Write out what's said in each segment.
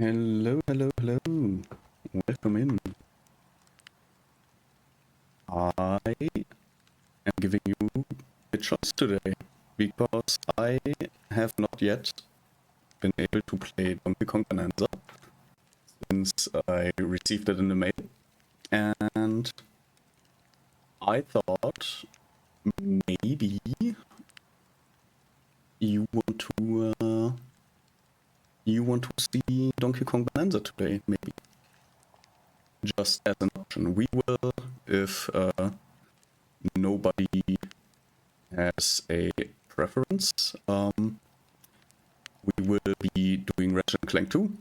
Hello, hello, hello. Welcome in. I am giving you a choice today because I have not yet been able to play Donkey Kong Bonanza since I received it in the mail, and I thought maybe you want to see Donkey Kong Bonanza today, maybe just as an option. We will, if nobody has a preference. We will be doing Ratchet Clank 2,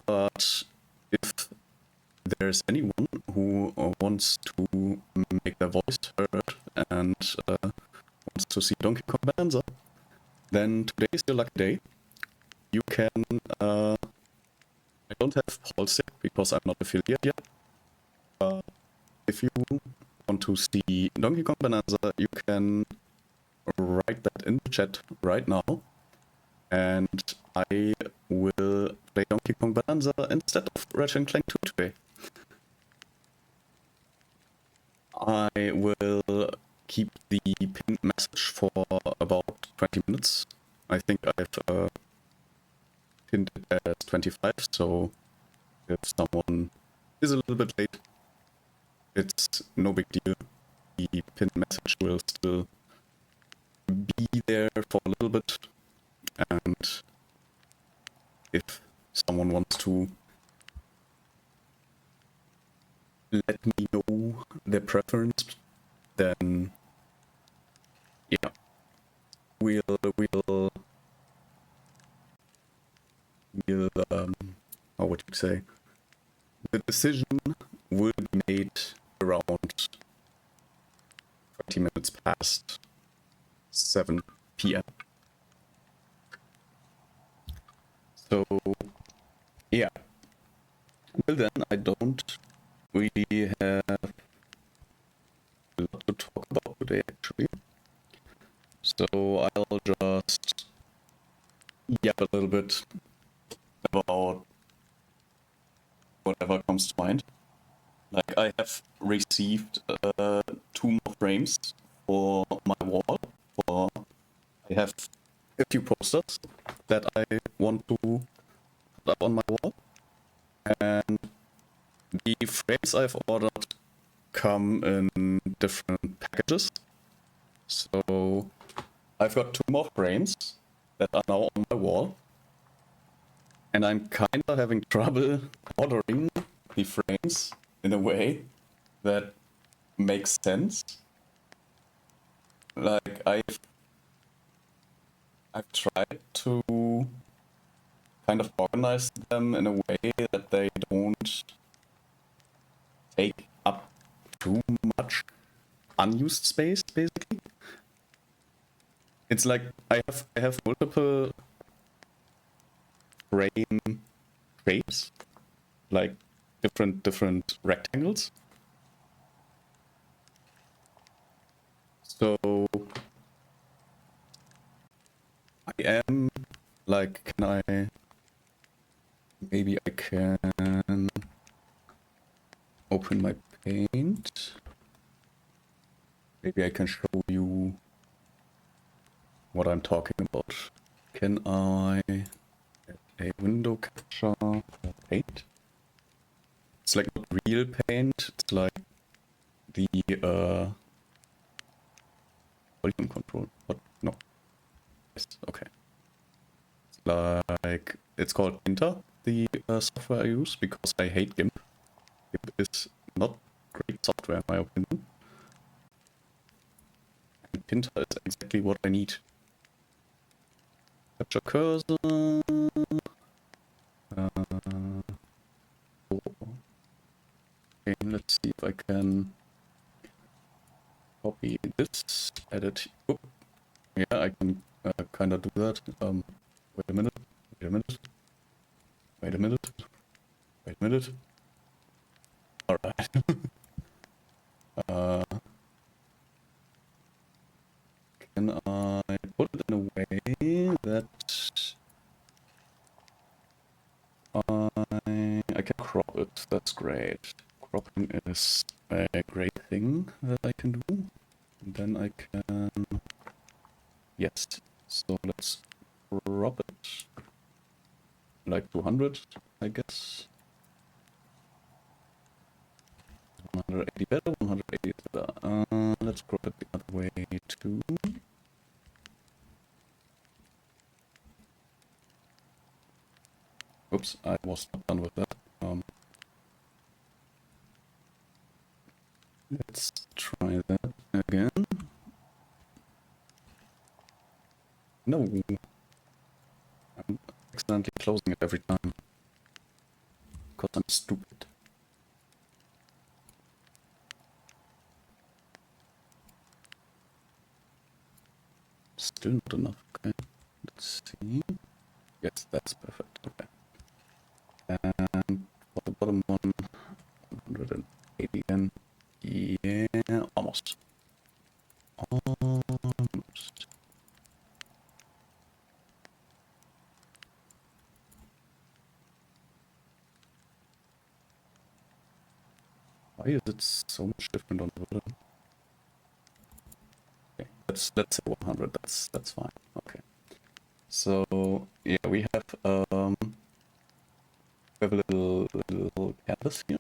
but if there's anyone who wants to make their voice heard and wants to see Donkey Kong Bonanza, then today is your lucky day. You can, I don't have Paul's yet because I'm not affiliate yet. If you want to see Donkey Kong Bonanza, you can write that in the chat right now, and I will play Donkey Kong Bonanza instead of Ratchet Clank 2 today. I will keep the pinned message for about 20 minutes. I think I've pinned it as 25, so if someone is a little bit late, it's no big deal. The pinned message will still be there for a little bit, and if someone wants to let me know their preference, then yeah, we'll how would you say? The decision will be made around 20 minutes past 7 p.m. So yeah, until then I don't really have a lot to talk about today actually. So I'll just yap a little bit about whatever comes to mind. Like, I have received 2 more frames for my wall. I have a few posters that I want to put up on my wall, and the frames I've ordered come in different packages. So I've got 2 more frames that are now on my wall, and I'm kind of having trouble ordering the frames in a way that makes sense. Like, I've tried to kind of organize them in a way that they don't take up too much unused space, basically. It's like I have multiple frame shapes, like different rectangles. So I am like, maybe I can open my paint. Maybe I can show you what I'm talking about. Can I add a window capture for paint? It's like not real paint, it's like the volume control. What? No. Yes, okay. It's like, it's called Painter, the software I use, because I hate GIMP. GIMP is not great software in my opinion. And Painter is exactly what I need. Capture cursor. Okay, let's see if I can copy this, edit. Oh, yeah, I can kind of do that. Wait a minute. Wait a minute. Wait a minute. Wait a minute. All right. Can I put it in a way that crop it. That's great. Cropping is a great thing that I can do. And then I can... Yes. So let's crop it. Like 200, I guess. 180 better, 180 better. Let's crop it the other way too. Oops, I was not done with that. Let's try that again. No! I'm accidentally closing it every time. Because I'm stupid. Still not enough, okay. Let's see. Yes, that's perfect, okay. And for the bottom one, 180 again. Yeah, almost. Almost. Why is it so much different on the bottom? Okay, let's say 100. That's fine. Okay. So yeah, we have a little canvas here,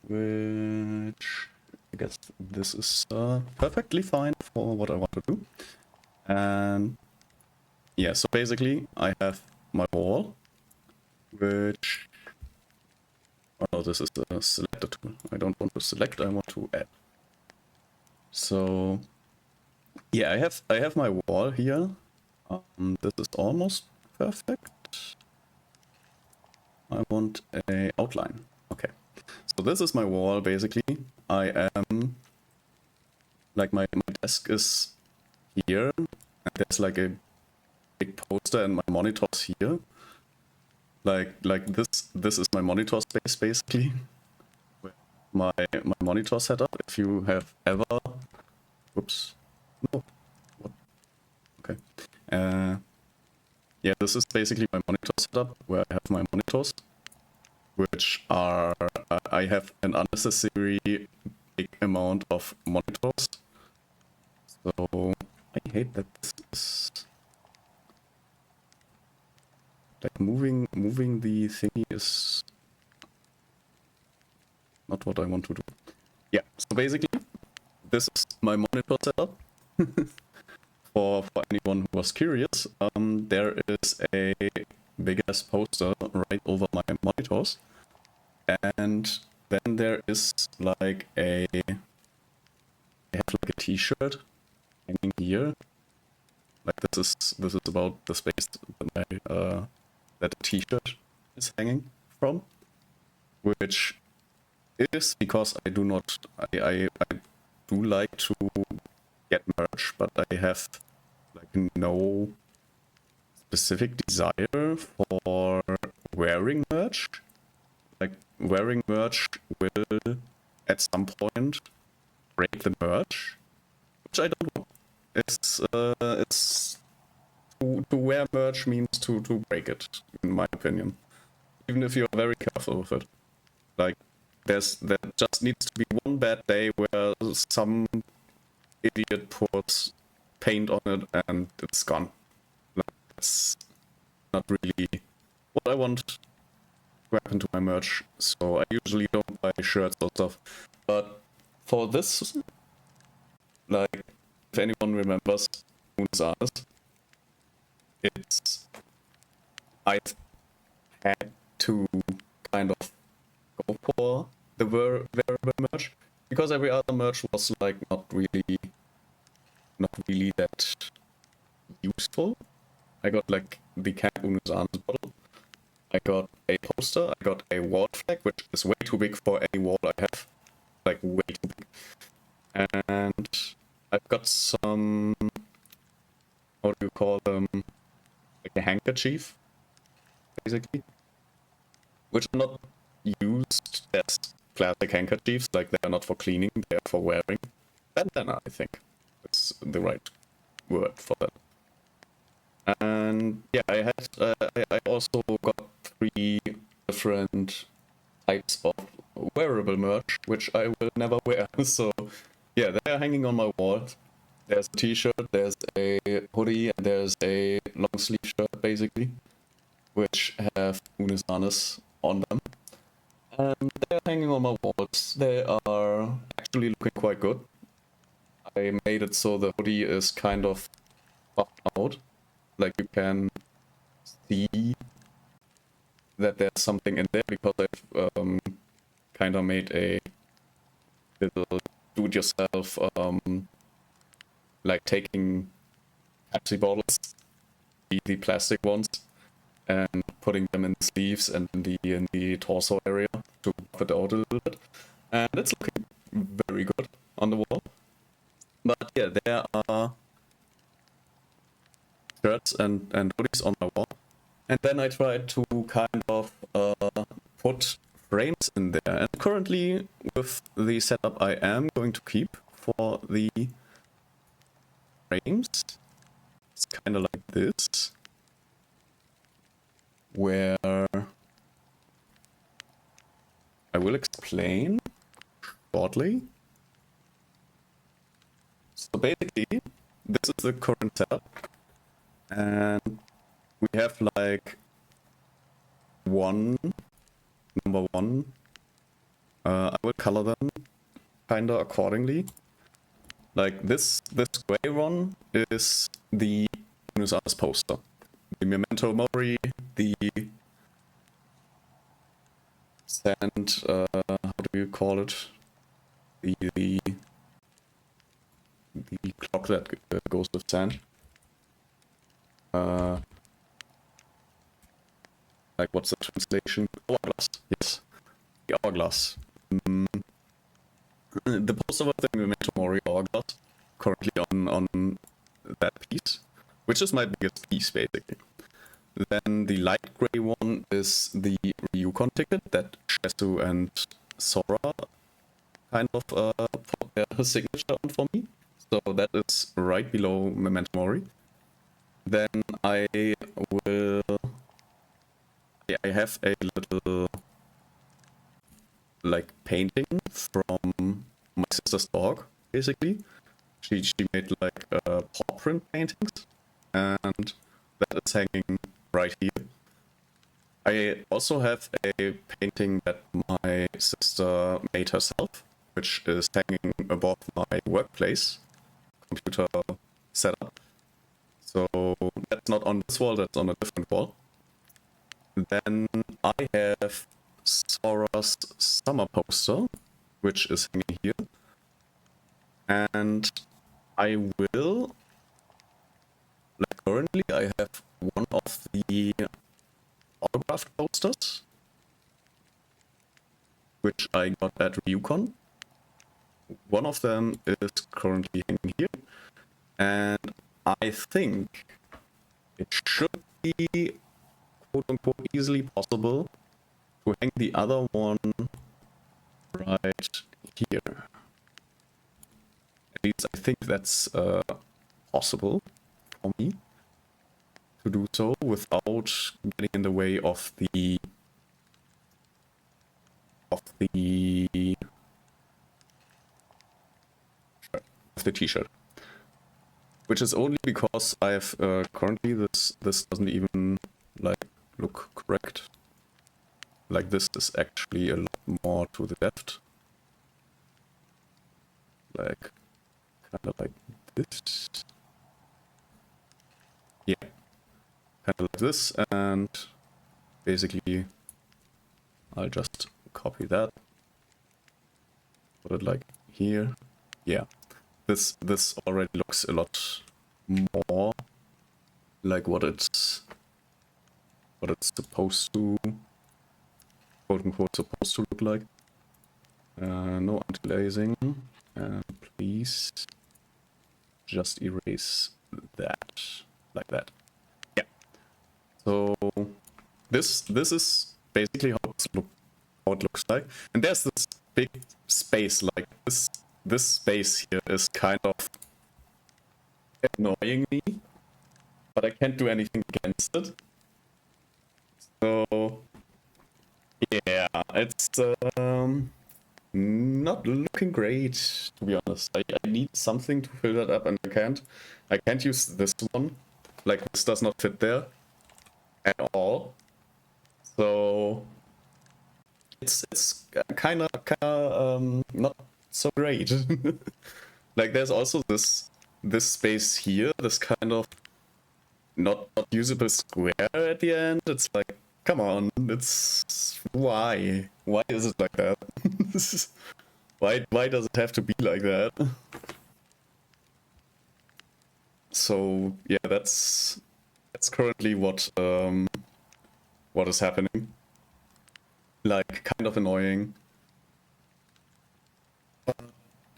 which I guess this is perfectly fine for what I want to do. And yeah, so basically I have my wall, which... Oh no, this is the selector tool. I don't want to select, I want to add. So yeah, I have my wall here. This is almost perfect. I want a outline. Okay. So this is my wall basically. I am like my desk is here, and there's like a big poster and my monitors here. Like this is my monitor space basically. My monitor setup. If you have ever... Oops. No. What? Okay. Yeah, this is basically my monitor setup where I have my monitors, which are... I have an unnecessary big amount of monitors. So I hate that this is... Like moving the thingy is not what I want to do. Yeah, so basically this is my monitor setup. For anyone who was curious, there is a big ass poster right over my monitors, and then there is like I have like a t-shirt hanging here. Like this is about the space that that a t-shirt is hanging from, which is because I do not I do like to get merch, but I have like no specific desire for wearing merch. Like wearing merch will at some point break the merch, which I don't want. It's to wear merch means to break it, in my opinion. Even if you're very careful with it. Like there just needs to be one bad day where some idiot puts paint on it and it's gone. Like, that's not really what I want to happen to my merch. So I usually don't buy shirts or stuff. But for this, like, if anyone remembers Moon's it's... I had to kind of go for the wearable merch because every other merch was like not really that useful. I got like the Camp Unusan's bottle. I got a poster. I got a wall flag, which is way too big for any wall I have. Like way too big. And I've got some... How do you call them? Like a handkerchief, basically. Which are not used as plastic handkerchiefs. Like they are not for cleaning. They are for wearing. Bandana, I think. That's the right word for that. And yeah, I also got 3 different types of wearable merch, which I will never wear. So yeah, they're hanging on my wall. There's a t-shirt, there's a hoodie, and there's a long sleeve shirt, basically, which have Unisarnes on them. And they're hanging on my walls. They are actually looking quite good. I made it so the hoodie is kind of puffed out. Like you can see that there's something in there because I've kind of made a little do-it-yourself, like taking Pepsi bottles, the plastic ones, and putting them in the sleeves and in the torso area to buff it out a little bit. And it's looking very good on the wall. But yeah, there are shirts and hoodies on my wall. And then I tried to kind of put frames in there. And currently, with the setup I am going to keep for the frames, it's kind of like this, where I will explain shortly. So basically, this is the current setup, and we have like number one. I will color them kinda accordingly. Like this gray one is the Buenos Aires poster. The Memento Mori, the sand, how do you call it? The clock that goes with sand. Like what's the translation? Hourglass, yes. The hourglass. The poster of the Memento Mori hourglass, currently on that piece, which is my biggest piece basically. Then the light gray one is the Ryukon ticket that Shesu and Sora kind of put their signature on for me. So that is right below Memento Mori. Then I have a little like painting from my sister's dog, basically. She made like paw print paintings, and that is hanging right here. I also have a painting that my sister made herself, which is hanging above my workplace computer setup. So that's not on this wall, that's on a different wall. Then I have Sora's summer poster, which is hanging here. And I will, like currently, I have one of the autographed posters, which I got at Ryukon. One of them is currently hanging here, and I think it should be quote-unquote easily possible to hang the other one right here. At least I think that's possible for me to do so without getting in the way of the t-shirt, which is only because I have currently this doesn't even like look correct. Like this is actually a lot more to the left, like kind of like this. Yeah, kind of like this, and basically I'll just copy that, put it like here. Yeah, this already looks a lot more like what it's supposed to, quote unquote, supposed to look like. No anti-aliasing, and please just erase that like that. Yeah. So this is basically how it looks like, and there's this big space. Like this space here is kind of annoying me, but I can't do anything against it. So it's not looking great, to be honest. I need something to fill that up, and I can't. I can't use this one. Like, this does not fit there at all. So it's kind of not so great. Like, there's also this space here, this kind of not usable square at the end. It's like, come on, it's why is it like that? Why does it have to be like that? So yeah, that's currently what is happening. Like, kind of annoying. But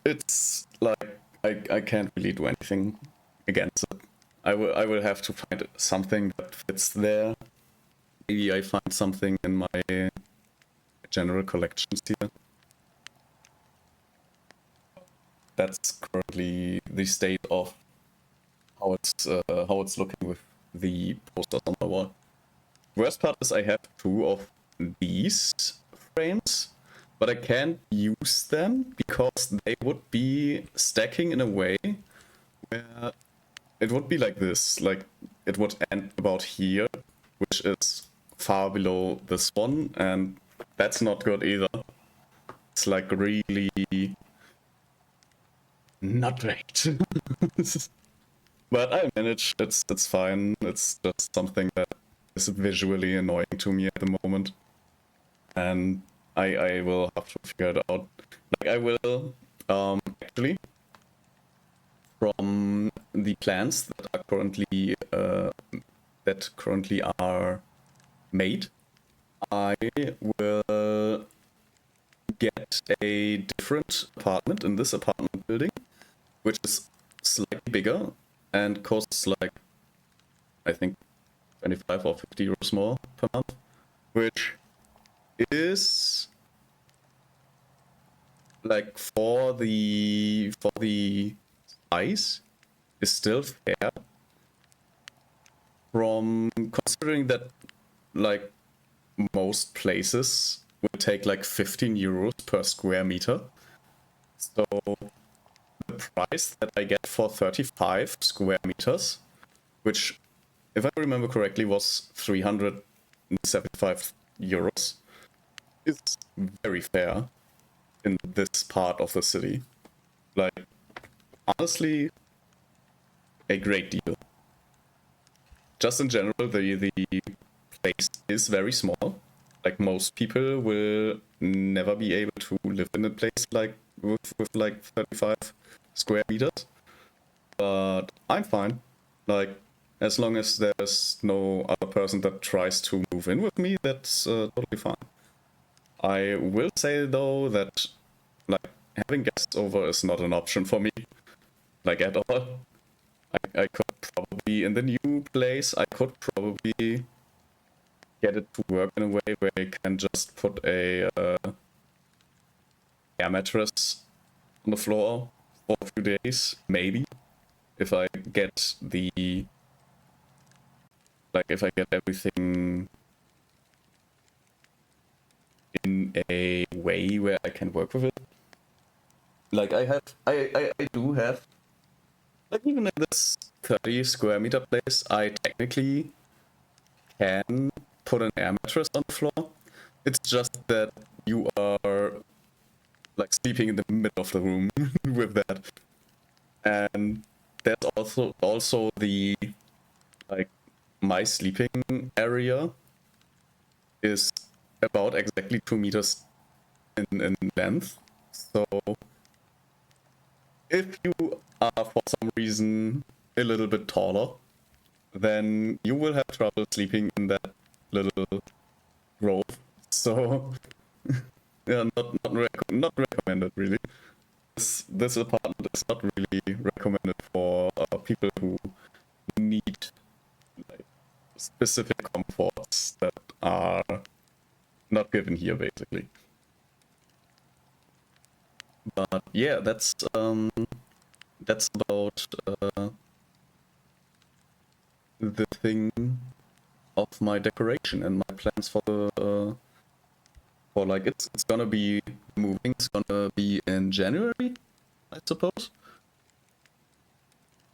it's like I can't really do anything against it. I will have to find something that fits there. Maybe I find something in my general collections here. That's currently the state of how it's looking with the posters on my wall. Worst part is I have two of these frames, but I can't use them because they would be stacking in a way where it would be like this. Like, it would end about here, which is far below this one, and that's not good either. It's like really not great. But I manage. It's fine. It's just something that is visually annoying to me at the moment, and I will have to figure it out. Like, I will actually, from the plans that are currently are made, I will get a different apartment in this apartment building, which is slightly bigger and costs like, I think, 25 or 50 euros more per month, which is like, for the size is still fair, from considering that like most places will take like 15 euros per square meter. So the price that I get for 35 square meters, which, if I remember correctly, was 375 euros, is very fair in this part of the city. Like, honestly, a great deal. Just in general, the place is very small. Like, most people will never be able to live in a place like with like 35 square meters. But I'm fine. Like, as long as there's no other person that tries to move in with me, that's totally fine. I will say though that, like, having guests over is not an option for me, like, at all. I could probably, in the new place, I could probably get it to work in a way where I can just put a air mattress on the floor for a few days, maybe, if I get everything in a way where I can work with it. Like, I do have, like, even in this 30 square meter place, I technically can put an air mattress on the floor. It's just that you are like sleeping in the middle of the room with that. And there's also the, like, my sleeping area is about exactly 2 meters in length. So if you are for some reason a little bit taller, then you will have trouble sleeping in that little grove. So yeah, not recommended really. This apartment is not really recommended for people who need, like, specific comforts that are not given here, basically. But yeah, that's about the thing of my decoration and my plans for the or like it's gonna be moving. It's gonna be in January, I suppose.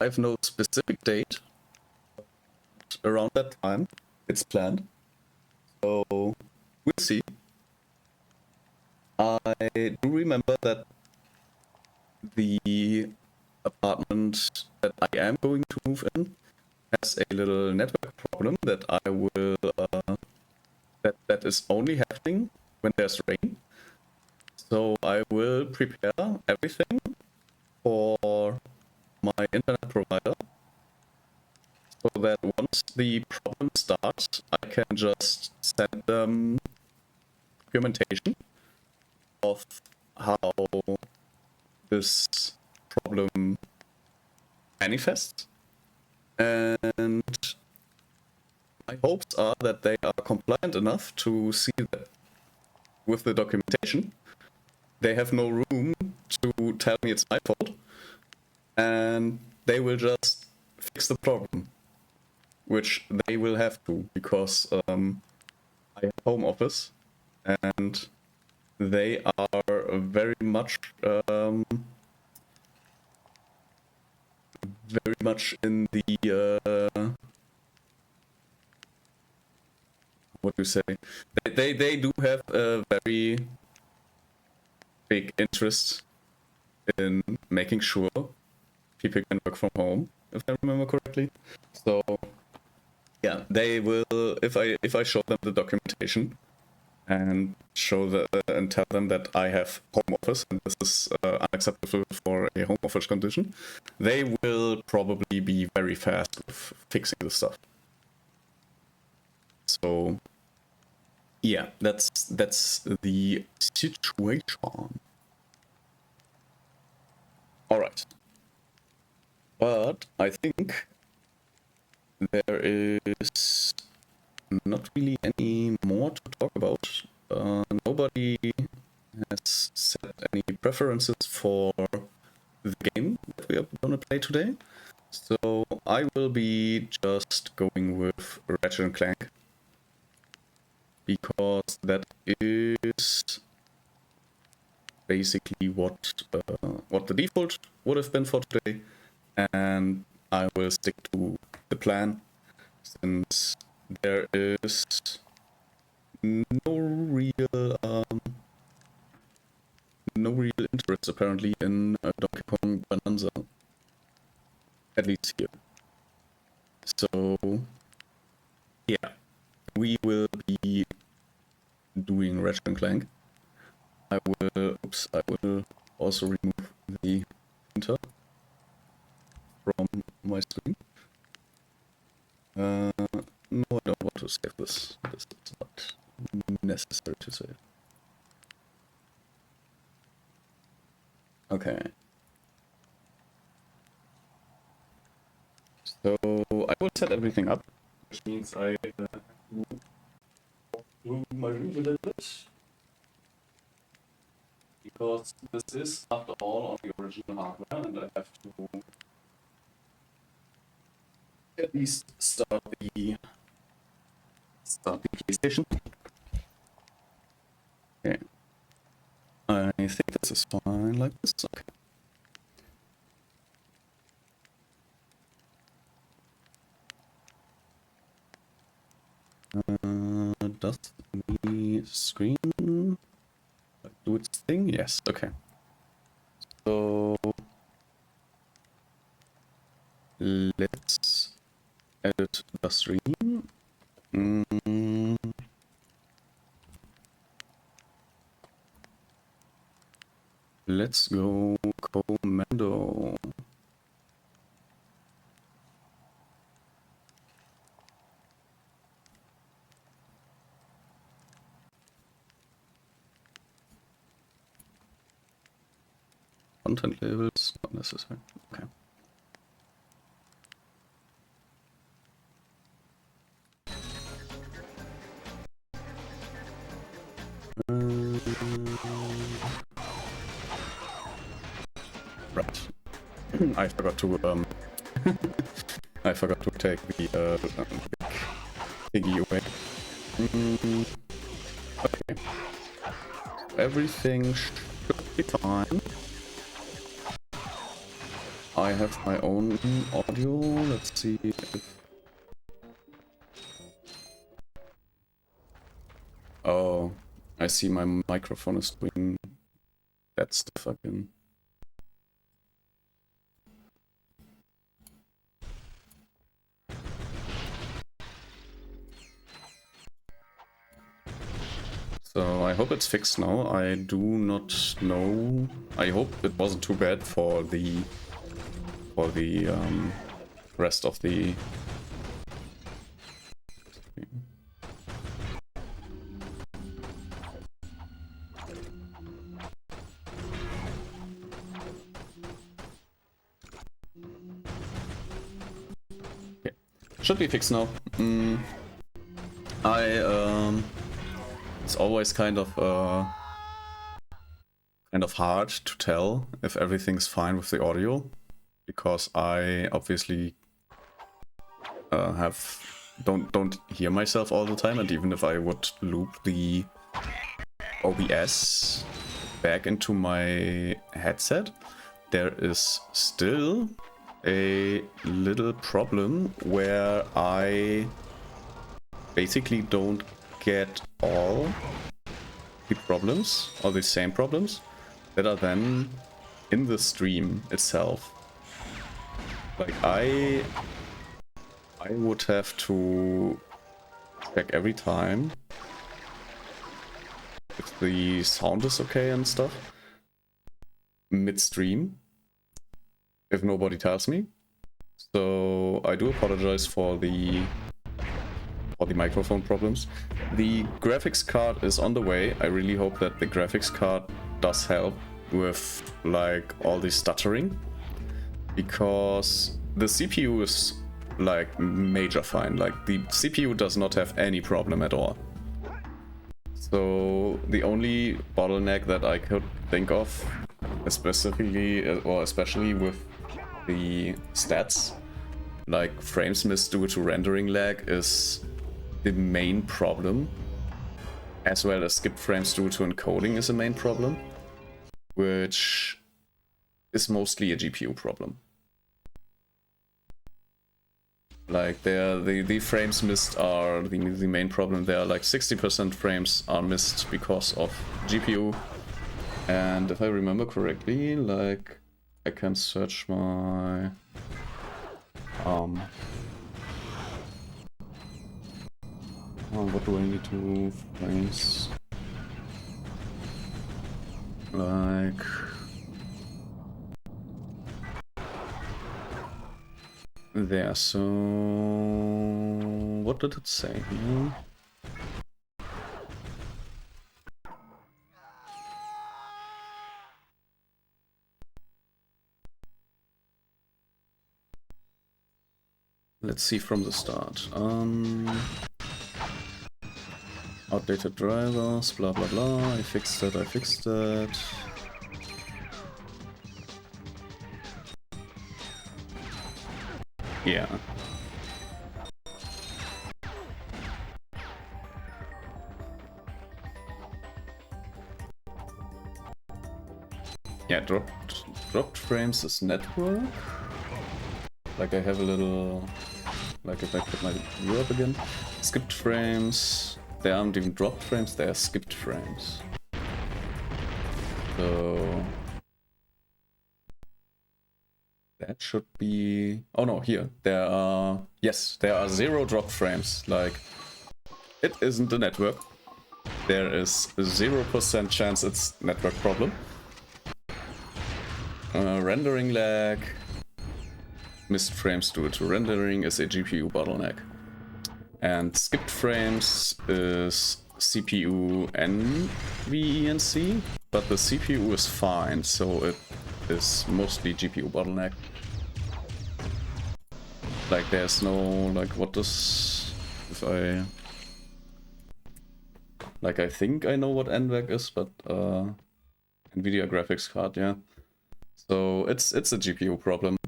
I have no specific date. Around that time, it's planned. So we'll see. I do remember that the apartment that I am going to move in has a little network problem that I will that is only happening when there's rain. So I will prepare everything for my internet provider so that once the problem starts, I can just send them documentation of how this problem manifests. And my hopes are that they are compliant enough to see that with the documentation, they have no room to tell me it's my fault, and they will just fix the problem, which they will have to, because I have home office, and they are very much in the what do you say? They do have a very big interest in making sure people can work from home, if I remember correctly. So yeah, they will, if I show them the documentation and and tell them that I have home office and this is unacceptable for a home office condition, they will probably be very fast with fixing the stuff. So yeah, that's the situation. All right, but I think there is not really any more to talk about. Nobody has set any preferences for the game that we are going to play today. So I will be just going with Ratchet Clank, because that is basically what the default would have been for today, and I will stick to the plan since there is no real interest apparently in Donkey Kong Bonanza, at least here. So yeah, we will be doing Ratchet Clank. I will also remove the printer from my screen. No, I don't want to save this. This is not necessary to save. Okay. So I will set everything up, which means I have to walk through my room a little bit, because this is, after all, on the original hardware, and I have to at least start the PlayStation. Okay. I think this is fine like this. Okay. Does the screen do its thing? Yes. Okay. So let's edit the stream. Let's go commando. Content labels, not necessary. Okay. Right. I forgot to I forgot to take the big thingy away. Okay. Everything should be fine. I have my own audio. Let's see if... Oh, I see my microphone is doing that stuff again. So I hope it's fixed now. I do not know. I hope it wasn't too bad for the rest of the... Okay. Should be fixed now. It's always kind of hard to tell if everything's fine with the audio, because I obviously don't hear myself all the time, and even if I would loop the OBS back into my headset, there is still a little problem where I basically don't get all the problems, or the same problems, that are then in the stream itself. Like, I would have to check every time if the sound is okay and stuff mid-stream, if nobody tells me. So I do apologize for the microphone problems. The graphics card is on the way. I really hope that the graphics card does help with like all the stuttering, because the CPU is like major fine. Like, the CPU does not have any problem at all. So the only bottleneck that I could think of, especially with the stats, like frames missed due to rendering lag, is the main problem, as well as skipped frames due to encoding is a main problem, which is mostly a GPU problem. Like, the frames missed are the main problem. There are like 60% frames are missed because of GPU, and if I remember correctly, like, I can search my what do I need to frames? Like, there, so what did it say here? Let's see from the start. Outdated drivers, blah blah blah. I fixed that. Yeah. Yeah, dropped frames is network. Like, I have a little, like, if I put my view up again, skipped frames. They aren't even dropped frames, they are skipped frames. So that should be... Oh no, here. There are... Yes, there are 0 dropped frames. Like, it isn't the network. There is a 0% chance it's network problem. Rendering lag. Missed frames due to rendering is a GPU bottleneck. And skipped frames is CPU NVENC, but the CPU is fine, so it is mostly GPU bottleneck. Like, there's no, like, what does, if I, like, I think I know what NVENC is, but NVIDIA graphics card, yeah. So it's a GPU problem.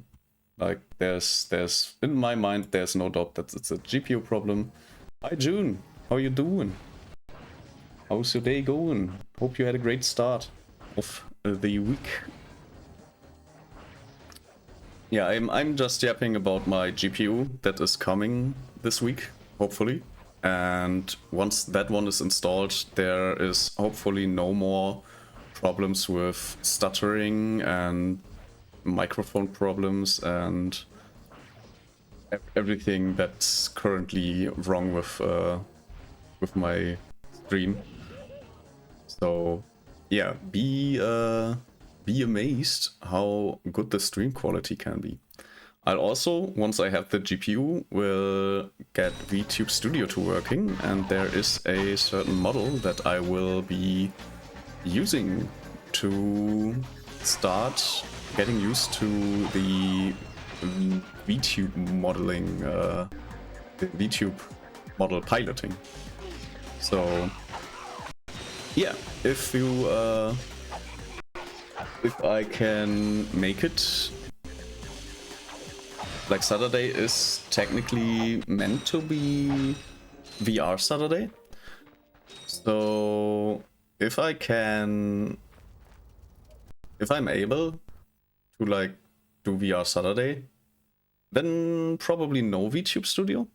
Like, there's in my mind, there's no doubt that it's a GPU problem. Hi June, how you doing? How's your day going? Hope you had a great start of the week. Yeah, I'm just yapping about my GPU that is coming this week, hopefully. And once that one is installed, there is hopefully no more problems with stuttering and microphone problems and everything that's currently wrong with my stream. So yeah, be amazed how good the stream quality can be. I'll also, once I have the GPU, will get VTube Studio to working, and there is a certain model that I will be using to start getting used to the VTube modeling, the VTube model piloting. So yeah, if I can make it, like Saturday is technically meant to be VR Saturday. So if I'm able to like do VR Saturday, then probably no VTube Studio.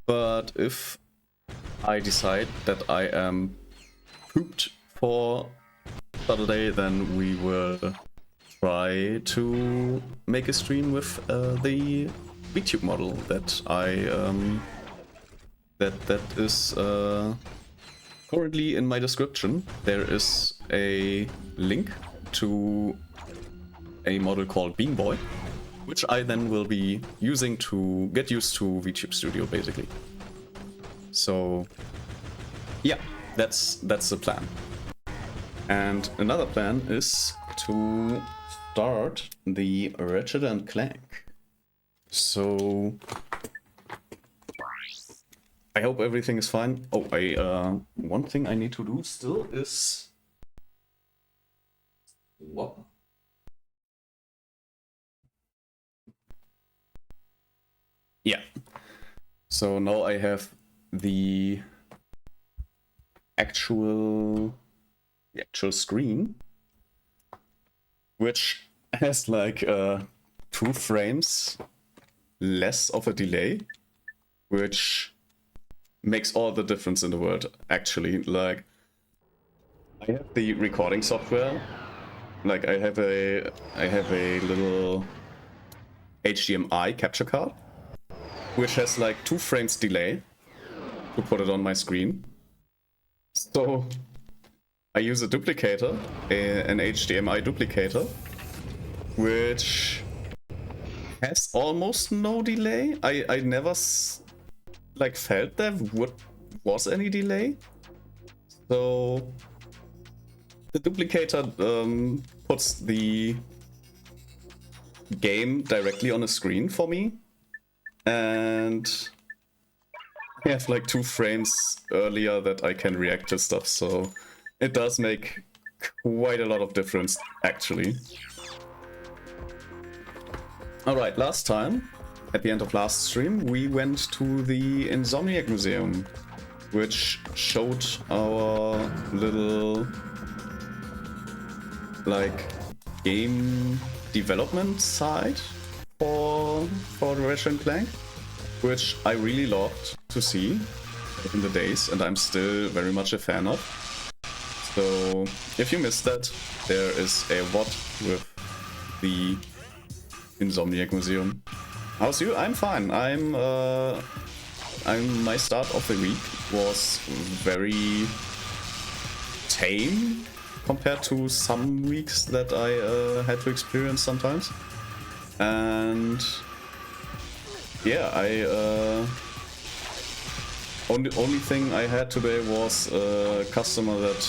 But if I decide that I am pooped for Saturday, then we will try to make a stream with the VTube model that that is currently in my description. There is a link to a model called Bean Boy, which I then will be using to get used to VTube Studio, basically. So yeah, that's the plan. And another plan is to start the Ratchet Clank. So I hope everything is fine. Oh, one thing I need to do still is what? Yeah. So now I have the actual screen, which has like 2 frames less of a delay, which makes all the difference in the world, actually. Like, I have the recording software, like I have a little HDMI capture card, which has like 2 frames delay to put it on my screen. So I use a duplicator, an HDMI duplicator, which has almost no delay. I never like felt there was any delay. So the duplicator puts the game directly on a screen for me, and I have like 2 frames earlier that I can react to stuff, so it does make quite a lot of difference, actually. Alright, last time, at the end of last stream, we went to the Insomniac Museum, which showed our little, like, game development side for Ratchet Clank, which I really loved to see in the days, and I'm still very much a fan of. So if you missed that, there is a VOD with the Insomniac Museum. How's you? I'm fine. My start of the week was very tame compared to some weeks that I had to experience sometimes. And yeah, only thing I had today was a customer that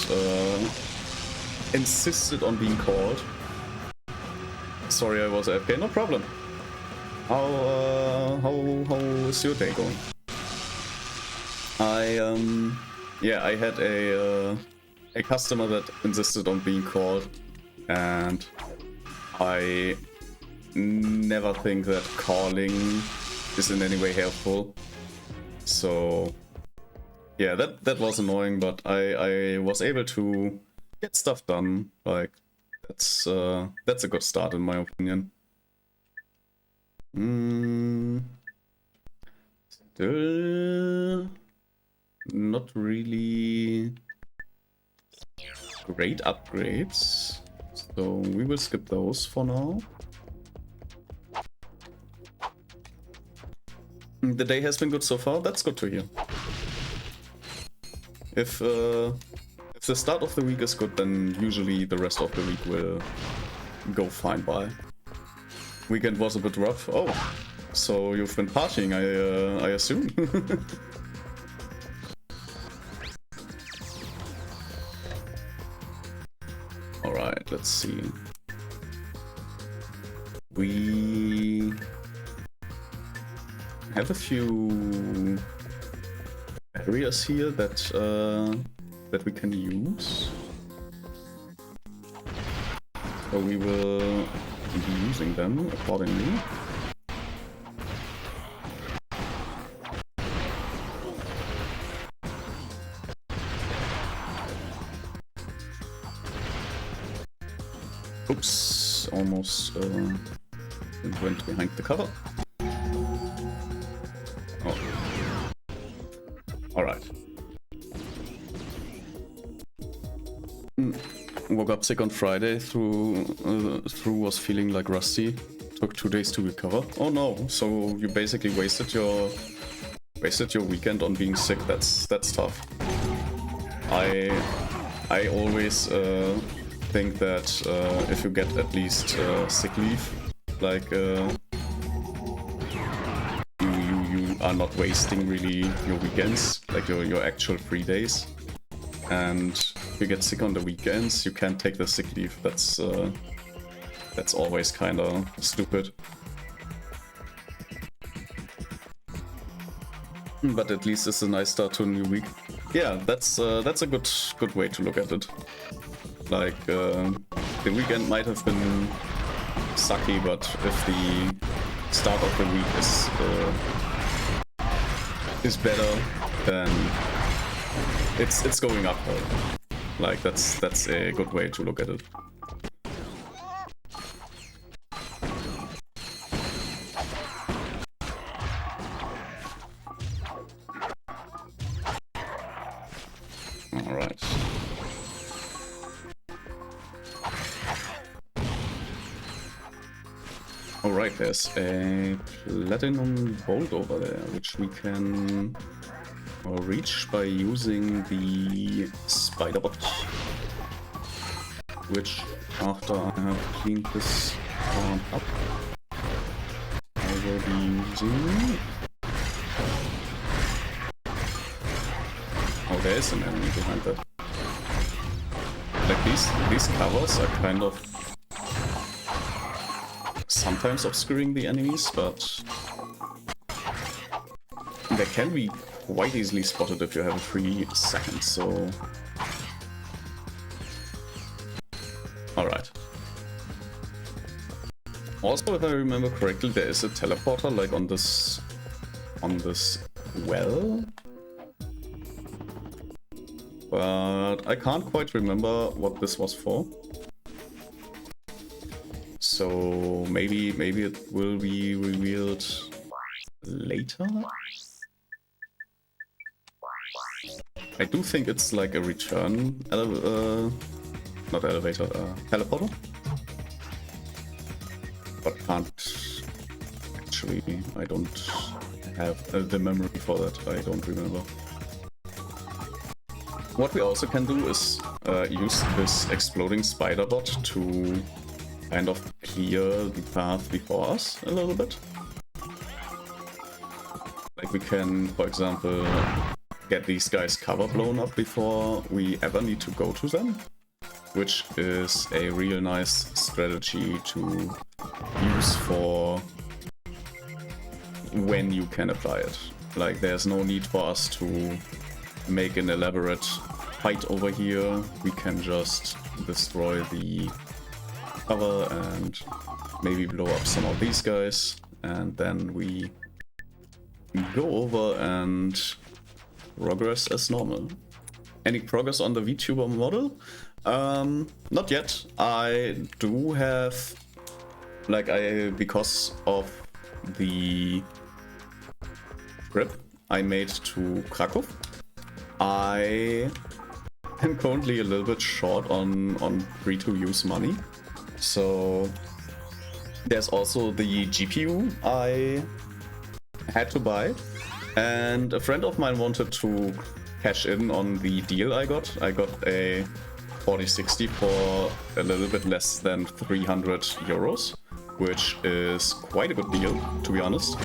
insisted on being called. Sorry, I was AFK. No problem. How is your day going? I had a customer that insisted on being called, and I never think that calling is in any way helpful. So Yeah, that was annoying, but I was able to get stuff done. Like that's a good start in my opinion. Still not really great upgrades, so we will skip those for now. The day has been good so far. That's good to hear. If the start of the week is good, then usually the rest of the week will go fine by. Weekend was a bit rough. Oh, so you've been partying, I assume. All right, let's see. We have a few areas here that we can use. So we will be using them accordingly. Oops, almost went behind the cover. Oh. Alright. Woke up sick on Friday, through was feeling like rusty. Took 2 days to recover. Oh no, so you basically wasted your weekend on being sick. That's tough. I always think that if you get at least sick leave, like you are not wasting really your weekends, like your actual free days. And if you get sick on the weekends, you can't take the sick leave. That's always kind of stupid. But at least it's a nice start to a new week. Yeah, that's a good way to look at it. Like the weekend might have been sucky, but if the start of the week is better, then it's going uphill. Like that's a good way to look at it. All right. Alright, there's a platinum bolt over there, which we can reach by using the spider bot. Which, after I have cleaned this up, I will be using... Oh, there is an enemy behind that. Like these covers are kind of sometimes obscuring the enemies, but they can be quite easily spotted if you have a free second, so... Alright. Also, if I remember correctly, there is a teleporter, like on this well? But I can't quite remember what this was for. So maybe it will be revealed later? I do think it's like a return not elevator, teleporter. But can't actually, I don't have the memory for that, I don't remember. What we also can do is use this exploding spider bot to kind of clear the path before us a little bit. Like we can, for example, get these guys cover blown up before we ever need to go to them, which is a real nice strategy to use for when you can apply it. Like there's no need for us to make an elaborate fight over here. We can just destroy the cover and maybe blow up some of these guys, and then we go over and progress as normal. Any progress on the VTuber model? Not yet. I do have, like, because of the trip I made to Krakow, I am currently a little bit short on free-to-use money. So there's also the GPU I had to buy, and a friend of mine wanted to cash in on the deal I got. I got a 4060 for a little bit less than 300 euros, which is quite a good deal, to be honest.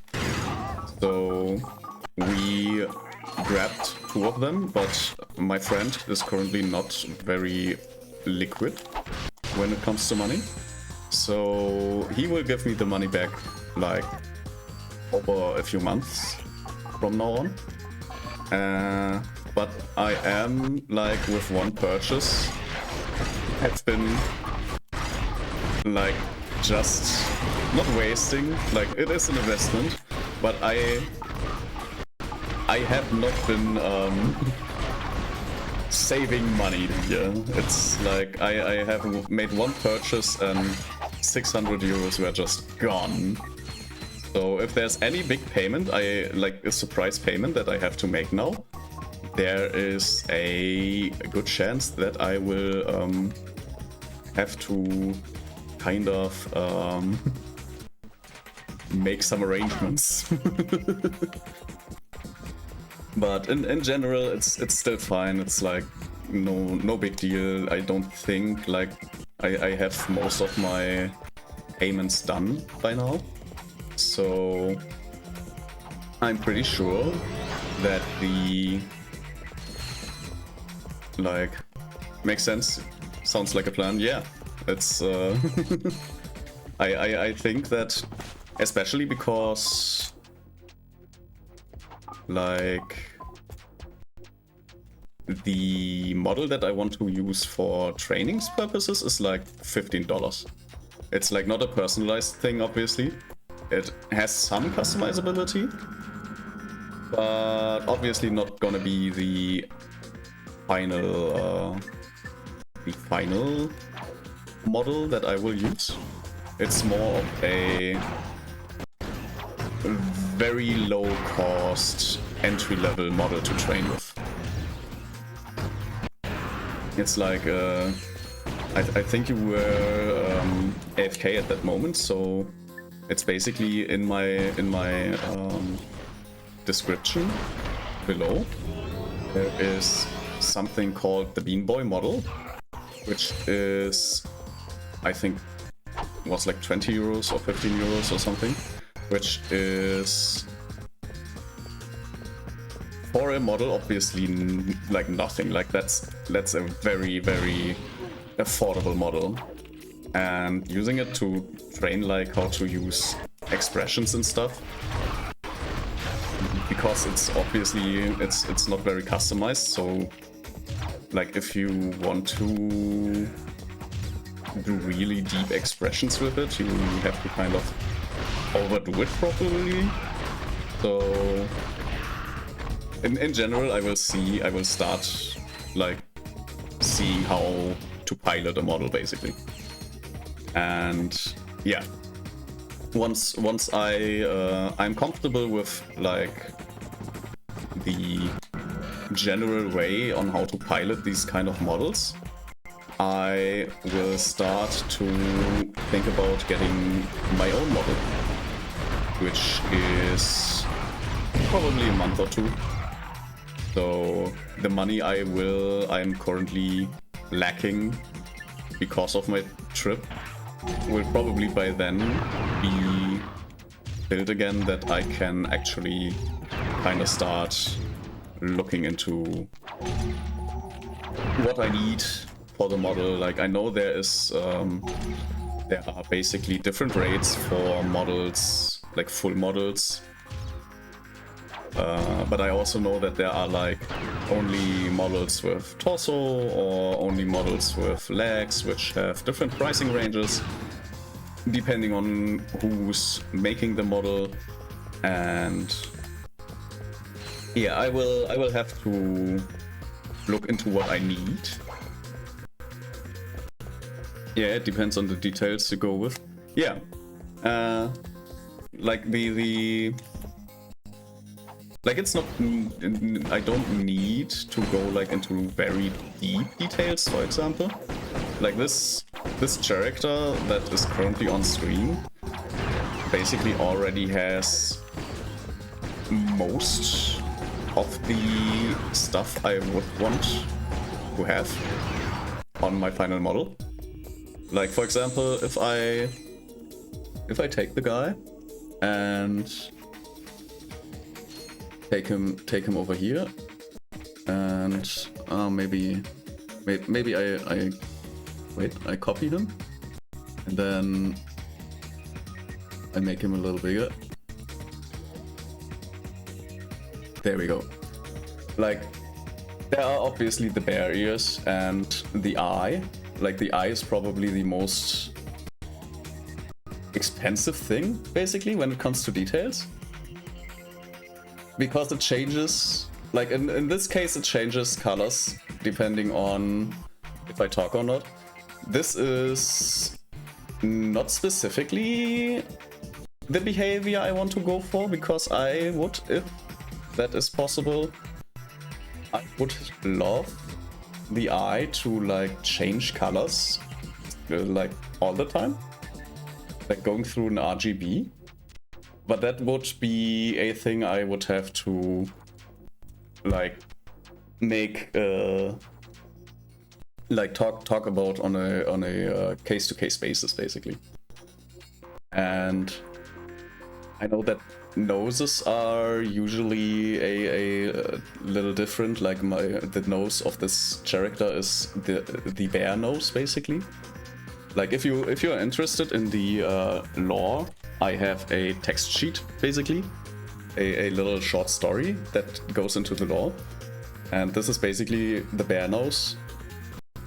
So we grabbed 2 of them, but my friend is currently not very liquid when it comes to money. So he will give me the money back like over a few months from now on. But I am like with one purchase, I've been like just not wasting, like it is an investment, but I have not been saving money here. It's like I have made one purchase and 600 euros were just gone. So if there's any big payment, like a surprise payment that I have to make now, there is a good chance that I will have to kind of make some arrangements. But in general, it's still fine. It's like no big deal. I don't think like I have most of my payments done by now. So I'm pretty sure that the like makes sense. Sounds like a plan. Yeah, it's I think that especially because like the model that I want to use for trainings purposes is like $15. It's like not a personalized thing, obviously. It has some customizability, but obviously not gonna be the final model that I will use. It's more of a very low cost entry-level model to train with. It's like I think you were AFK at that moment, so it's basically in my description below. There is something called the Bean Boy model, which is, I think, was like 20 euros or 15 euros or something, which is for a model obviously like nothing. Like that's a very, very affordable model, and using it to train like how to use expressions and stuff, because it's obviously it's not very customized. So like if you want to do really deep expressions with it, you have to kind of overdo it properly. So in general, I will start like seeing how to pilot a model basically. And yeah, once I'm comfortable with like the general way on how to pilot these kind of models, I will start to think about getting my own model, which is probably a month or 2. So the money I'm currently lacking because of my trip will probably by then be built again, that I can actually kind of start looking into what I need for the model. Like I know there are basically different rates for models, like full models. But I also know that there are like only models with torso or only models with legs, which have different pricing ranges depending on who's making the model. And Yeah, I will have to look into what I need. Yeah, it depends on the details to go with. Yeah. Like like it's not, I don't need to go like into very deep details, for example. Like this character that is currently on screen basically already has most of the stuff I would want to have on my final model. Like for example, if I take the guy and take him over here, and maybe I copy him, and then I make him a little bigger. There we go. Like, there are obviously the bear ears and the eye. Like, the eye is probably the most expensive thing, basically, when it comes to details. Because it changes, like in this case it changes colors depending on if I talk or not. This is not specifically the behavior I want to go for, because I would, if that is possible, I would love the eye to like change colors like all the time, like going through an RGB. But that would be a thing I would have to like make like talk about on a case-to-case basis, basically. And I know that noses are usually a little different. Like the nose of this character is the bear nose, basically. Like if you're interested in the lore, I have a text sheet, basically, a little short story that goes into the lore, and this is basically the bear nose,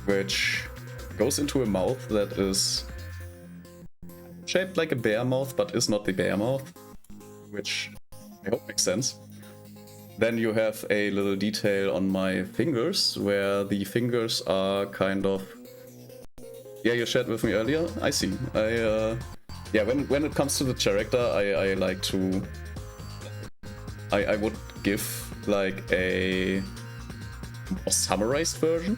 which goes into a mouth that is shaped like a bear mouth, but is not the bear mouth, which I hope makes sense. Then you have a little detail on my fingers, where the fingers are kind of... Yeah, you shared with me earlier. I see. Yeah, when it comes to the character, I like to... I would give like a more summarized version.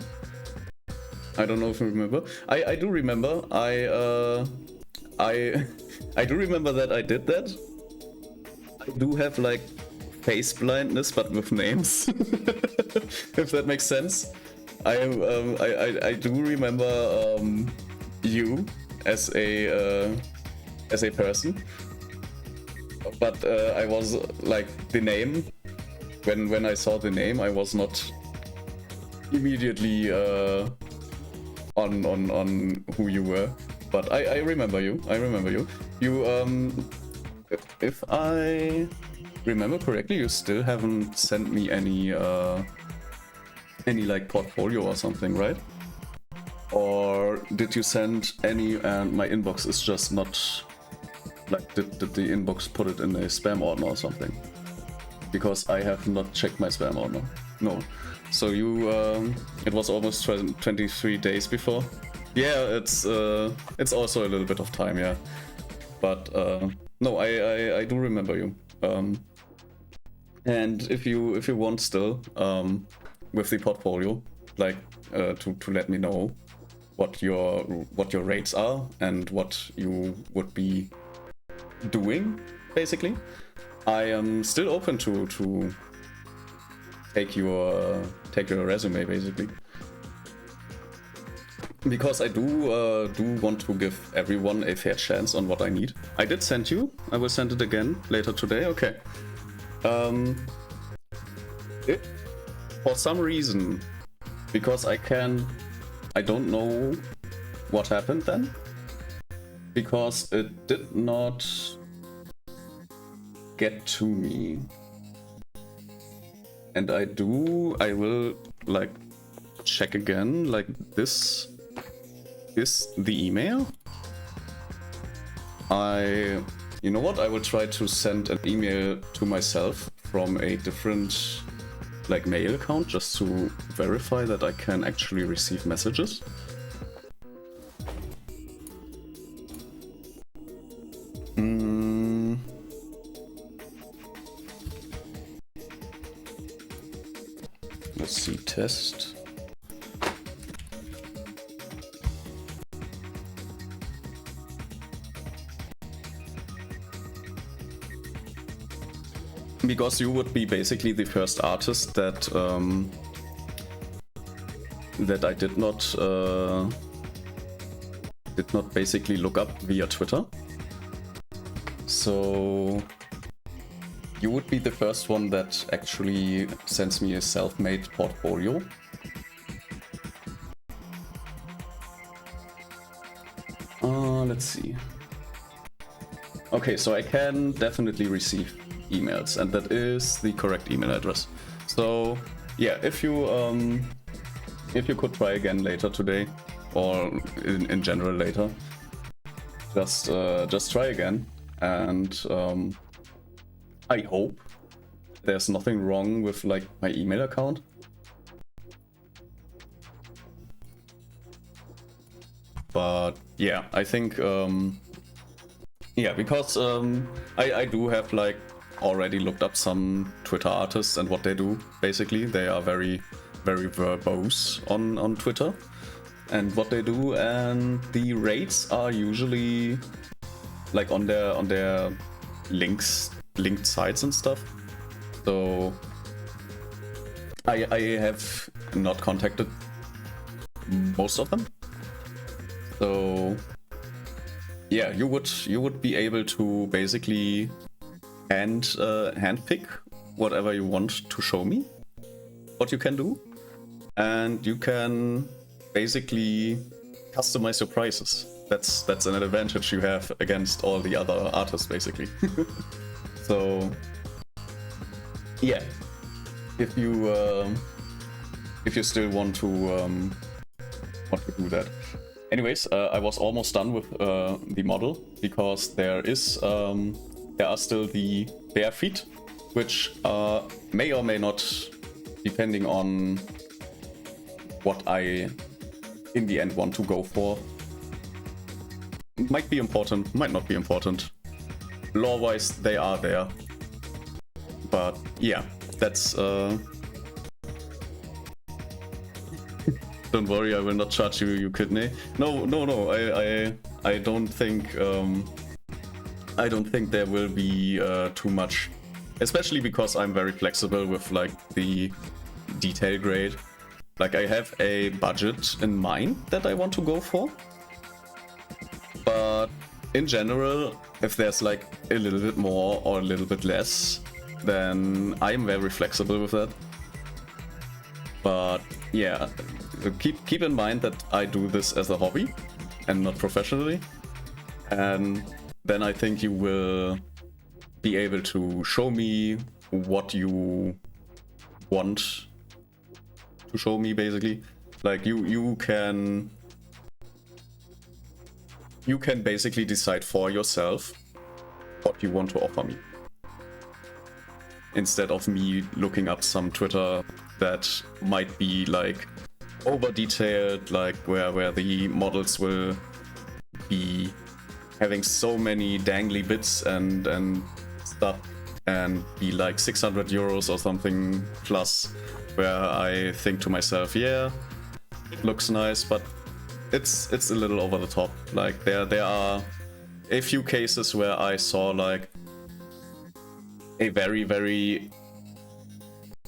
I don't know if you remember. I do remember. I do remember that I did that. I do have like face blindness, but with names. If that makes sense. I do remember you as a person, but I was like the name. When I saw the name, I was not immediately on who you were. But I remember you. I remember you. You if I remember correctly, you still haven't sent me any like portfolio or something, right? Or did you send any and my inbox is just not like, did the inbox put it in a spam ordner or something? Because I have not checked my spam ordner. No. So you it was almost 23 days before. Yeah, it's also a little bit of time, yeah. But no, I do remember you. And if you want still with the portfolio, like to let me know what your rates are and what you would be doing, basically. I am still open to take your resume, basically, because I do want to give everyone a fair chance on what I need. I did send you. I will send it again later today. Okay. If for some reason, because I don't know what happened then, because it did not get to me, and I will like check again, like this is the email. You know what, I will try to send an email to myself from a different like mail account just to verify that I can actually receive messages. Let's see, test. Because you would be basically the first artist that that I did not basically look up via Twitter. So you would be the first one that actually sends me a self-made portfolio. Let's see. Okay, so I can definitely receive emails, and that is the correct email address. So yeah, if you could try again later today, or in general later, just try again, and I hope there's nothing wrong with like my email account. But yeah, I think yeah, because I do have like already looked up some Twitter artists and what they do. Basically, they are very verbose on Twitter and what they do, and the rates are usually like on their linked sites and stuff. So I have not contacted most of them. So yeah, you would be able to basically handpick whatever you want to show me, what you can do, and you can basically customize your prices. That's an advantage you have against all the other artists, basically. So yeah, if you still want to do that. Anyways, I was almost done with the model, because there are still the bare feet, which may or may not, depending on what I in the end want to go for, might be important, might not be important. Lore-wise, they are there. But yeah, that's don't worry, I will not charge you kidney. No, I don't think there will be too much, especially because I'm very flexible with like the detail grade. Like, I have a budget in mind that I want to go for, but in general, if there's like a little bit more or a little bit less, then I'm very flexible with that. But yeah, keep in mind that I do this as a hobby and not professionally, and then I think you will be able to show me what you want to show me, basically. Like, you can basically decide for yourself what you want to offer me, instead of me looking up some Twitter that might be like over detailed, like where the models will be having so many dangly bits and stuff, and be like 600 euros or something plus, where I think to myself, yeah, it looks nice, but it's a little over the top. Like, there are a few cases where I saw like a very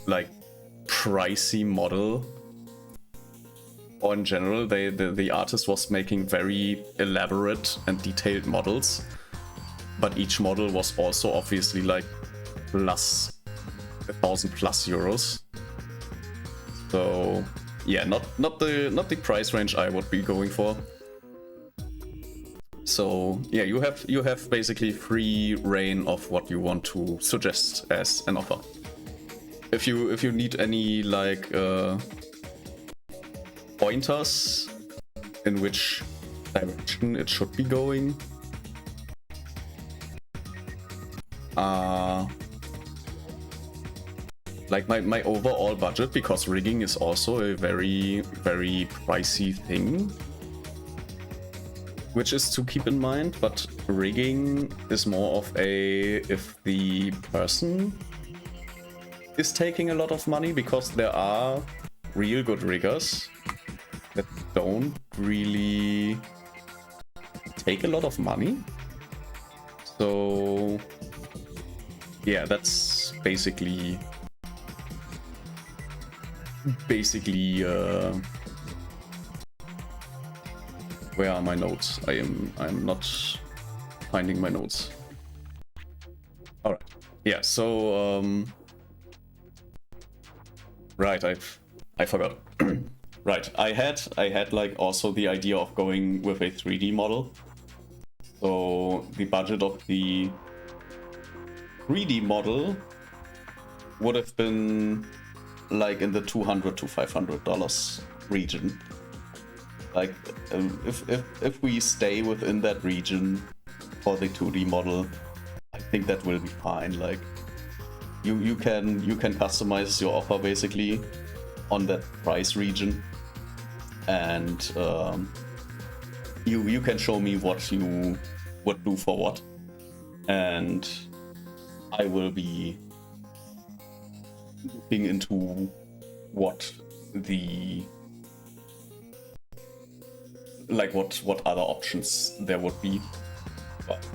like pricey model, or in general the artist was making very elaborate and detailed models, but each model was also obviously like plus 1,000 plus euros. So yeah, not the price range I would be going for. So yeah, you have basically free reign of what you want to suggest as an offer. If you need any like pointers in which direction it should be going, like my overall budget, because rigging is also a very, very pricey thing, which is to keep in mind, but rigging is more of a, if the person is taking a lot of money, because there are real good riggers that don't really take a lot of money. So yeah, that's basically where are my notes? I'm not finding my notes. All right. Yeah, so right, I forgot. Right, I had like also the idea of going with a 3D model. So the budget of the 3D model would have been like in the $200 to $500 region. Like if we stay within that region for the 2D model, I think that will be fine. Like you can customize your offer basically on that price region, and you can show me what you would do for what, and I will be looking into what the what other options there would be. But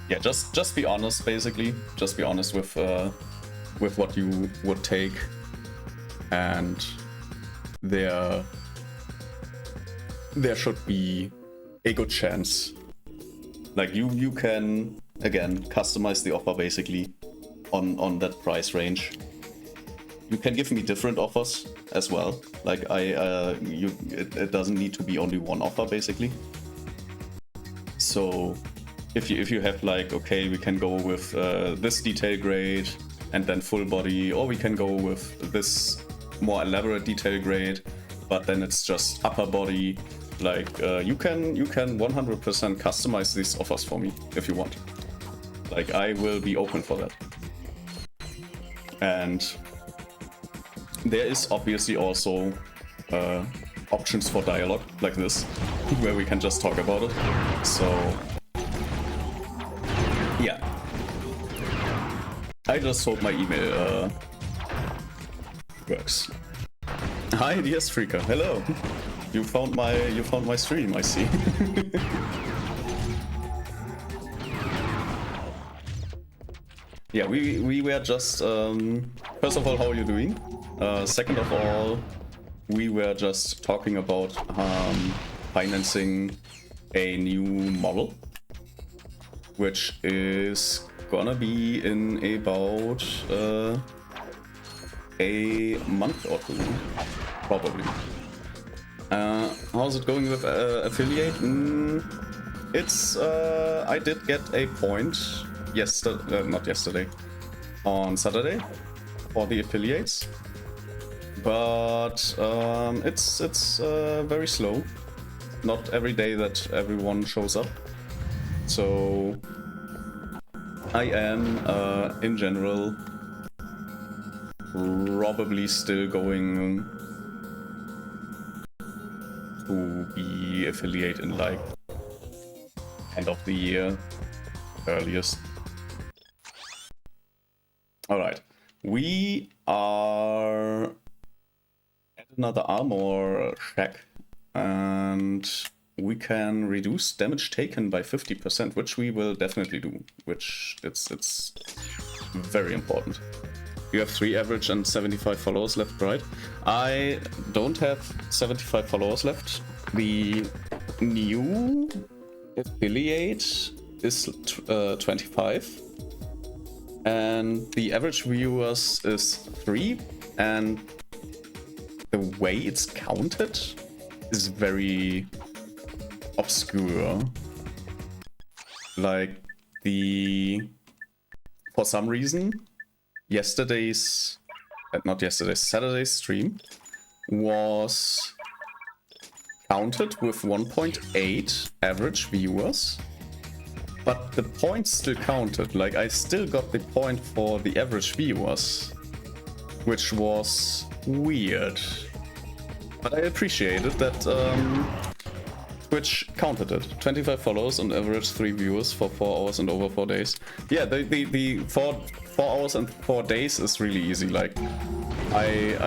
yeah, just be honest, basically. Just be honest with what you would take, and there should be a good chance. Like you can again customize the offer basically on that price range. You can give me different offers as well. Like it doesn't need to be only one offer basically. So if you have like, okay, we can go with this detail grade and then full body, or we can go with this more elaborate detail grade, but then it's just upper body. Like you can 100% customize these offers for me if you want. Like I will be open for that. And there is obviously also options for dialogue like this, where we can just talk about it. So yeah, I just hope my email works. Hi, DS Freaker. Hello. You found my stream, I see. Yeah, we were just first of all, how are you doing? Second of all, we were just talking about financing a new model, which is gonna be in about a month or two, probably. How's it going with affiliate? It's I did get a point on Saturday for the affiliates, but it's very slow. Not every day that everyone shows up, so I am in general probably still going to be affiliate in like end of the year earliest. All right, we are at another armor shack, and we can reduce damage taken by 50%, which we will definitely do. Which it's very important. You have 3 average and 75 followers left, right? I don't have 75 followers left. The new affiliate is 25. And the average viewers is 3. And the way it's counted is very obscure. Like for some reason, Saturday's stream was counted with 1.8 average viewers, but the points still counted. Like I still got the point for the average viewers, which was weird. But I appreciated that Twitch counted it. 25 followers on average, 3 viewers for 4 hours and over 4 days. Yeah, the 4 hours and 4 days is really easy. Like, I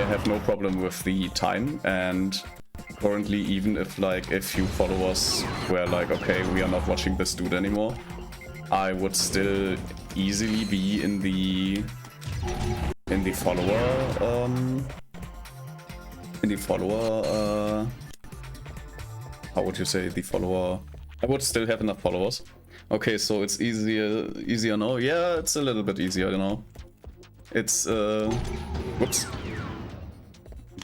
have no problem with the time, and currently, even if like a few followers were like, okay, we are not watching this dude anymore, I would still easily be in the follower, how would you say, the follower, I would still have enough followers. Okay, so it's easier now. Yeah, it's a little bit easier, you know. It's whoops.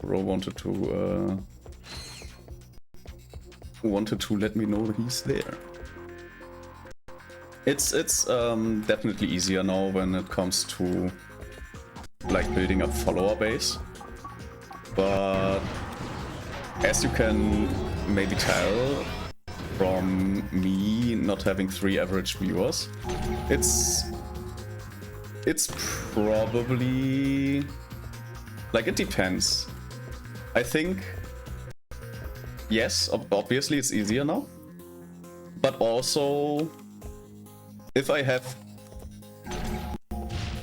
Bro wanted to let me know that he's there. It's definitely easier now when it comes to like building a follower base. But as you can maybe tell from me not having 3 average viewers, it's probably like, it depends. I think yes, obviously it's easier now, but also if I have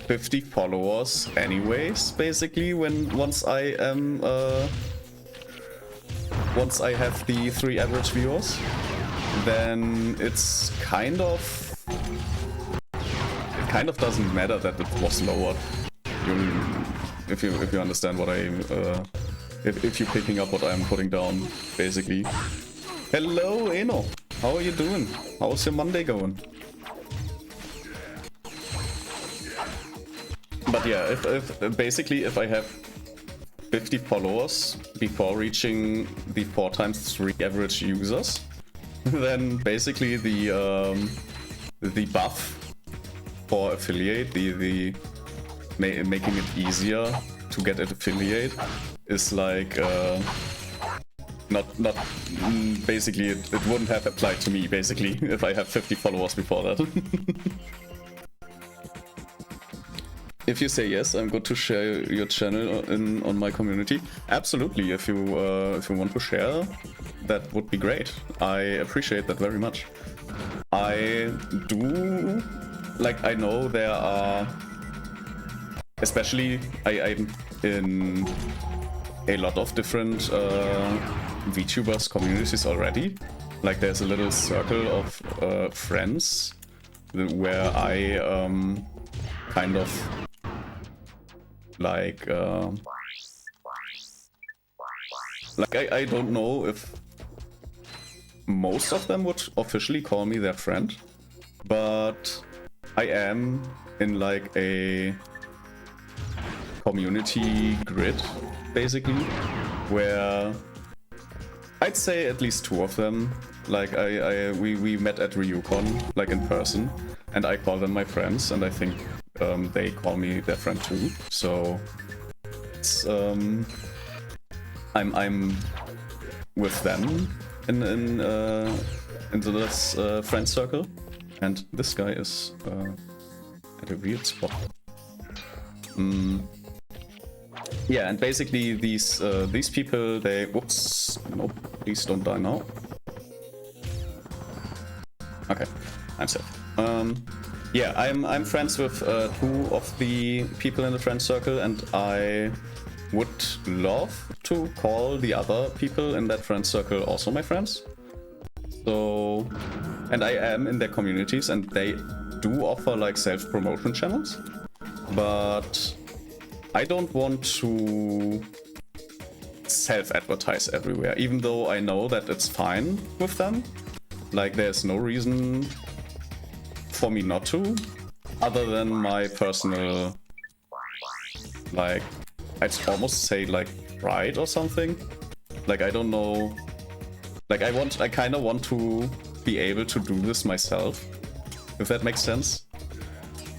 50 followers anyways, basically, once I have the 3 average viewers, then it kind of doesn't matter that it was lowered. If you understand what I if you're picking up what I'm putting down, basically. Hello, Eno. How are you doing? How's your Monday going? But yeah, if I have 50 followers before reaching the 4 times 3 average users, then basically the buff for affiliate, the making it easier to get an affiliate, is like not basically it wouldn't have applied to me basically if I have 50 followers before that. If you say yes, I'm good to share your channel on my community. Absolutely, if you want to share, that would be great. I appreciate that very much. I do, like, I know there are, especially I'm in a lot of different VTubers communities already. Like, there's a little circle of friends where I kind of like I don't know if most of them would officially call me their friend, but I am in like a community grid basically, where I'd say at least 2 of them, like we met at Ryukon, like in person, and I call them my friends, and I think they call me their friend too. So it's I'm with them into this friend circle, and this guy is at a weird spot. Yeah, and basically these people, they, whoops, nope, please don't die now. Okay, I'm safe. Yeah, I'm friends with 2 of the people in the friend circle, and I would love to call the other people in that friend circle also my friends. So, and I am in their communities, and they do offer like self-promotion channels, but I don't want to self-advertise everywhere, even though I know that it's fine with them. Like, there's no reason for me not to, other than my personal, like, I'd almost say like pride or something. Like, I don't know, like I kind of want to be able to do this myself, if that makes sense.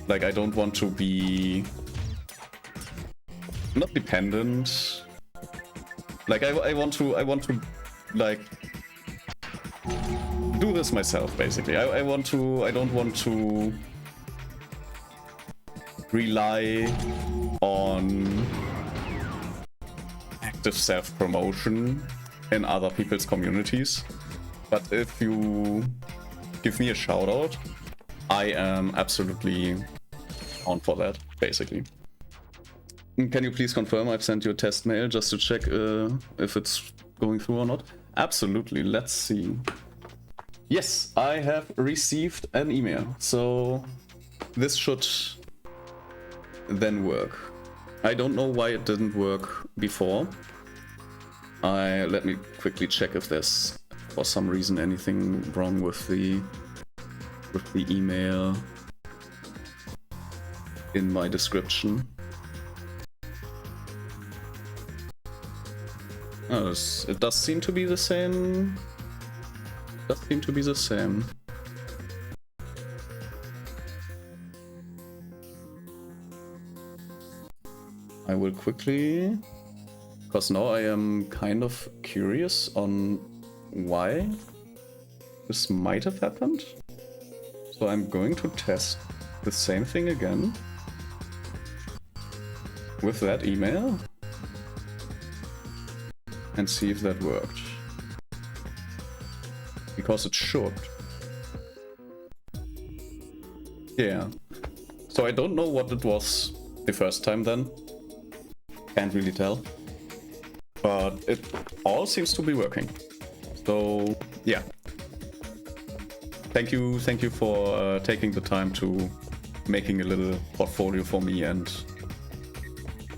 Like, I don't want to be not dependent. Like, I want to like do this myself, basically. I don't want to rely on active self-promotion in other people's communities. But if you give me a shout out, I am absolutely on for that, basically. Can you please confirm I've sent you a test mail just to check if it's going through or not? Absolutely, let's see. Yes, I have received an email, so this should then work. I don't know why it didn't work before. Let me quickly check if there's for some reason anything wrong with the email in my description. Oh, it does seem to be the same. Does seem to be the same. I will quickly, because now I am kind of curious on why this might have happened. So I'm going to test the same thing again with that email and see if that worked. Because it should. Yeah. So I don't know what it was the first time then. Can't really tell. But it all seems to be working. So yeah. Thank you for taking the time to making a little portfolio for me and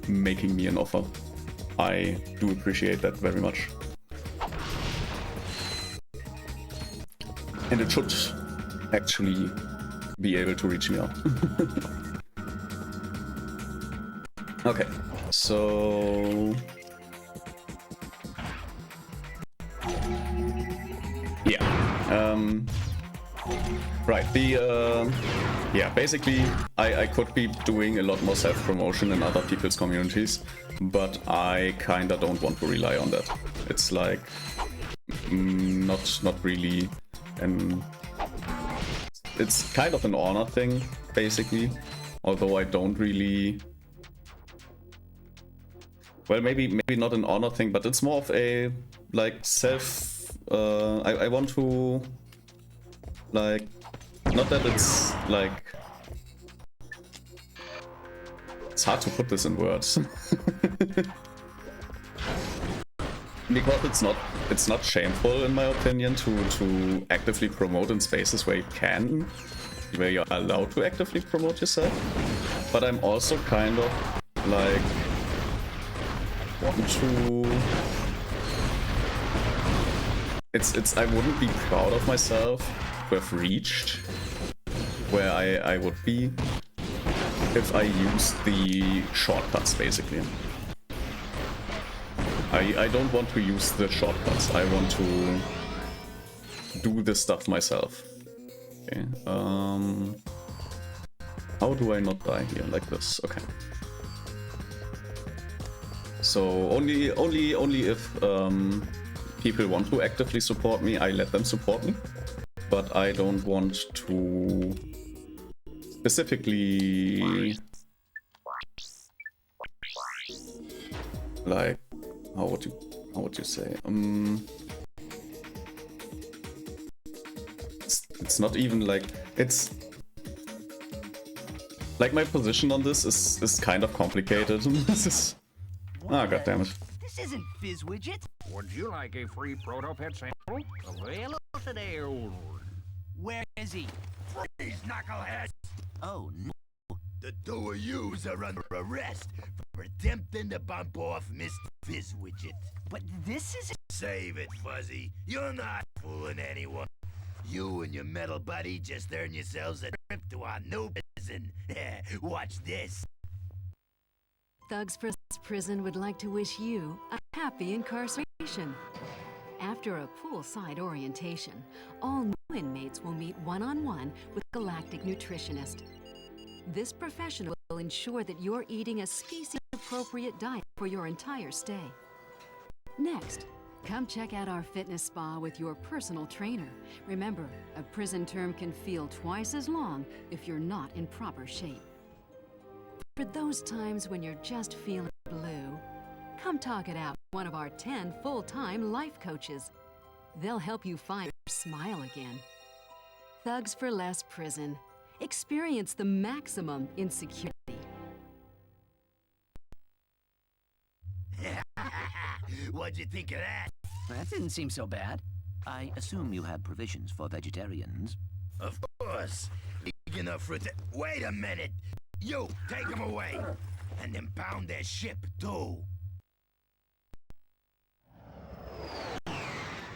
making me an offer. I do appreciate that very much. And it should actually be able to reach me out. Okay, so yeah, right. Yeah, basically, I could be doing a lot more self-promotion in other people's communities, but I kinda don't want to rely on that. It's like not really, and it's kind of an honor thing, basically. Although I don't really. Well, maybe not an honor thing, but it's more of a like self. I want to like, not that it's like. It's hard to put this in words. Because it's not shameful in my opinion to actively promote in spaces where you're allowed to actively promote yourself. But I'm also kind of like want to. It's I wouldn't be proud of myself to have reached where I would be if I used the shortcuts, basically. I don't want to use the shortcuts. I want to do this stuff myself. Okay. How do I not die here like this? Okay. So only if people want to actively support me, I let them support me. But I don't want to specifically like how would you say it's not even like it's like my position on this is kind of complicated. This is god damn it. This isn't Fizz Widget. Would you like a free proto-pet sample? Available today. Where is he? Freeze, knucklehead! Oh no. The two of yous are under arrest for attempting to bump off Mr. Fizz Widget. But this is Save it, Fuzzy. You're not fooling anyone. You and your metal buddy just earned yourselves a trip to our new prison. Watch this. Thugs Prison would like to wish you a happy incarceration. After a poolside orientation, all new inmates will meet one-on-one with a galactic nutritionist. This professional will ensure that you're eating a species-appropriate diet for your entire stay. Next, come check out our fitness spa with your personal trainer. Remember, a prison term can feel twice as long if you're not in proper shape. for those times when you're just feeling blue, come talk it out with one of our 10 full-time life coaches. They'll help you find your smile again. Thugs for Less Prison. Experience the maximum in security. What'd you think of that? That didn't seem so bad. I assume you have provisions for vegetarians. Of course. Big enough for it. Wait a minute. You, take them away. And impound their ship, too.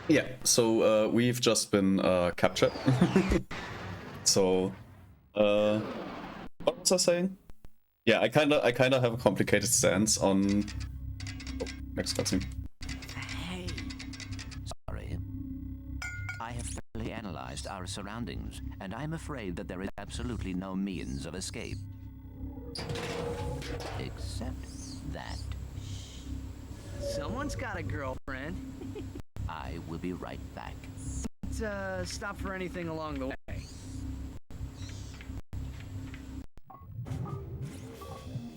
Yeah, so we've just been captured. So, what was I saying? Yeah, I kinda have a complicated stance on. Oh, next cutscene. Hey. Sorry. I have thoroughly analyzed our surroundings, and I'm afraid that there is absolutely no means of escape. Except that. Someone's got a girlfriend. I will be right back. Don't stop for anything along the way.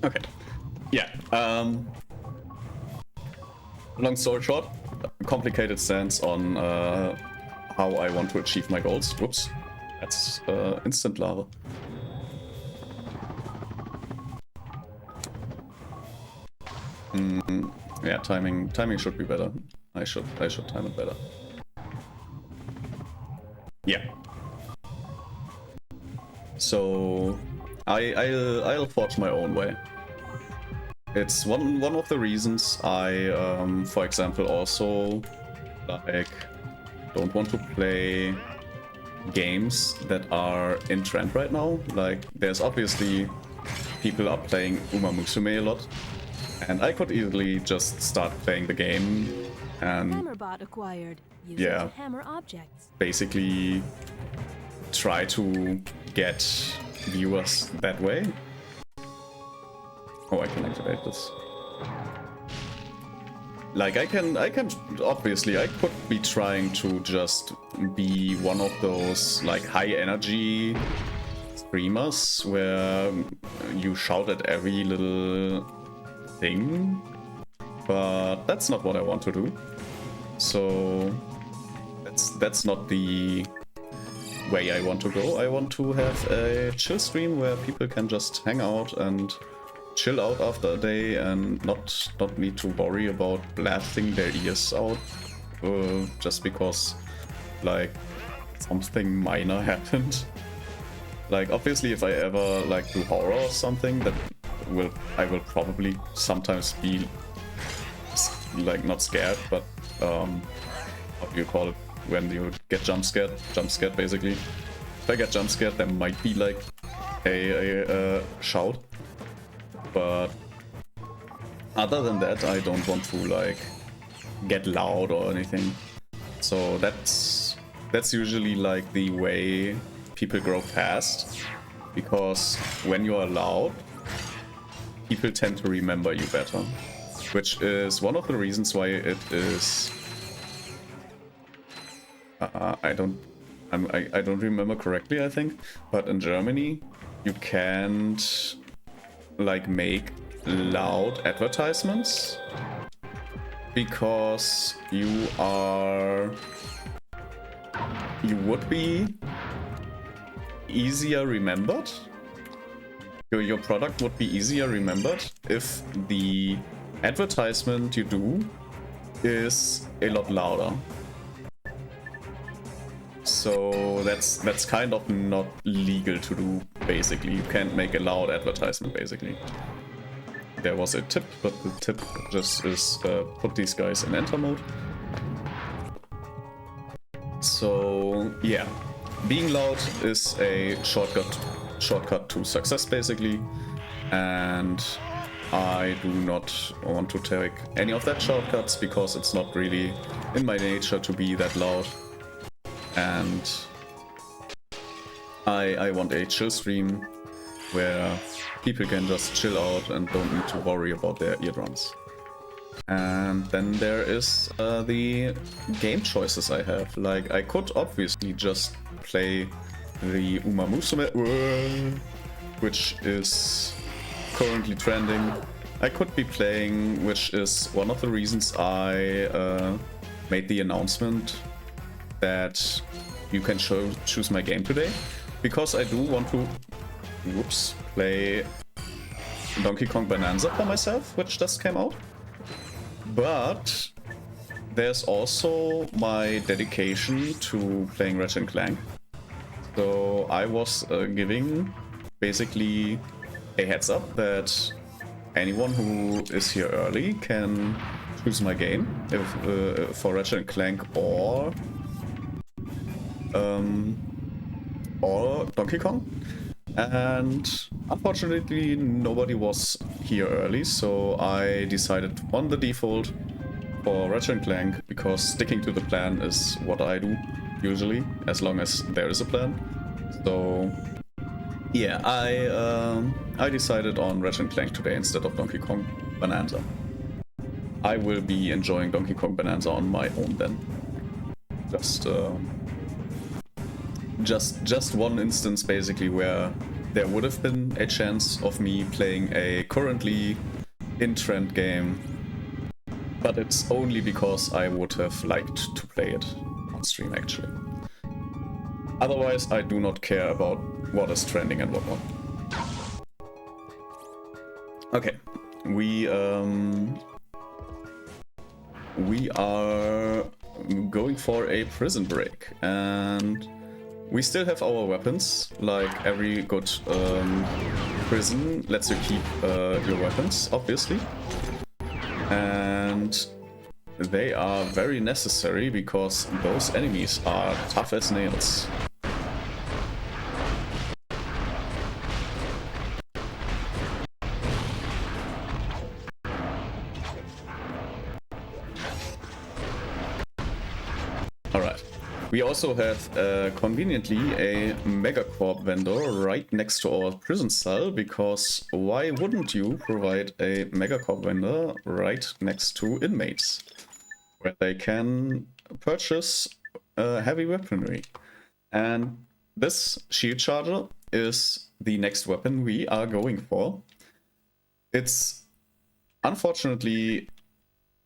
Okay. Yeah. Long story short, complicated stance on how I want to achieve my goals. Whoops. That's instant lava. Yeah, timing should be better. I should time it better. Yeah. So I'll forge my own way. It's one of the reasons I, for example, also like don't want to play games that are in trend right now. Like there's obviously people are playing Uma Musume a lot, and I could easily just start playing the game and Hammerbot acquired. Use it yeah, to hammer objects. basically try to get viewers that way. Oh, I can activate this. Like I can obviously I could be trying to just be one of those like high energy streamers where you shout at every little thing, but that's not what I want to do. So that's not the way I want to go. I want to have a chill stream where people can just hang out and chill out after a day and not need to worry about blasting their ears out just because like something minor happened. Like obviously if I ever like do horror or something, I will probably sometimes be like not scared, but what do you call it when you get jump scared basically. If I get jump scared, there might be like a shout, but other than that I don't want to like get loud or anything. So that's usually like the way people grow fast, because when you are loud, people tend to remember you better, which is one of the reasons why it is I don't remember correctly, I think, but in Germany you can't like make loud advertisements because you would be easier remembered. Your product would be easier remembered if the advertisement you do is a lot louder. So that's kind of not legal to do, basically. You can't make a loud advertisement, basically. There was a tip, but the tip just is put these guys in enter mode. So yeah, being loud is a shortcut to success, basically, and I do not want to take any of that shortcuts because it's not really in my nature to be that loud. And I want a chill stream where people can just chill out and don't need to worry about their eardrums. And then there is the game choices I have. Like, I could obviously just play the Uma Musume, which is currently trending I could be playing, which is one of the reasons I made the announcement that you can choose my game today, because I do want to play Donkey Kong Bonanza for myself, which just came out. But there's also my dedication to playing Ratchet Clank. So I was giving basically a heads up that anyone who is here early can choose my game if, for Ratchet Clank or Donkey Kong. And unfortunately nobody was here early, so I decided on the default for Ratchet Clank, because sticking to the plan is what I do usually, as long as there is a plan. So yeah, I decided on Ratchet Clank today instead of Donkey Kong Bonanza. I will be enjoying Donkey Kong Bonanza on my own then. Just one instance basically where there would have been a chance of me playing a currently in trend game, but it's only because I would have liked to play it on stream actually. Otherwise, I do not care about what is trending and what not. Okay, we are going for a prison break, and we still have our weapons. Like every good prison lets you keep your weapons, obviously, and they are very necessary because those enemies are tough as nails. Alright. We also have conveniently a Megacorp vendor right next to our prison cell, because why wouldn't you provide a Megacorp vendor right next to inmates, where they can purchase heavy weaponry? And this shield charger is the next weapon we are going for. It's unfortunately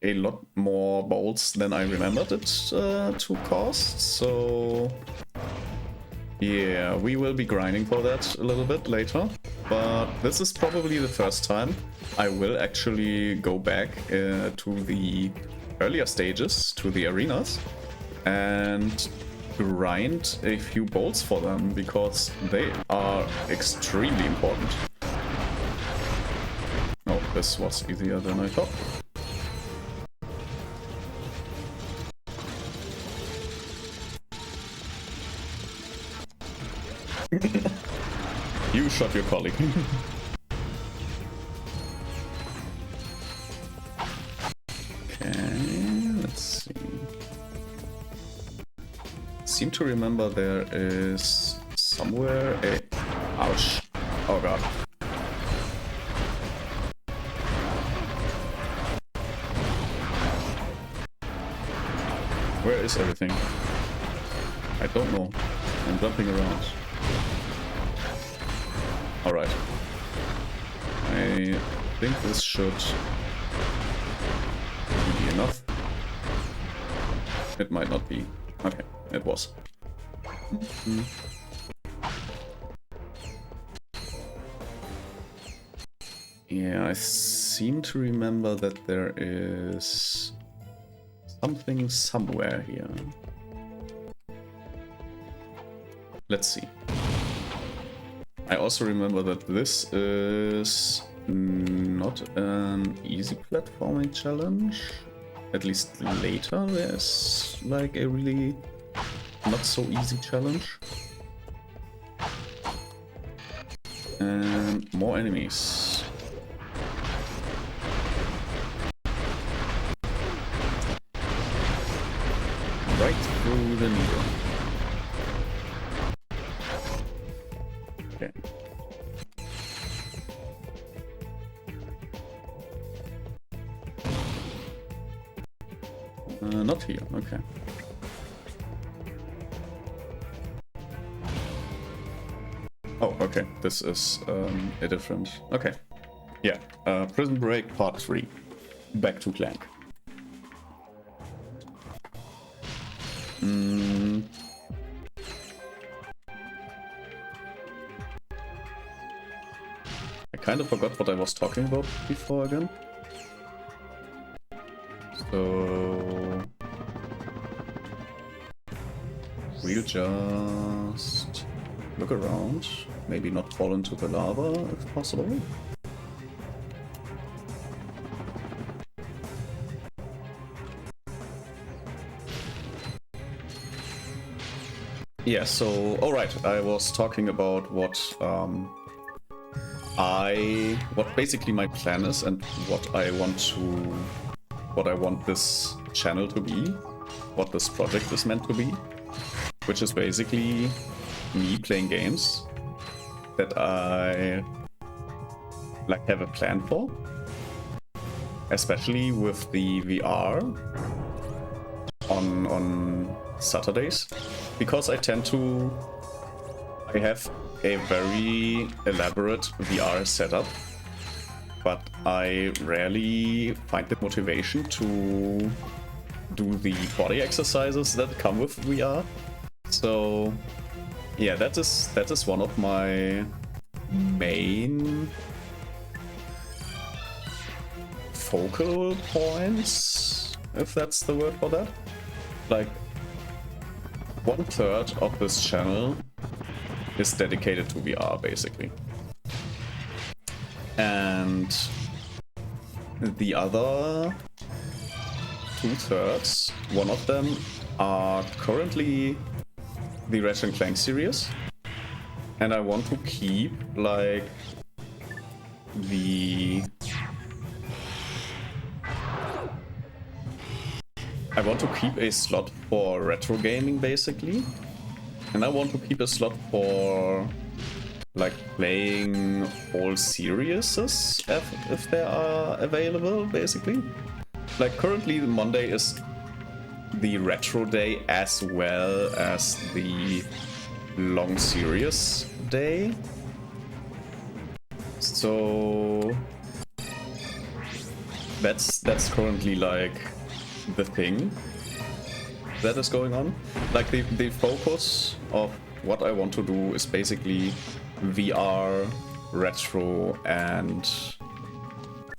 a lot more bolts than I remembered it to cost, so yeah, we will be grinding for that a little bit later. But this is probably the first time I will actually go back to the earlier stages, to the arenas, and grind a few bolts for them, because they are extremely important. Oh, this was easier than I thought. You shot your colleague. Okay, let's see. Seem to remember there is somewhere a... Ouch. Oh god. Where is everything? I don't know. I'm jumping around. Alright. I think this should be enough. It might not be. Okay, it was. Yeah, I seem to remember that there is something somewhere here. Let's see. I also remember that this is not an easy platforming challenge. At least later there's like a really not so easy challenge. And more enemies. Right through the needle. Okay. Not here, okay. Oh, okay, this is a different... Okay, Yeah, Prison Break Part 3. Back to Clank. I kind of forgot what I was talking about before again. So... we'll just look around. Maybe not fall into the lava if possible. Yeah, so, alright, I was talking about what basically my plan is and what I want this channel to be, what this project is meant to be, which is basically me playing games that I like have a plan for, especially with the VR on Saturdays, because I have a very elaborate VR setup, but I rarely find the motivation to do the body exercises that come with VR. So yeah, that is one of my main focal points, if that's the word for that. Like, 1/3 of this channel is dedicated to VR, basically. And the other 2/3, one of them are currently the Ratchet Clank series. And I want to keep, like, I want to keep a slot for retro gaming, basically. And I want to keep a slot for, like, playing all series if they are available, basically. Like, currently Monday is the retro day as well as the long series day. So that's currently, like, the thing that is going on. Like, the focus of what I want to do is basically VR, retro, and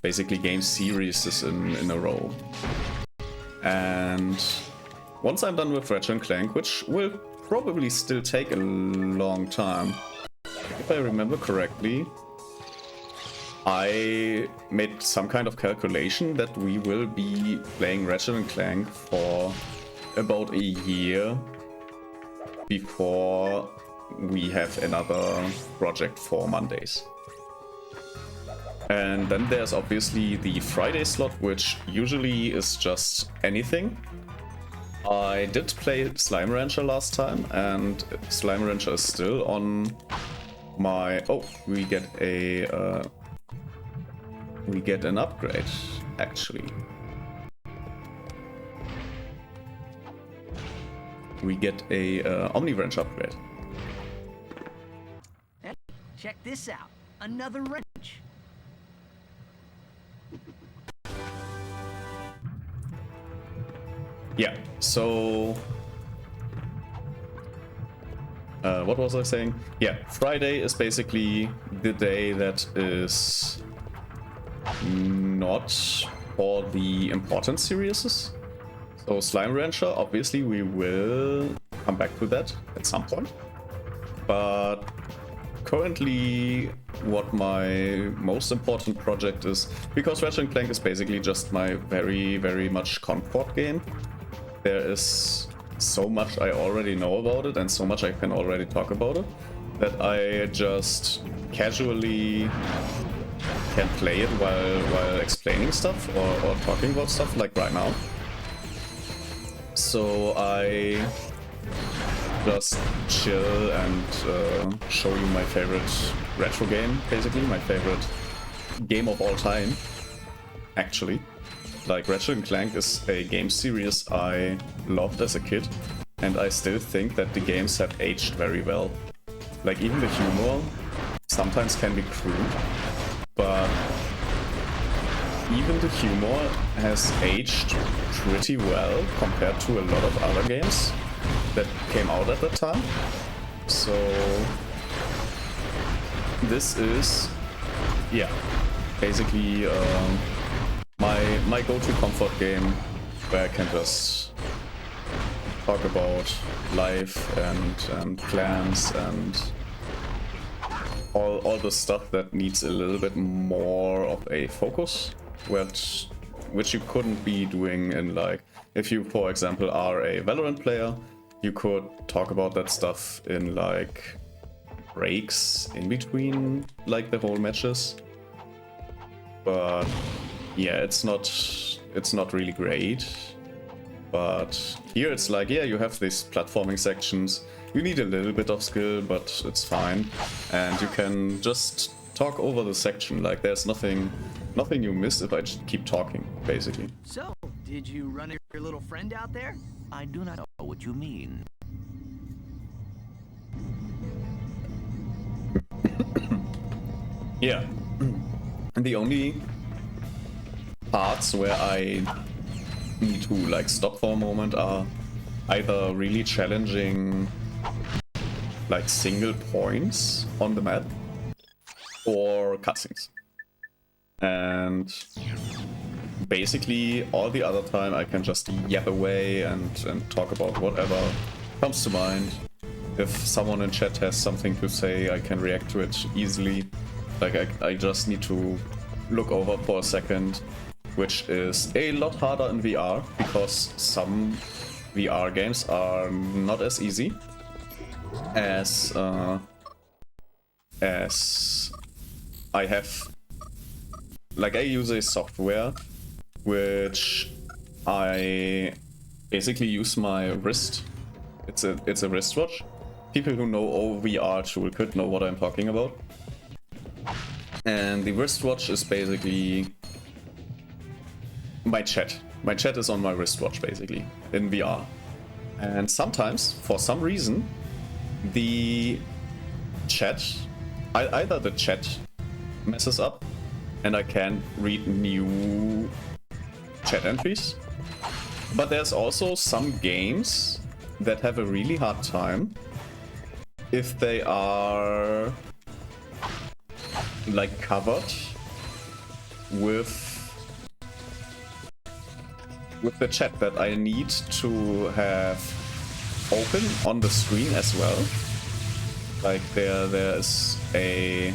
basically game series in a row. And once I'm done with Ratchet Clank, which will probably still take a long time, if I remember correctly, I made some kind of calculation that we will be playing Ratchet Clank for about a year before we have another project for Mondays. And then there's obviously the Friday slot, which usually is just anything. I did play Slime Rancher last time, and Slime Rancher is still on my... Oh, we get an upgrade, actually. We get a Omni-Wrench upgrade. Hey, check this out. Another wrench. Yeah, so... what was I saying? Yeah, Friday is basically the day that is not for the important series. So Slime Rancher, obviously we will come back to that at some point. But currently what my most important project is, because Ratchet Clank is basically just my very, very much comfort game. There is so much I already know about it and so much I can already talk about it that I just casually can play it while explaining stuff or talking about stuff, like right now. So I just chill and show you my favorite retro game, basically my favorite game of all time, actually. Like, Ratchet Clank is a game series I loved as a kid, and I still think that the games have aged very well. Like, even the humor sometimes can be crude, but even the humor has aged pretty well compared to a lot of other games that came out at that time. So this is, yeah, basically my go-to comfort game where I can just talk about life and plans and all the stuff that needs a little bit more of a focus, which you couldn't be doing in, like, if you, for example, are a Valorant player, you could talk about that stuff in like breaks in between like the whole matches. But yeah, it's not really great. But here it's like, yeah, you have these platforming sections. You need a little bit of skill, but it's fine. And you can just talk over the section. Like, there's nothing you miss if I just keep talking, basically. So, did you run your little friend out there? I do not know what you mean. Yeah. And the only parts where I need to like stop for a moment are either really challenging like single points on the map or cutscenes. And basically all the other time I can just yap away and talk about whatever comes to mind. If someone in chat has something to say, I can react to it easily. Like I just need to look over for a second, which is a lot harder in VR because some VR games are not as easy as I have. Like, I use a software which I basically use my wrist. It's a wristwatch. People who know OVR toolkit know what I'm talking about. And the wristwatch is basically my chat. My chat is on my wristwatch, basically, in VR. And sometimes, for some reason, the chat, either the chat messes up and I can't read new chat entries, but there's also some games that have a really hard time if they are like covered with the chat that I need to have open on the screen as well. Like there is a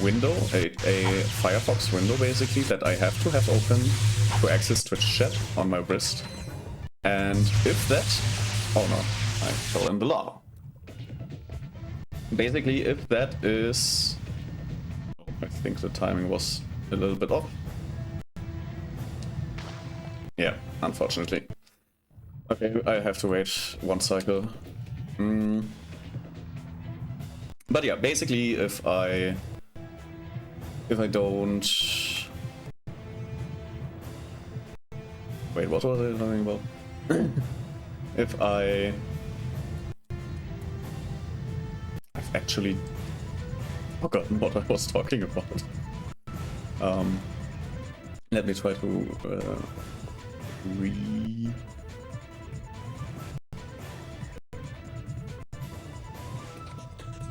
window, a Firefox window basically that I have to have open to access Twitch chat on my wrist. And if that, oh no, I fell in the lava. Basically, if that is, I think the timing was a little bit off. Yeah, unfortunately. Okay, I have to wait one cycle. But yeah, basically, if I don't... Wait, what was I talking about? If I've actually forgotten what I was talking about. Let me try to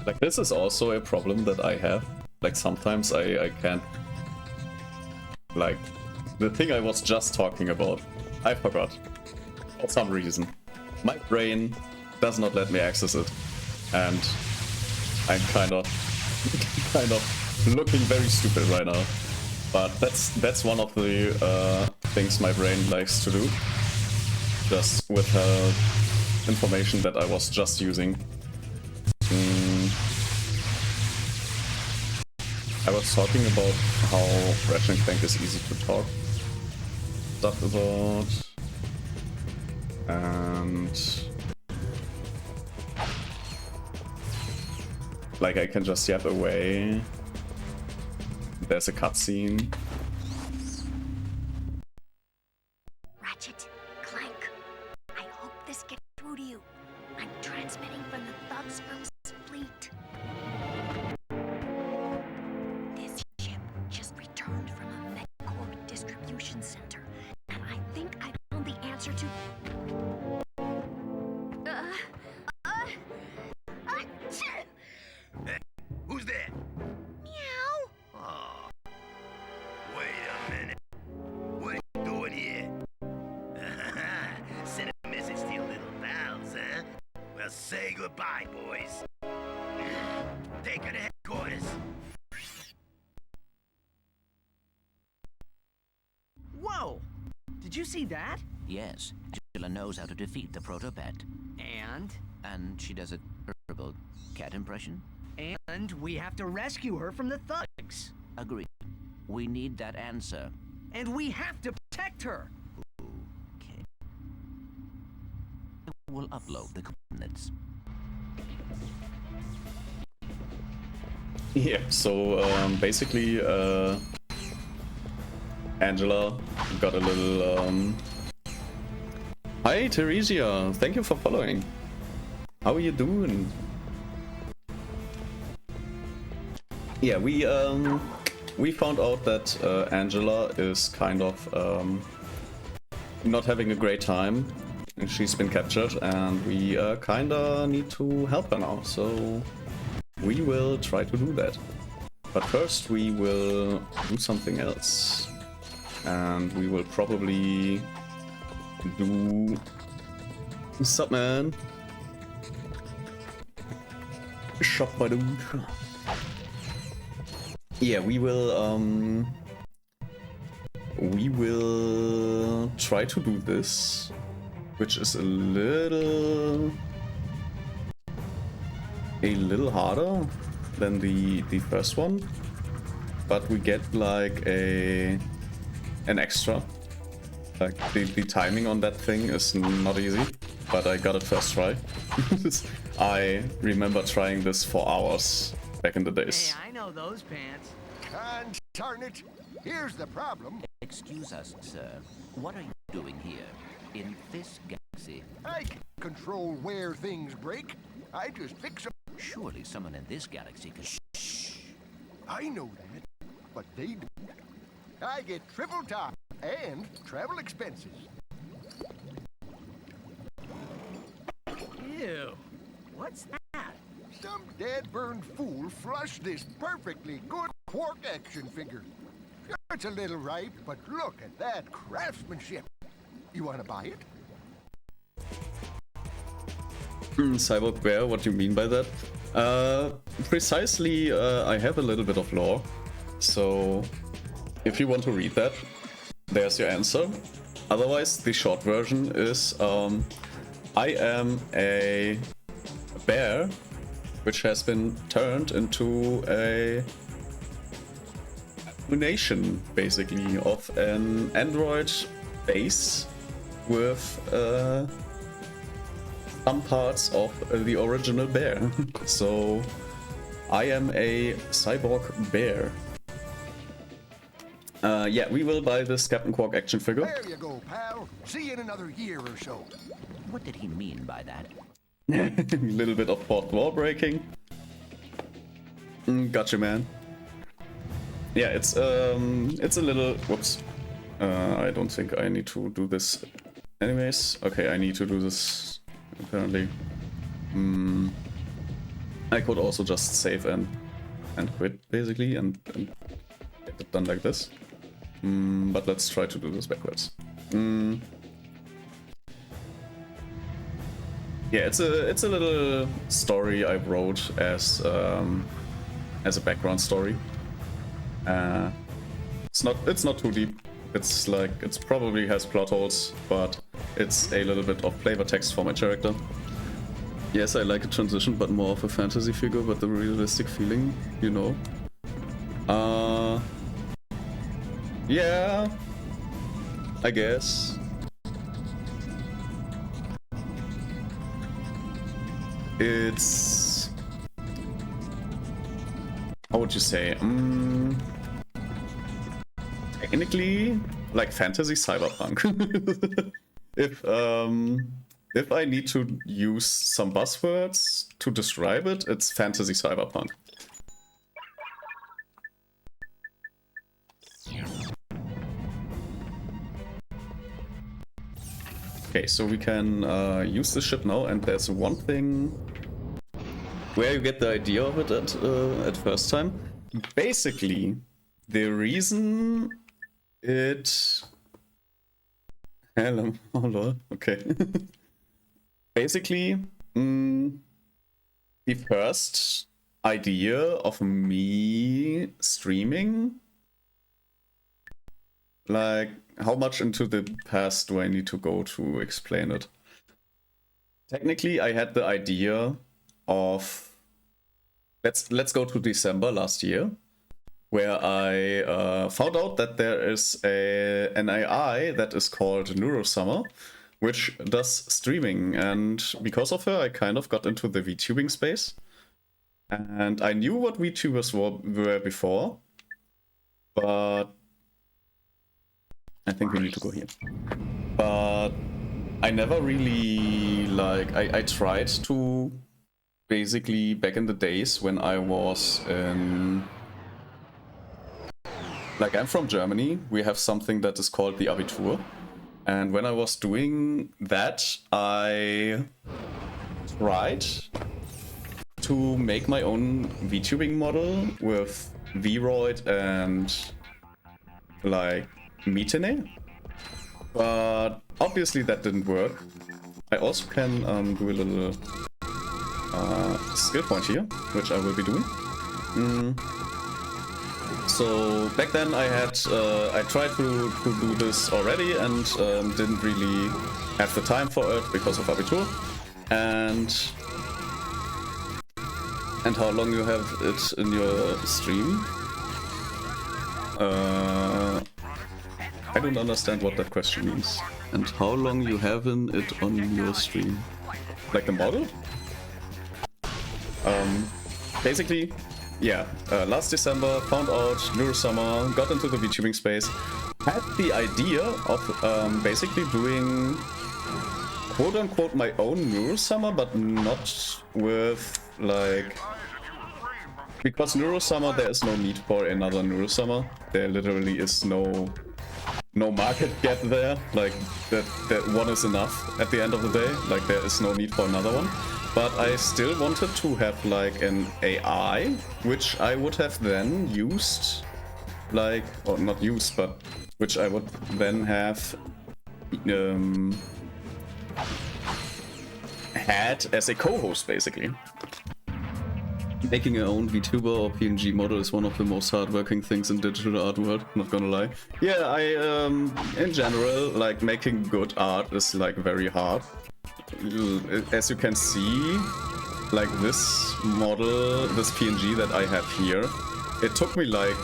Like, this is also a problem that I have. Like, sometimes I can't... Like, the thing I was just talking about, I forgot. For some reason. My brain does not let me access it. And I'm kind of looking very stupid right now. But that's one of the things my brain likes to do. Just with information that I was just using. I was talking about how Ratchet Clank is easy to talk stuff about, and like I can just yap away. There's a cutscene. Ratchet Clank, I hope this gets through to you. I'm transmitting from the thugs from Fleet. This ship just returned from a MedCorp answer to. Who's there? Meow. Oh. Wait a minute. What are you doing here? Send a message to your little pals, huh? Well, say goodbye, boys. Take her to headquarters. Whoa! Did you see that? Yes, Angela knows how to defeat the proto-pet. And And she does a terrible cat impression? we have to rescue her from the thugs. Agreed. We need that answer. And we have to protect her. Okay. We'll upload the coordinates. Yeah, so basically Angela got a little Hi Theresia, thank you for following. How are you doing? Yeah, we found out that Angela is kind of not having a great time. She's been captured and we kinda need to help her now, so we will try to do that. But first we will do something else. And we will probably do... What's up, man? Shop by the... Yeah, we will try to do this, which is a little harder than the first one, but we get like an extra. Like the timing on that thing is not easy, but I got it first try. I remember trying this for hours back in the days. Hey, I know those pants. Darn it! Here's the problem. Excuse us, sir. What are you doing here? In this galaxy? I can control where things break. I just fix them. Surely someone in this galaxy can... Shh. I know that, but they don't. I get triple top and travel expenses. Ew. What's that? Some dead-burned fool flushed this perfectly good quark action figure. It's a little ripe, but look at that craftsmanship. You want to buy it? Cyborg Bear, what do you mean by that? Precisely, I have a little bit of lore, so if you want to read that, there's your answer. Otherwise, the short version is I am a bear which has been turned into a nation, basically, of an android base with some parts of the original bear. So I am a cyborg bear. Yeah, we will buy this Captain Quark action figure. There you go, pal. See you in another year or so. What did he mean by that? A little bit of fourth wall breaking. Gotcha, man. Yeah, it's a little... Whoops. I don't think I need to do this anyways. Okay, I need to do this, apparently. I could also just save and quit, basically, and get it done like this. But let's try to do this backwards. Yeah, it's a little story I wrote as a background story. It's not too deep. It's like, it's probably has plot holes, but it's a little bit of flavor text for my character. Yes, I like a transition, but more of a fantasy figure, but the realistic feeling, you know. Yeah, I guess. It's... How would you say? Technically, like fantasy cyberpunk. If I need to use some buzzwords to describe it, it's fantasy cyberpunk. Okay, so we can use the ship now, and there's one thing where you get the idea of it at first time. Basically, the reason it... Hello, oh lol, okay. Basically, the first idea of me streaming, like, how much into the past do I need to go to explain it? Technically, I had the idea of... Let's go to December last year, where I found out that there is an AI that is called Neurosummer, which does streaming, and because of her I kind of got into the VTubing space. And I knew what VTubers were before, but I think we need to go here. But I never really, like, I tried to, basically back in the days when I was in... Like, I'm from Germany, we have something that is called the Abitur. And when I was doing that, I tried to make my own VTubing model with Vroid and like Mitene, but obviously that didn't work. I also can do a little skill point here, which I will be doing. So back then I had I tried to do this already and didn't really have the time for it because of Abitur. And how long you have it in your stream? I don't understand what that question means. And how long you have it on your stream? Like the model? Basically, yeah, last December found out Neurosummer, got into the VTubing space, had the idea of basically doing quote-unquote my own Neurosummer, but not with like... Because Neurosummer, there is no need for another Neurosummer. There literally is no market gap there. Like that one is enough at the end of the day. Like there is no need for another one. But I still wanted to have like an AI, which I would have then used, like, or not used, but which I would then have had as a co-host, basically. Making your own VTuber or PNG model is one of the most hardworking things in digital art world, not gonna lie. Yeah, I, in general, like, making good art is, like, very hard. As you can see, like, this model, this PNG that I have here, it took me, like,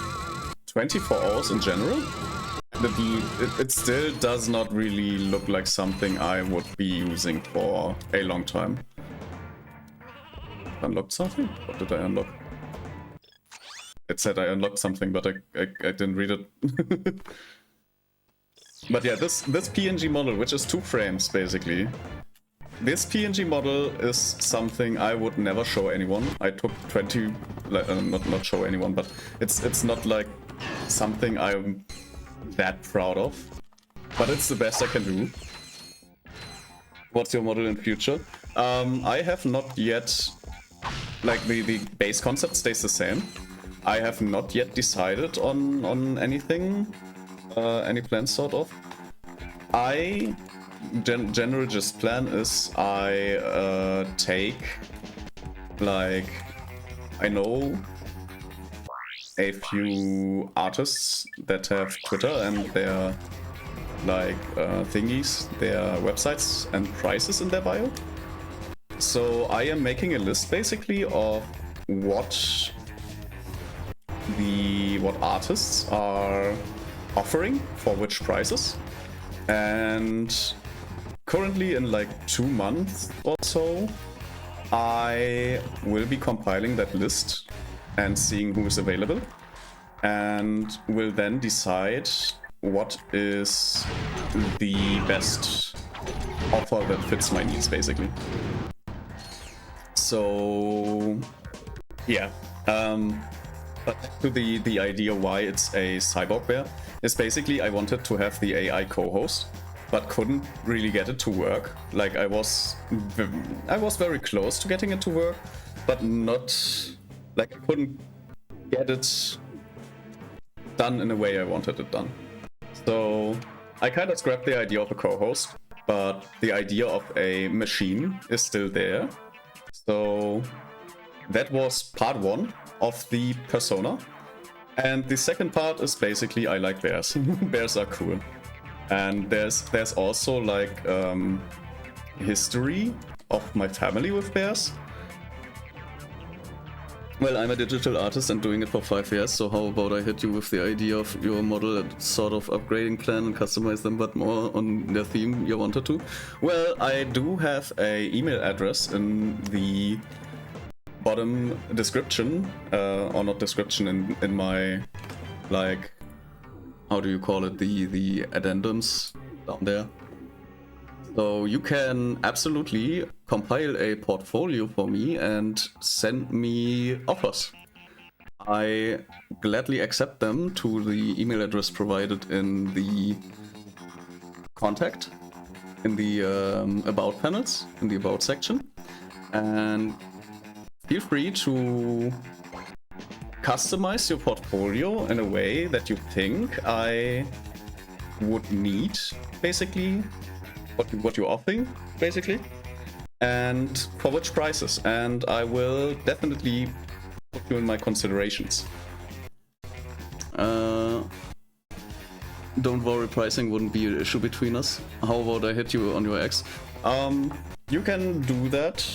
24 hours in general. It still does not really look like something I would be using for a long time. Unlocked something? What did I unlock? It said I unlocked something, but I didn't read it. But yeah, this PNG model, which is 2 frames basically. This PNG model is something I would never show anyone. I took 20, not show anyone, but it's not like something I'm that proud of. But it's the best I can do. What's your model in future? I have not yet... Like, the base concept stays the same. I have not yet decided on anything, any plans sort of. I generally just plan is I take, like, I know a few artists that have Twitter and their, like, thingies, their websites and prices in their bio. So I am making a list basically of what artists are offering for which prices, and currently in like 2 months or so I will be compiling that list and seeing who is available, and will then decide what is the best offer that fits my needs basically. So yeah, but to the idea why it's a cyborg bear is basically I wanted to have the AI co-host, but couldn't really get it to work. Like I was very close to getting it to work, but not like I couldn't get it done in a way I wanted it done. So I kind of scrapped the idea of a co-host, but the idea of a machine is still there. So that was part 1 of the persona. And the second part is basically I like bears. Bears are cool. And there's also like history of my family with bears. Well, I'm a digital artist and doing it for 5 years, so how about I hit you with the idea of your model and sort of upgrading plan and customize them but more on their theme you wanted to? Well, I do have a email address in the bottom description, or not description, in my, like, how do you call it, the addendums down there. So you can absolutely compile a portfolio for me and send me offers. I gladly accept them to the email address provided in the contact, in the about panels, in the about section. And feel free to customize your portfolio in a way that you think I would need, basically. What you're offering, basically, and for which prices, and I will definitely put you in my considerations. Don't worry, pricing wouldn't be an issue between us. How about I hit you on your ex? You can do that.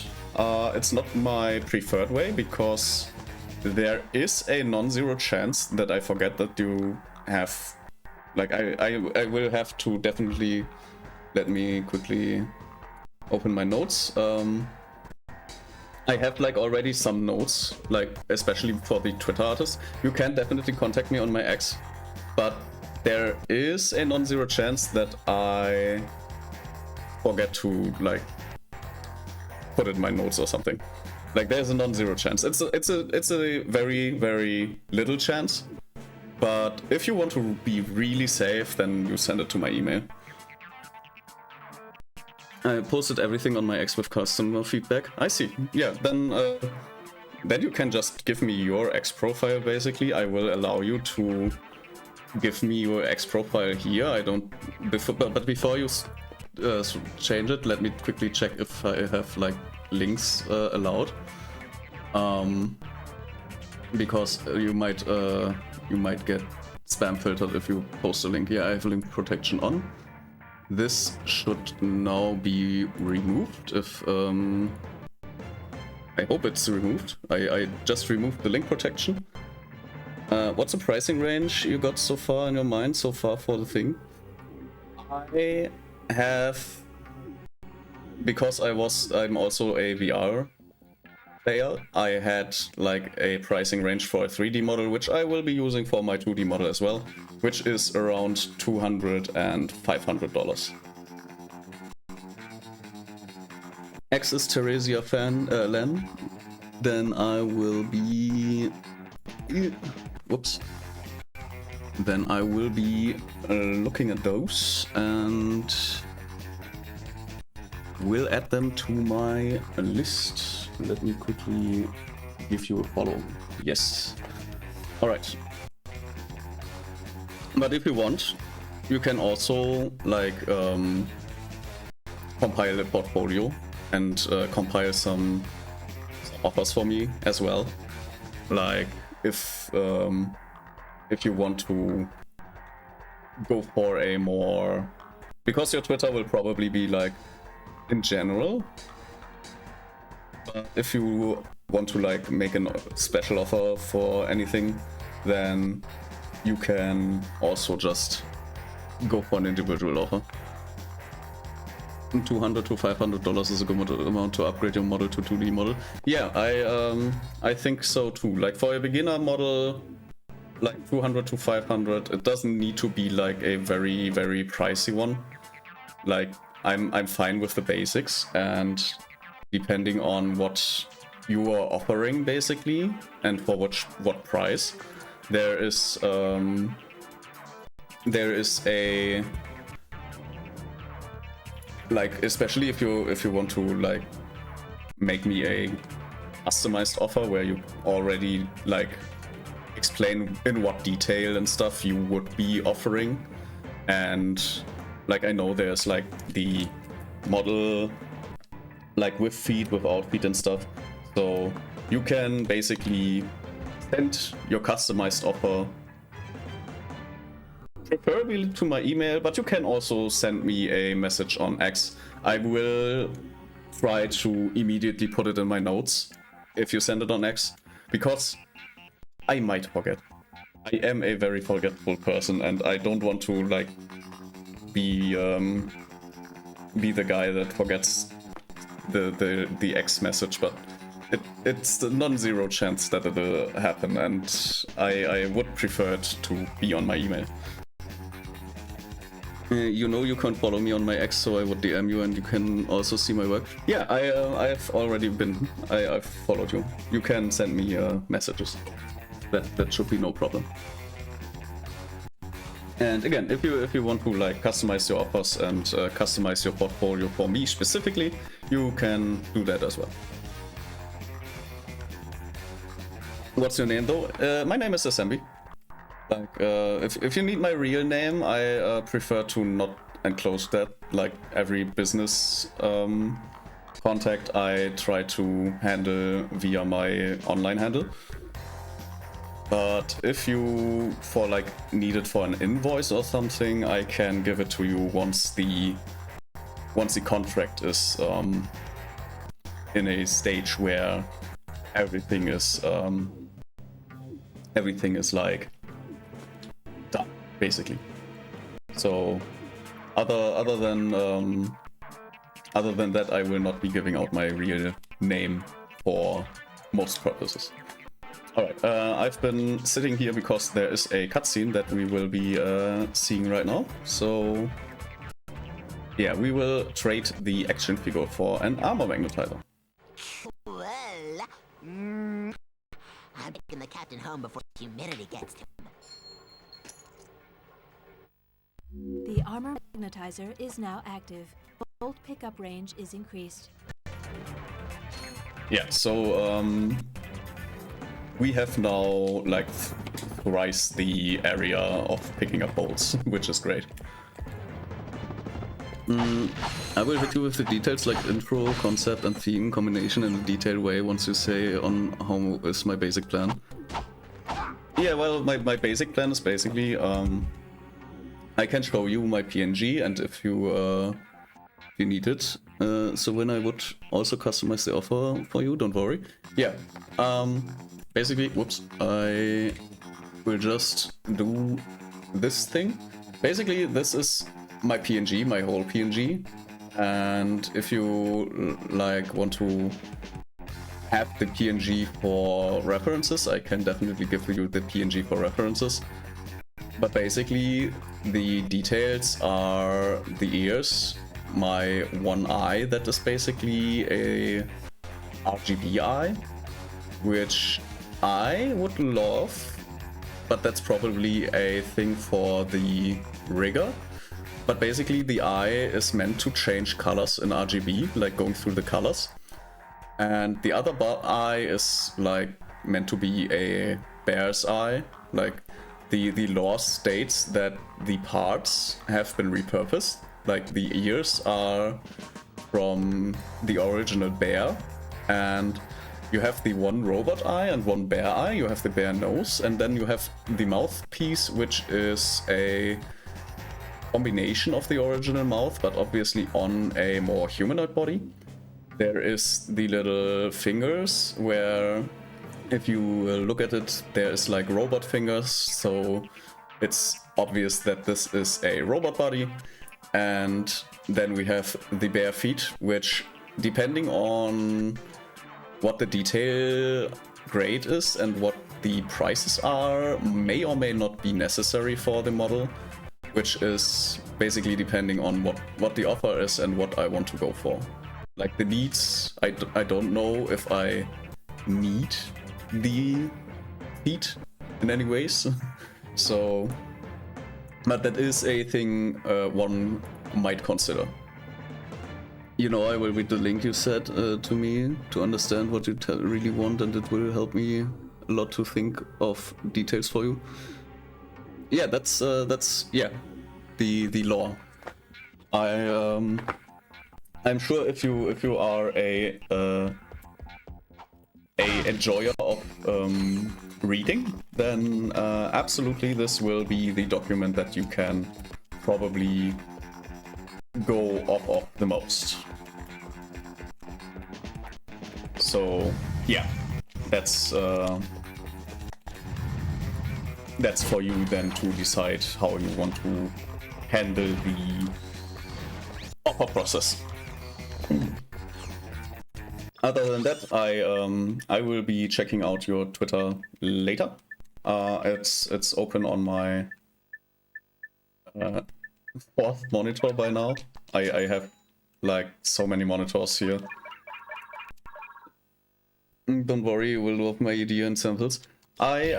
It's not my preferred way, because there is a non-zero chance that I forget that you have, like, I will have to definitely. Let me quickly open my notes. I have like already some notes, like especially for the Twitter artists. You can definitely contact me on my X, but there is a non-zero chance that I forget to like put it in my notes or something. Like there's a non-zero chance. It's a very, very little chance. But if you want to be really safe, then you send it to my email. I posted everything on my X with customer feedback. I see. Yeah, then you can just give me your X profile, basically. I will allow you to give me your X profile here. I don't... But before you change it, let me quickly check if I have, like, links allowed. Because you might get spam filtered if you post a link. Yeah, I have link protection on. This should now be removed if I hope it's removed. I just removed the link protection. What's the pricing range you got so far in your mind so far for the thing? I have, because I'm also a VR player, I had like a pricing range for a 3D model, which I will be using for my 2D model as well, which is around $200 and $500. X is Theresia fan, Len. Then I will be... Whoops. Then I will be looking at those and will add them to my list. Let me quickly give you a follow. Yes. Alright. But if you want, you can also like compile a portfolio and compile some offers for me as well. Like if you want to go for a more, because your Twitter will probably be like in general. But if you want to like make a special offer for anything, then you can also just go for an individual offer. $200 to $500 is a good amount to upgrade your model to 2D model. Yeah, I think so too. Like for a beginner model, like $200 to $500. It doesn't need to be like a very, very pricey one. Like I'm fine with the basics, and depending on what you are offering basically and for what price, there is a like especially if you want to like make me a customized offer where you already like explain in what detail and stuff you would be offering, and like I know there's like the model like with feet, without feet and stuff, so you can basically send your customized offer preferably to my email, but you can also send me a message on X. I will try to immediately put it in my notes if you send it on X, because I might forget. I am a very forgetful person, and I don't want to like be the guy that forgets the X message, but it's the non-zero chance that it'll happen, and I would prefer it to be on my email. You know you can't follow me on my X, so I would DM you and you can also see my work. Yeah, I've already been... I've followed you. You can send me messages. That should be no problem. And again, if you want to like customize your offers and customize your portfolio for me specifically, you can do that as well. What's your name though? My name is Assembly. Like, if you need my real name, I prefer to not enclose that. Like every business contact, I try to handle via my online handle. But if you need it for an invoice or something, I can give it to you once the contract is in a stage where everything is like done, basically. So other than that, I will not be giving out my real name for most purposes. Alright, I've been sitting here because there is a cutscene that we will be seeing right now. So yeah, we will trade the action figure for an armor magnetizer. Well, I'm taking the captain home before humidity gets to him. The armor magnetizer is now active. Bolt pickup range is increased. Yeah, so we have now like thrice the area of picking up bolts, which is great. I will hit you with the details like intro, concept and theme combination in a detailed way once you say on how is my basic plan. Yeah, well, my basic plan is basically I can show you my PNG, and if you need it, so when I would also customize the offer for you, don't worry. Yeah, basically, whoops, I will just do this thing. Basically, this is my PNG, my whole PNG, and if you like want to have the PNG for references, I can definitely give you the PNG for references. But basically, the details are the ears, my one eye that is basically a RGB eye, which I would love, but that's probably a thing for the rigger. But basically the eye is meant to change colors in RGB, like going through the colors. And the other eye is like meant to be a bear's eye. Like the lore states that the parts have been repurposed. Like the ears are from the original bear, and you have the one robot eye and one bear eye. You have the bear nose, and then you have the mouthpiece, which is a combination of the original mouth, but obviously on a more humanoid body. There is the little fingers where, if you look at it, there is like robot fingers, so it's obvious that this is a robot body. And then we have the bare feet, which, depending on what the detail grade is and what the prices are, may or may not be necessary for the model, which is basically depending on what the offer is and what I want to go for. Like the needs, I don't know if I need the feet in any ways. So, but that is a thing one might consider. You know, I will read the link you said to me to understand what you really want, and it will help me a lot to think of details for you. Yeah, that's yeah, the lore. I'm sure if you are a enjoyer of reading, then absolutely this will be the document that you can probably go off of the most. So yeah, that's for you then to decide how you want to handle the offer process. Other than that, I will be checking out your Twitter later. It's open on my fourth monitor by now. I have like so many monitors here. Don't worry, we'll love my idea and samples. I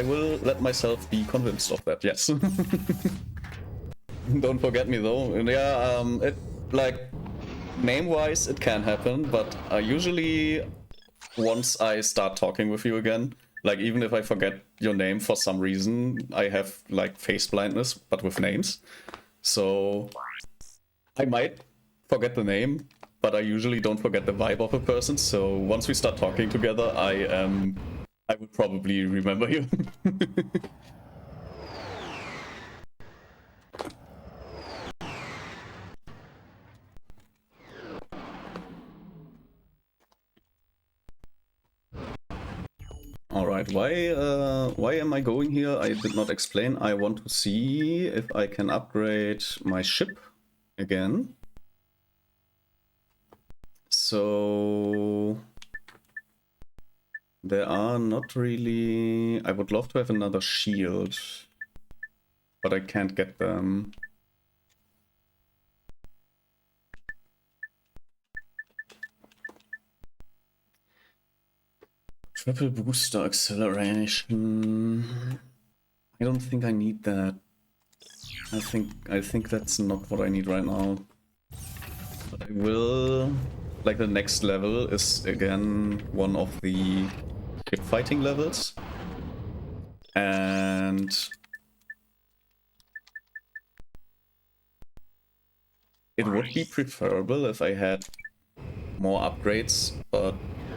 will let myself be convinced of that. Yes. Don't forget me though. Yeah, it like name-wise it can happen, but usually once I start talking with you again, like even if I forget your name for some reason, I have like face blindness, but with names. So I might forget the name, but I usually don't forget the vibe of a person. So once we start talking together, I would probably remember you. Alright, why am I going here? I did not explain. I want to see if I can upgrade my ship again. So there are not really... I would love to have another shield, but I can't get them. Triple booster acceleration. I don't think I need that. I think that's not what I need right now. But I will... Like the next level is again one of the ship fighting levels. And it would be preferable if I had more upgrades, but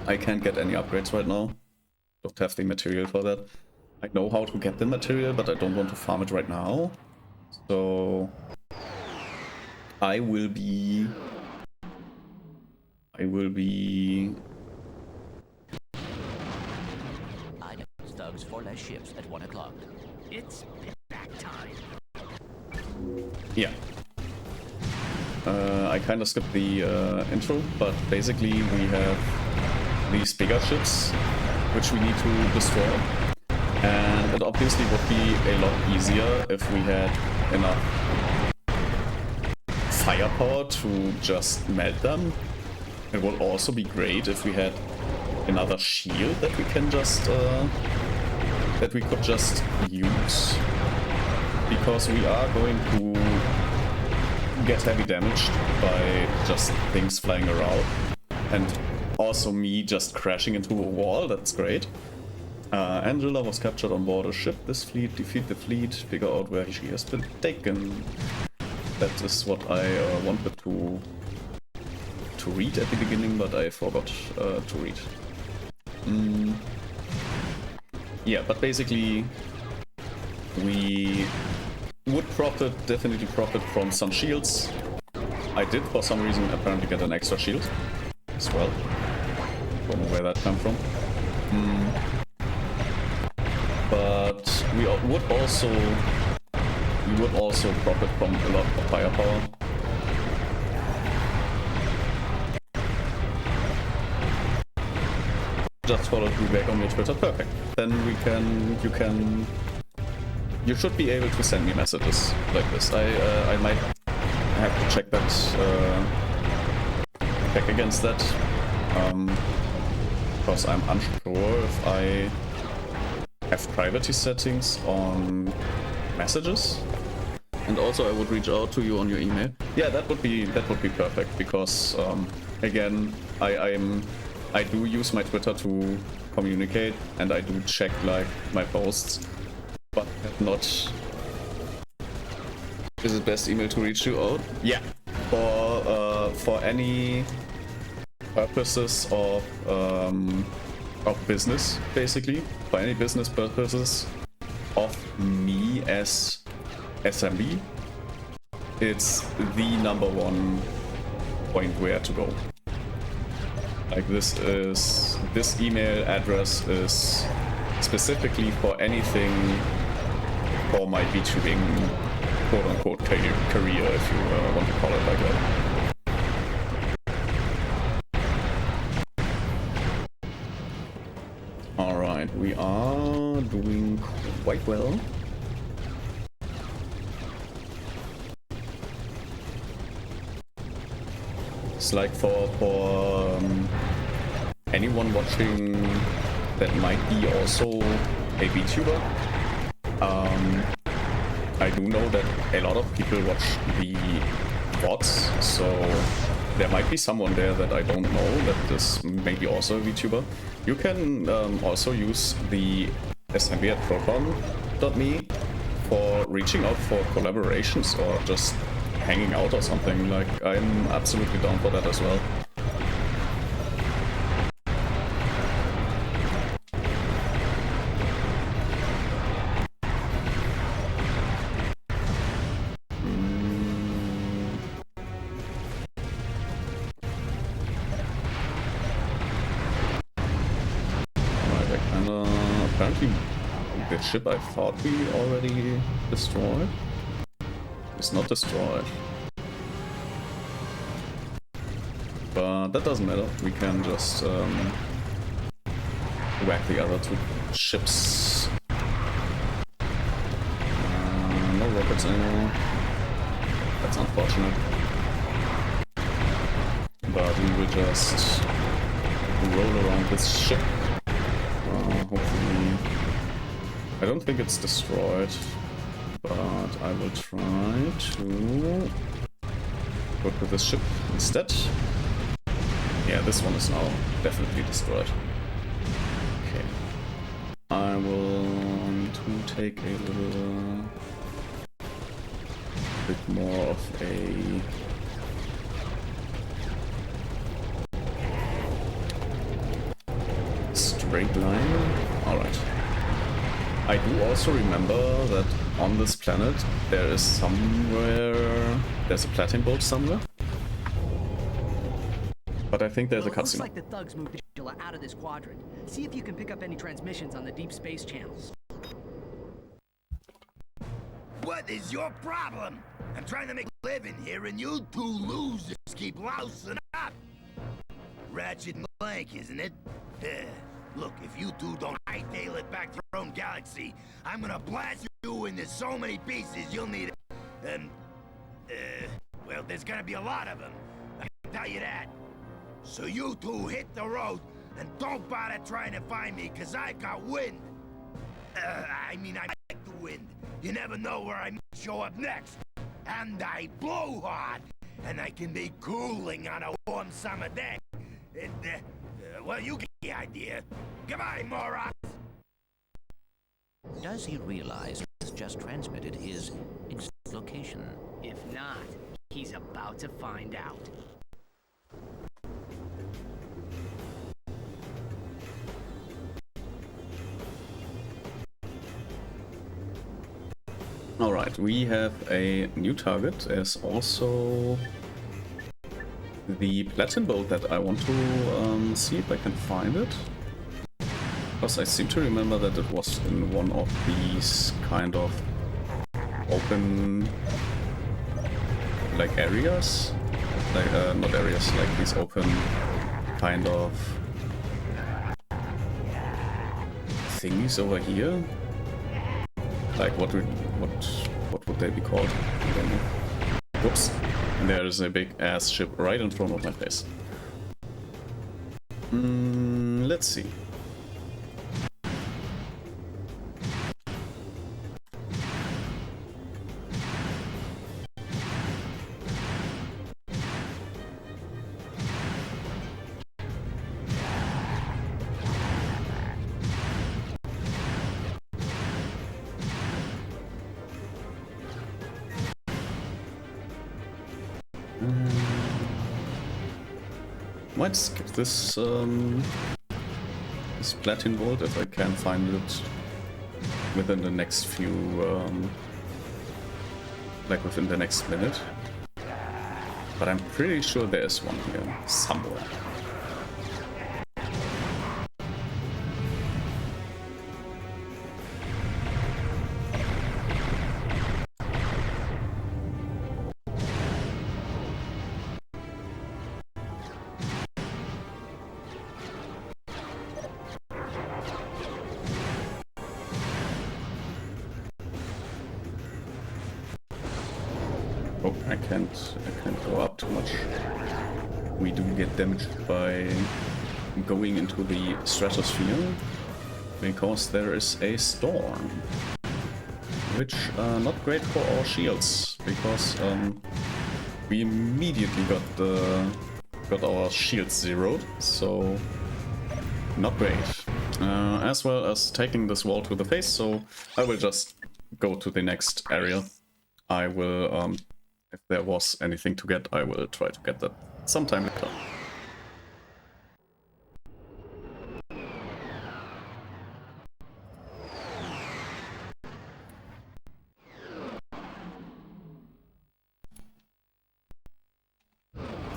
I can't get any upgrades right now. Don't have the material for that. I know how to get the material, but I don't want to farm it right now. So I will be thugs for less ships at 1 o'clock. It's back time. Yeah. I kind of skipped the intro, but basically we have these bigger ships which we need to destroy, and it obviously would be a lot easier if we had enough firepower to just melt them. It would also be great if we had another shield that we can just that we could just use, because we are going to get heavy damaged by just things flying around, and also me just crashing into a wall. That's great. Angela was captured on board a ship. This fleet, defeat the fleet, figure out where she has been taken. That is what I wanted to read at the beginning, but I forgot to read. Yeah, but basically we would definitely profit from some shields. I did for some reason apparently get an extra shield as well. Don't know where that came from. But we would also profit from a lot of firepower. Just followed me back on your Twitter. Perfect. Then you should be able to send me messages like this. I might have to check that back against that, because I'm unsure if I have privacy settings on messages. and also I would reach out to you on your email. Yeah, that would be perfect, because again, I do use my Twitter to communicate, and I do check like my posts, but not. Is the best email to reach you out? Yeah, for any purposes of business, basically, for any business purposes of me as SMB, it's the #1 point where to go. Like this email address is specifically for anything for my VTubing quote-unquote career, if you want to call it like that. Alright, we are doing quite well. It's like for anyone watching that might be also a VTuber, I do know that a lot of people watch the VODs, so there might be someone there that I don't know that is maybe also a VTuber. You can also use the smb@procon.me for reaching out for collaborations or just hanging out or something. Like, I'm absolutely down for that as well. Apparently the ship I thought we already destroyed is not destroyed. But that doesn't matter, we can just whack the other 2 ships. No rockets anymore. That's unfortunate. But we will just roll around this ship. Hopefully, I don't think it's destroyed, but I will try to work with this ship instead. Yeah, this one is now definitely destroyed. Okay, I will want to take a little bit more of a straight line. Alright. I do also remember that on this planet there is there's a platinum bolt somewhere. But I think there's a cutscene. Looks like the thugs moved Angela out of this quadrant. See if you can pick up any transmissions on the deep space channels. What is your problem? I'm trying to make a living here and you 2 losers keep lousing up. Ratchet Clank, isn't it? Look, if you 2 don't hightail it back to your own galaxy, I'm gonna blast you into so many pieces you'll need it. Well, there's gonna be a lot of them. I can tell you that. So you 2 hit the road and don't bother trying to find me, cause I've got wind. I like the wind. You never know where I might show up next. And I blow hard, and I can be cooling on a warm summer day. Well, you get the idea. Goodbye, morons! Does he realize he's just transmitted his exact location? If not, he's about to find out. Alright, we have a new target. There's also the platinum bolt that I want to see if I can find it. Because I seem to remember that it was in one of these kind of open like areas. Like not areas, like these open kind of thingies over here. Like what would they be called? I don't know. Whoops. And there is a big ass ship right in front of my face. Let's see. Might skip this this platinum vault if I can find it within the next few, like within the next minute. But I'm pretty sure there's one here somewhere. Oh, I can't go up too much. We do get damaged by going into the stratosphere because there is a storm, which not great for our shields because we immediately got our shields zeroed, so not great. As well as taking this wall to the face, so I will just go to the next area. I will, if there was anything to get, I will try to get that sometime later.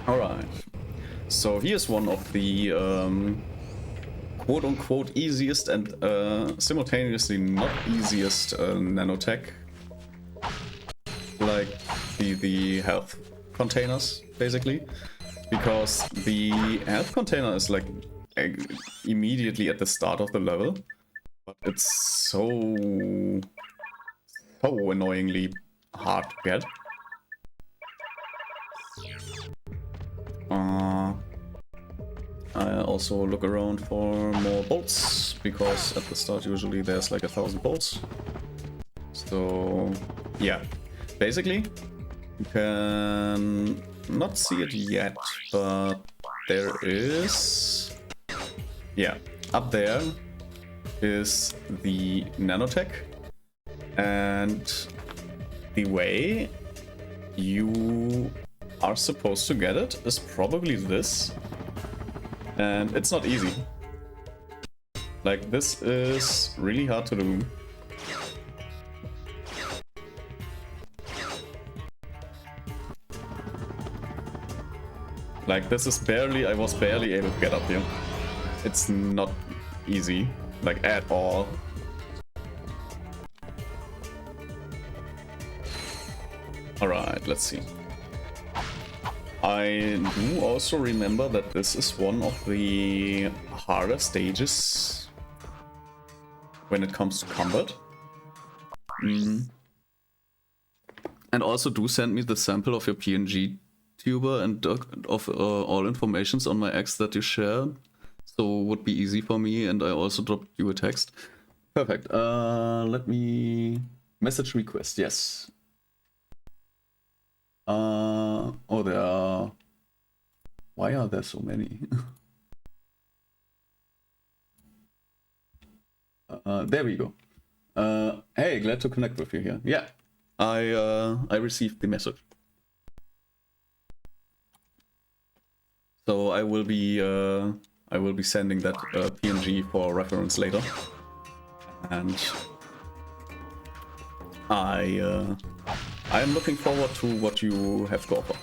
Alright, so here's one of the quote-unquote easiest and simultaneously not easiest nanotech, like the health containers, basically, because the health container is like immediately at the start of the level, but it's so annoyingly hard to get. I also look around for more bolts, because at the start usually there's like 1,000 bolts. So yeah, basically you can not see it yet, but there is, yeah, up there is the nanotech, and the way you are supposed to get it is probably this, and it's not easy. Like, this is really hard to do. Like, this is barely, I was barely able to get up here. It's not easy, like, at all. Alright, let's see. I do also remember that this is one of the harder stages when it comes to combat. And also do send me the sample of your PNG tuber and of all informations on my ex that you shared, so it would be easy for me, and I also dropped you a text. Perfect. Let me... Message request, yes. Oh, there are... Why are there so many? There we go. Hey, glad to connect with you here. Yeah, I received the message. So I will be sending that PNG for reference later, and I am looking forward to what you have to offer.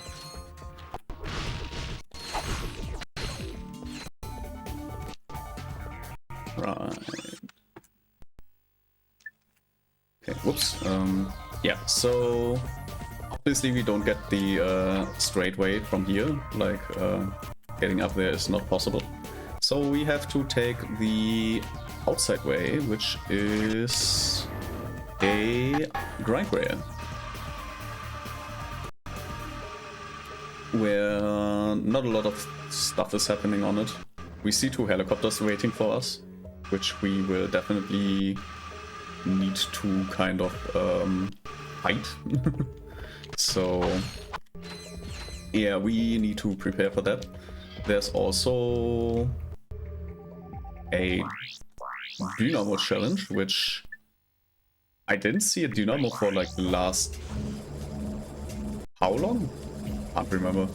Right. Okay. Whoops. Yeah. So obviously we don't get the straight way from here. Like getting up there is not possible. So we have to take the outside way, which is a grind rail, where not a lot of stuff is happening on it. We see 2 helicopters waiting for us, which we will definitely need to kind of fight. So yeah, we need to prepare for that. There's also a Dynamo challenge, which I didn't see a Dynamo for like the last... how long? Can't remember.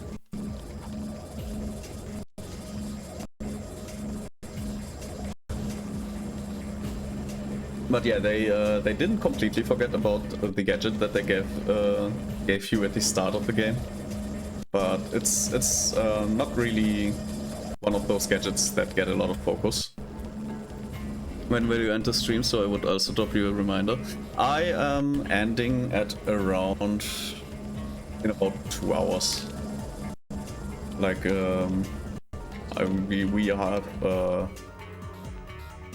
But yeah, they didn't completely forget about the gadget that they gave you at the start of the game. But it's not really one of those gadgets that get a lot of focus. When will you enter stream? So I would also drop you a reminder. I am ending at around in about 2 hours. Like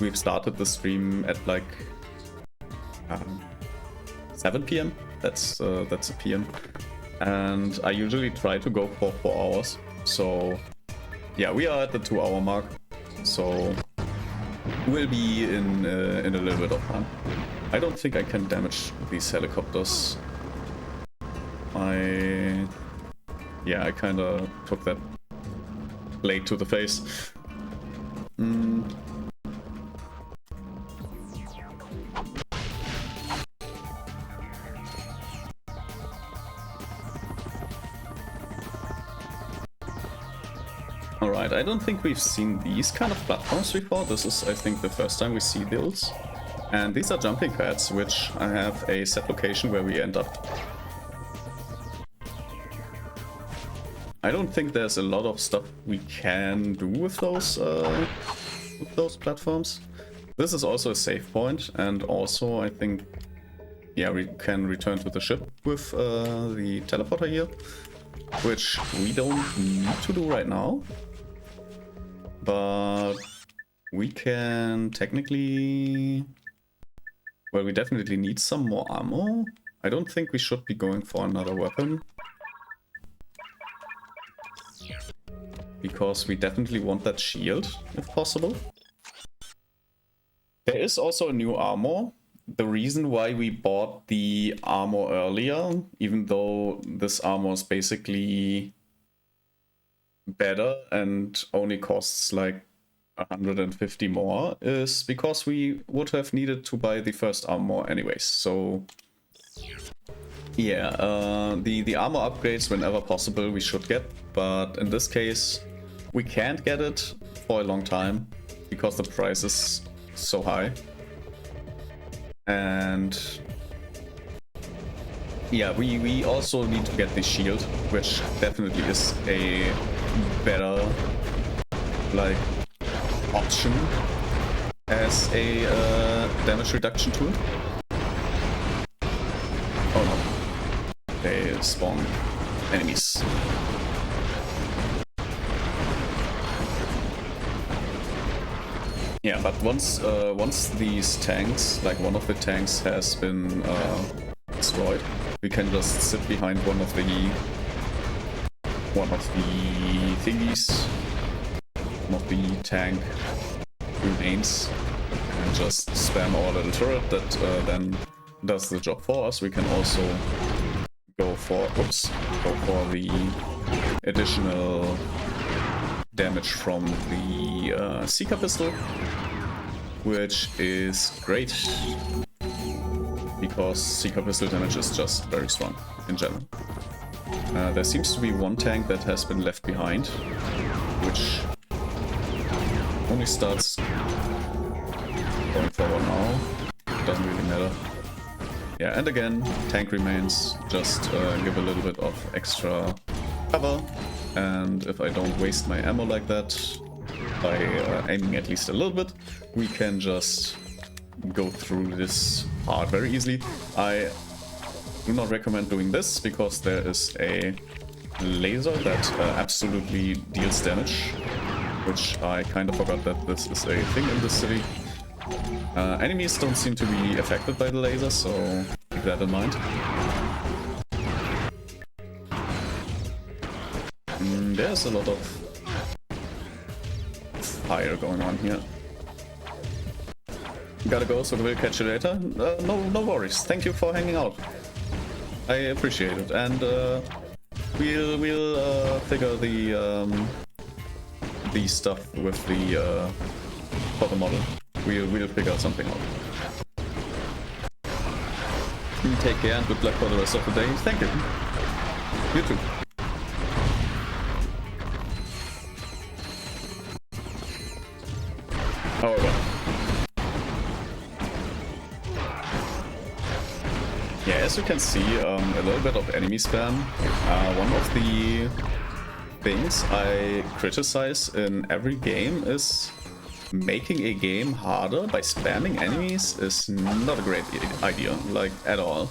we've started the stream at like 7 p.m. That's a PM, and I usually try to go for 4 hours. So yeah, we are at the 2-hour mark. So we'll be in a little bit of time. I don't think I can damage these helicopters. I kind of took that blade to the face. Alright, I don't think we've seen these kind of platforms before. This is, I think, the first time we see those. And these are jumping pads, which I have a set location where we end up. I don't think there's a lot of stuff we can do with those platforms. This is also a save point, and also I think, yeah, we can return to the ship with the teleporter here, which we don't need to do right now. But we can technically... Well, we definitely need some more ammo. I don't think we should be going for another weapon. Because we definitely want that shield, if possible. There is also a new armor. The reason why we bought the armor earlier, even though this armor is basically better and only costs like 150 more, is because we would have needed to buy the first armor anyways. So yeah, the armor upgrades whenever possible we should get, but in this case we can't get it for a long time because the price is so high. And yeah, we also need to get the shield, which definitely is a better like option as a damage reduction tool. Oh no, they spawn enemies. Yeah, but once these tanks, like one of the tanks has been destroyed, we can just sit behind one of the thingies, one of the tank remains, and just spam our little turret that then does the job for us. We can also go for the additional damage from the Seeker pistol, which is great because Seeker pistol damage is just very strong in general. There seems to be one tank that has been left behind, which only starts going forward now. Doesn't really matter. Yeah, and again, tank remains, just give a little bit of extra cover. And if I don't waste my ammo like that, by aiming at least a little bit, we can just go through this part very easily. I do not recommend doing this because there is a laser that absolutely deals damage, which I kind of forgot that this is a thing in this city. Enemies don't seem to be affected by the laser, so keep that in mind. There's a lot of fire going on here. Gotta go, so we'll catch you later. No worries. Thank you for hanging out. I appreciate it, and we'll figure the stuff with the for the model. We'll figure something out. Take care and good luck for the rest of the day. Thank you. You too. However, yeah, as you can see, a little bit of enemy spam. One of the things I criticize in every game is making a game harder by spamming enemies is not a great idea, like at all.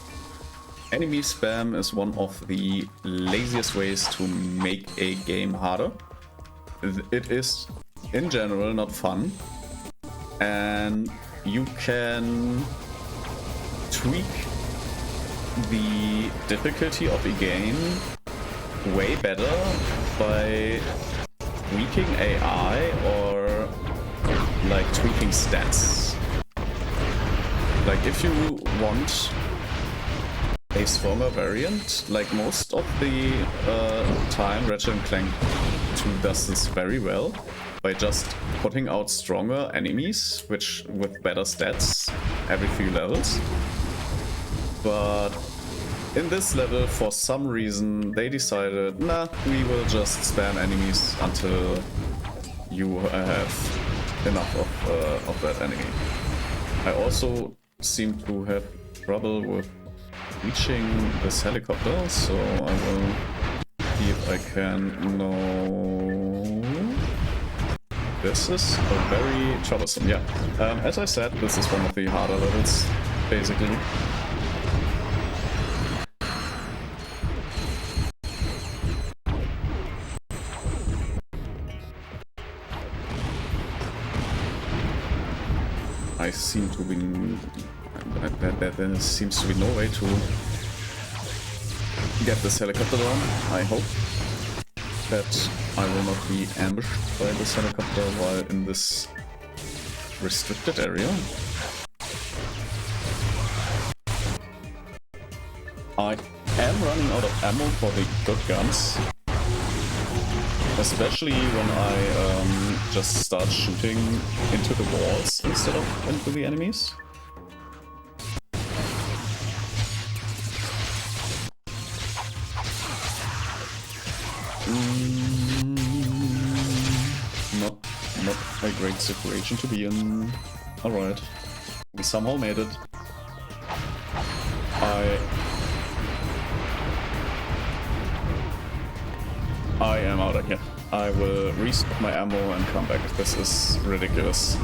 Enemy spam is one of the laziest ways to make a game harder. It is, in general, not fun. And you can tweak the difficulty of a game way better by tweaking AI or like tweaking stats. Like if you want a stronger variant, like most of the time Ratchet Clank 2 does this very well by just putting out stronger enemies with better stats every few levels. But in this level, for some reason, they decided, nah, we will just spam enemies until you have enough of that enemy. I also seem to have trouble with reaching this helicopter, so I will see if I can... No... This is very troublesome, yeah. As I said, this is one of the harder levels, basically. There seems to be no way to get this helicopter down. I hope that I will not be ambushed by this helicopter while in this restricted area. I am running out of ammo for the good guns. Especially when I just start shooting into the walls instead of into the enemies. Not a great situation to be in. Alright, we somehow made it. I am out of here. I will restock my ammo and come back. This is ridiculous.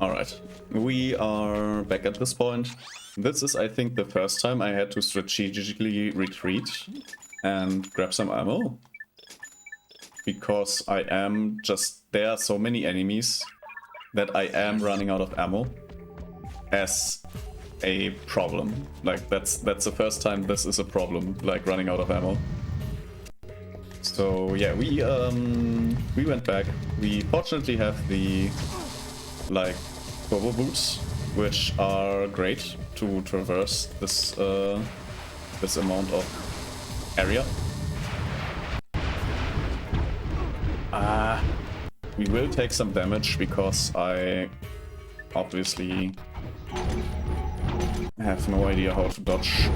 Alright, we are back at this point. This is, I think, the first time I had to strategically retreat and grab some ammo. Because I am just... There are so many enemies that I am running out of ammo as a problem. Like, that's the first time this is a problem, like running out of ammo. So yeah, we went back. We fortunately have the like turbo boots, which are great to traverse this this amount of area. We will take some damage because I obviously have no idea how to dodge.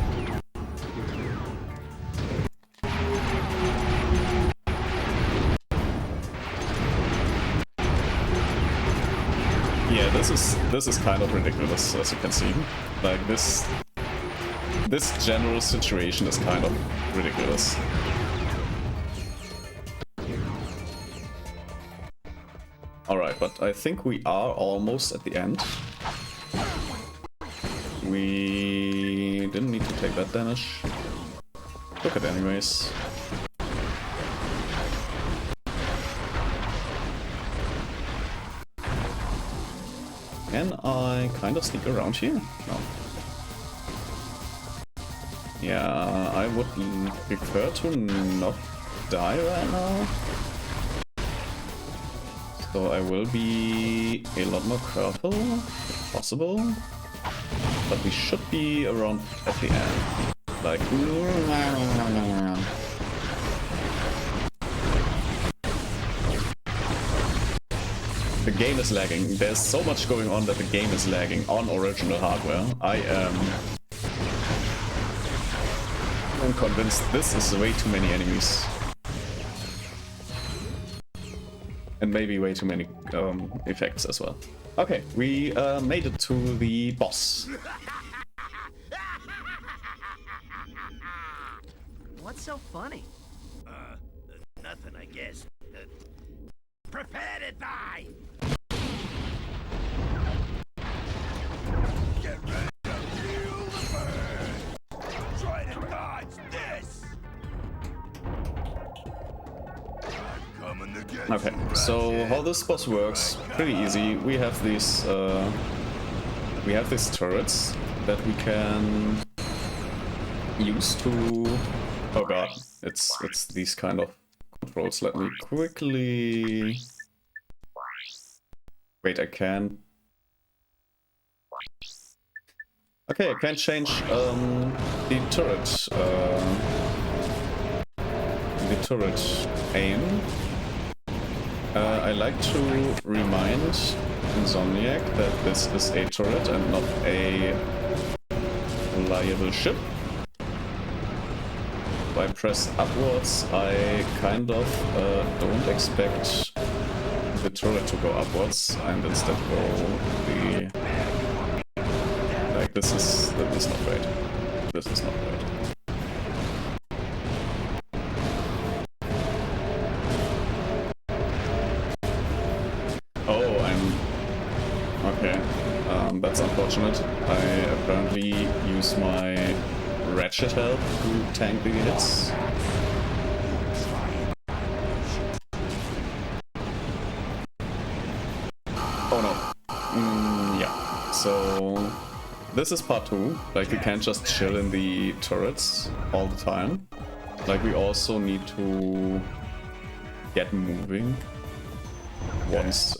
Yeah, this is kind of ridiculous, as you can see. Like this general situation is kind of ridiculous. Alright, but I think we are almost at the end. We didn't need to take that damage. Took it anyways. Can I kind of sneak around here? No. Yeah, I would prefer to not die right now. So I will be a lot more careful, if possible. But we should be around at the end. Like... the game is lagging. There's so much going on that the game is lagging on original hardware. I am convinced this is way too many enemies. And maybe way too many effects as well. Okay, we made it to the boss. What's so funny? Nothing, I guess. Prepare to die! Get ready to feel the burn! Try to dodge this! I'm coming to get Okay, you, so Ratchet. how this boss works, pretty easy. We have these turrets that we can use to... Oh god, it's these kind of controls. Let me quickly... Wait, I can't... Okay, I can change the turret aim. I like to remind Insomniac that this is a turret and not a reliable ship. If I press upwards, I kind of don't expect the turret to go upwards and instead go the... Like, this is not great. This is not great. Oh, okay. That's unfortunate. I apparently use my Ratchet health to tank the hits. Oh no. Yeah. So this is part 2. Like, you can't just chill in the turrets all the time. Like, we also need to get moving once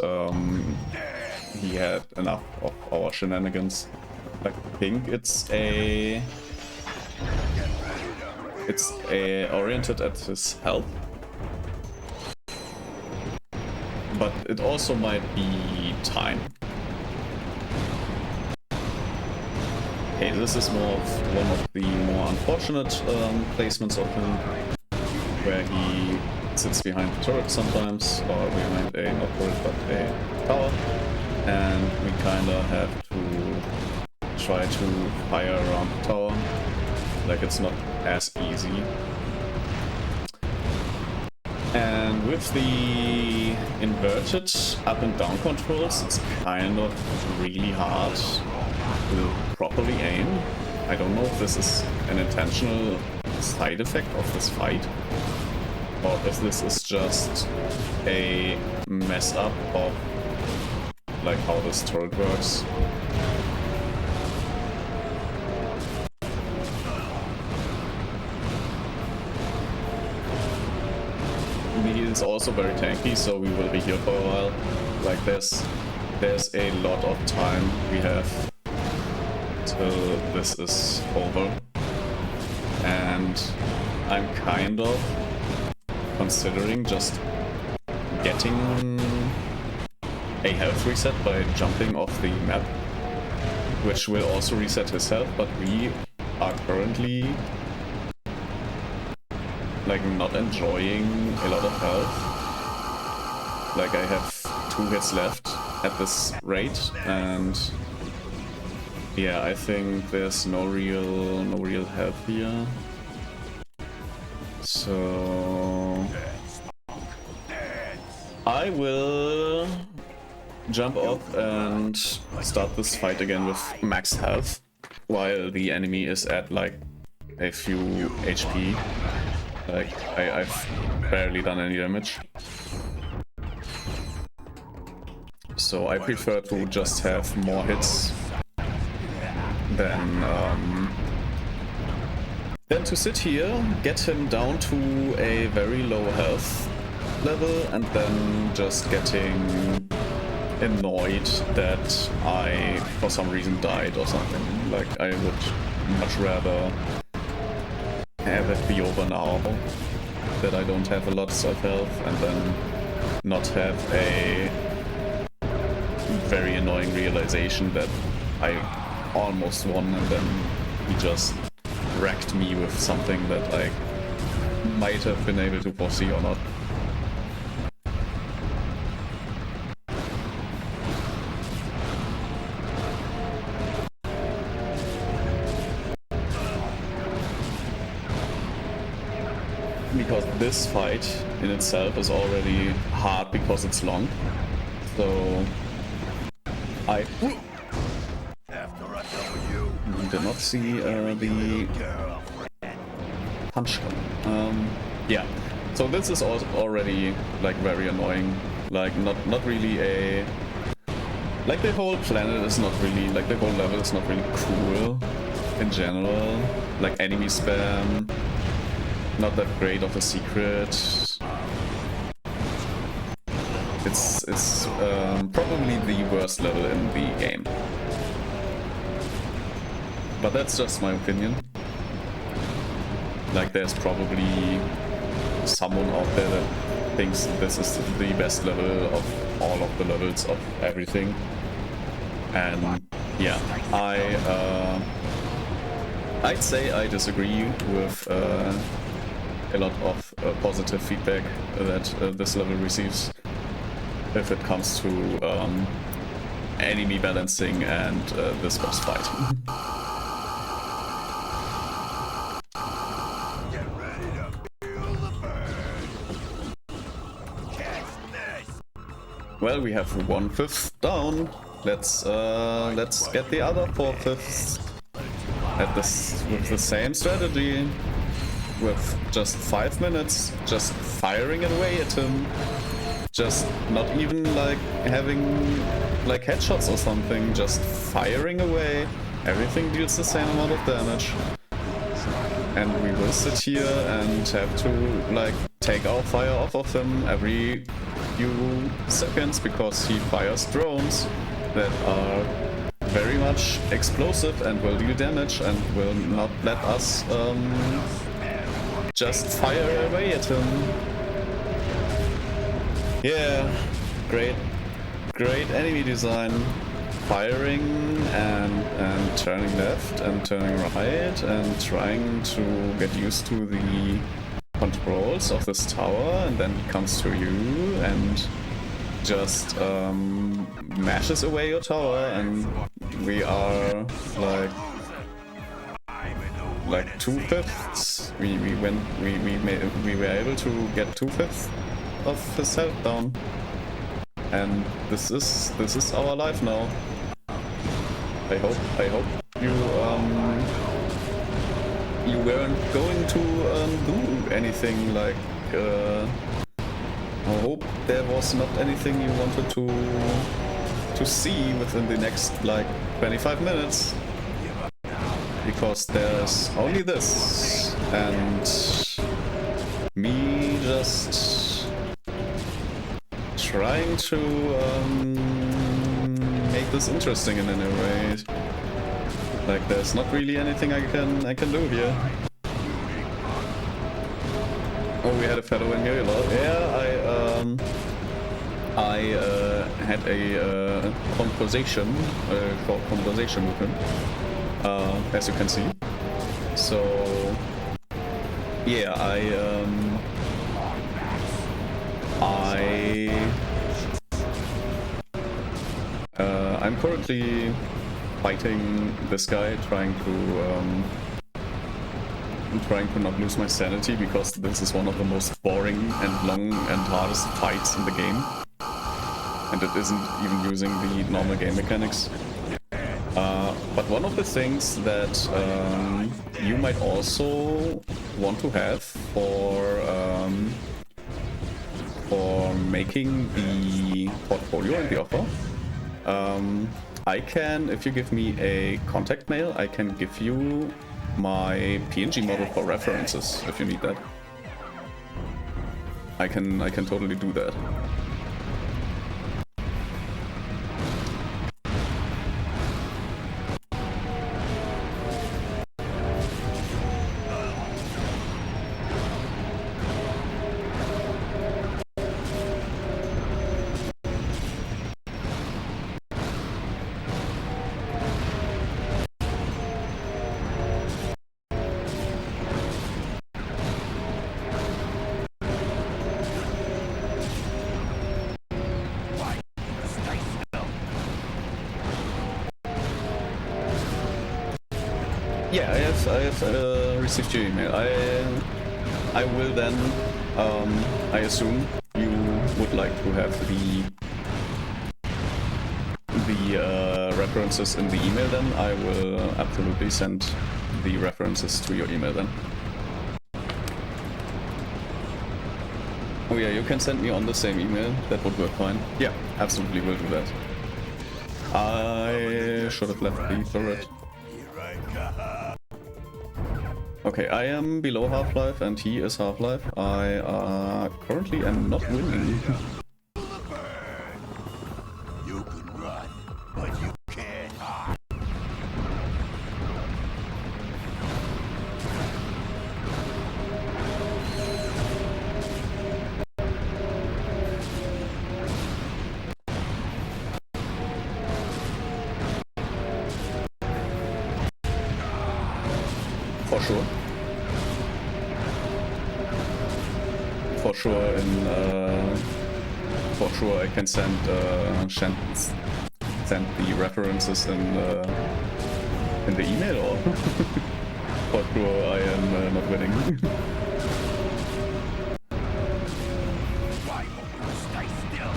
he had enough of our shenanigans. Like, I think it's oriented at his health, but it also might be time. Okay, this is one of the more unfortunate placements of him, where he sits behind the turret sometimes, or behind a, not turret, but a tower, and we kinda have to try to fire around the tower. Like, it's not as easy. And with the inverted up and down controls, it's kind of really hard to properly aim. I don't know if this is an intentional side effect of this fight, or if this is just a mess up of like how this turret works. He is also very tanky, so we will be here for a while. Like, there's a lot of time we have till this is over, and I'm kind of considering just getting a health reset by jumping off the map, which will also reset his health, but we are currently like not enjoying a lot of health. Like, I have 2 hits left at this rate, and yeah, I think there's no real help here. So I will jump off and start this fight again with max health, while the enemy is at like a few HP. Like, I've barely done any damage. So I prefer to just have more hits than to sit here, get him down to a very low health level, and then just getting annoyed that I, for some reason, died or something. Like, I would much rather have it be over now, that I don't have a lot of self-health, and then not have a very annoying realization that I almost won and then he just wrecked me with something that I might have been able to foresee or not. Because this fight in itself is already hard because it's long. So I did not see the punch. Yeah. So this is already like very annoying. Like not really a like the whole planet is not really like the whole level is not really cool in general. Like enemy spam. Not that great of a secret. It's probably the worst level in the game. But that's just my opinion. Like there's probably someone out there that thinks this is the best level of all of the levels of everything. And yeah, I'd say I disagree with a lot of positive feedback that this level receives if it comes to enemy balancing and this boss fight. Get ready to feel the burn. Catch this. Well, we have 1/5 down. Let's get the other 4/5 at this with the same strategy. With just 5 minutes, just firing away at him. Just not even like having like headshots or something, just firing away. Everything deals the same amount of damage. And we will sit here and have to like take our fire off of him every few seconds because he fires drones that are very much explosive and will deal damage and will not let us just fire away at him. Yeah, great enemy design. Firing and turning left and turning right and trying to get used to the controls of this tower, and then he comes to you and just mashes away your tower, and we are like 2/5. We were able to get 2/5 of his health down, and this is our life now. I hope you weren't going to do anything like. I hope there was not anything you wanted to see within the next like 25 minutes. Because there's only this, and me just trying to make this interesting in any way. Like there's not really anything I can do here. Oh, we had a fellow in here. Yeah, I had a conversation with him. As you can see. So yeah, I'm currently fighting this guy, trying to not lose my sanity because this is one of the most boring and long and hardest fights in the game, and it isn't even using the normal game mechanics. But one of the things that you might also want to have for making the portfolio and the offer, I can, if you give me a contact mail, I can give you my PNG model for references if you need that. I can totally do that. Yeah, I have received your email. I will then, I assume you would like to have the references in the email then. I will absolutely send the references to your email then. Oh yeah, you can send me on the same email. That would work fine. Yeah, absolutely will do that. I should have left the turret. Okay, I am below Half-Life and he is Half-Life. I currently am not winning. You can run, but you can't hide. For sure. For sure, for sure I can send the references in the email, or for sure I am not winning. Why won't you stay still?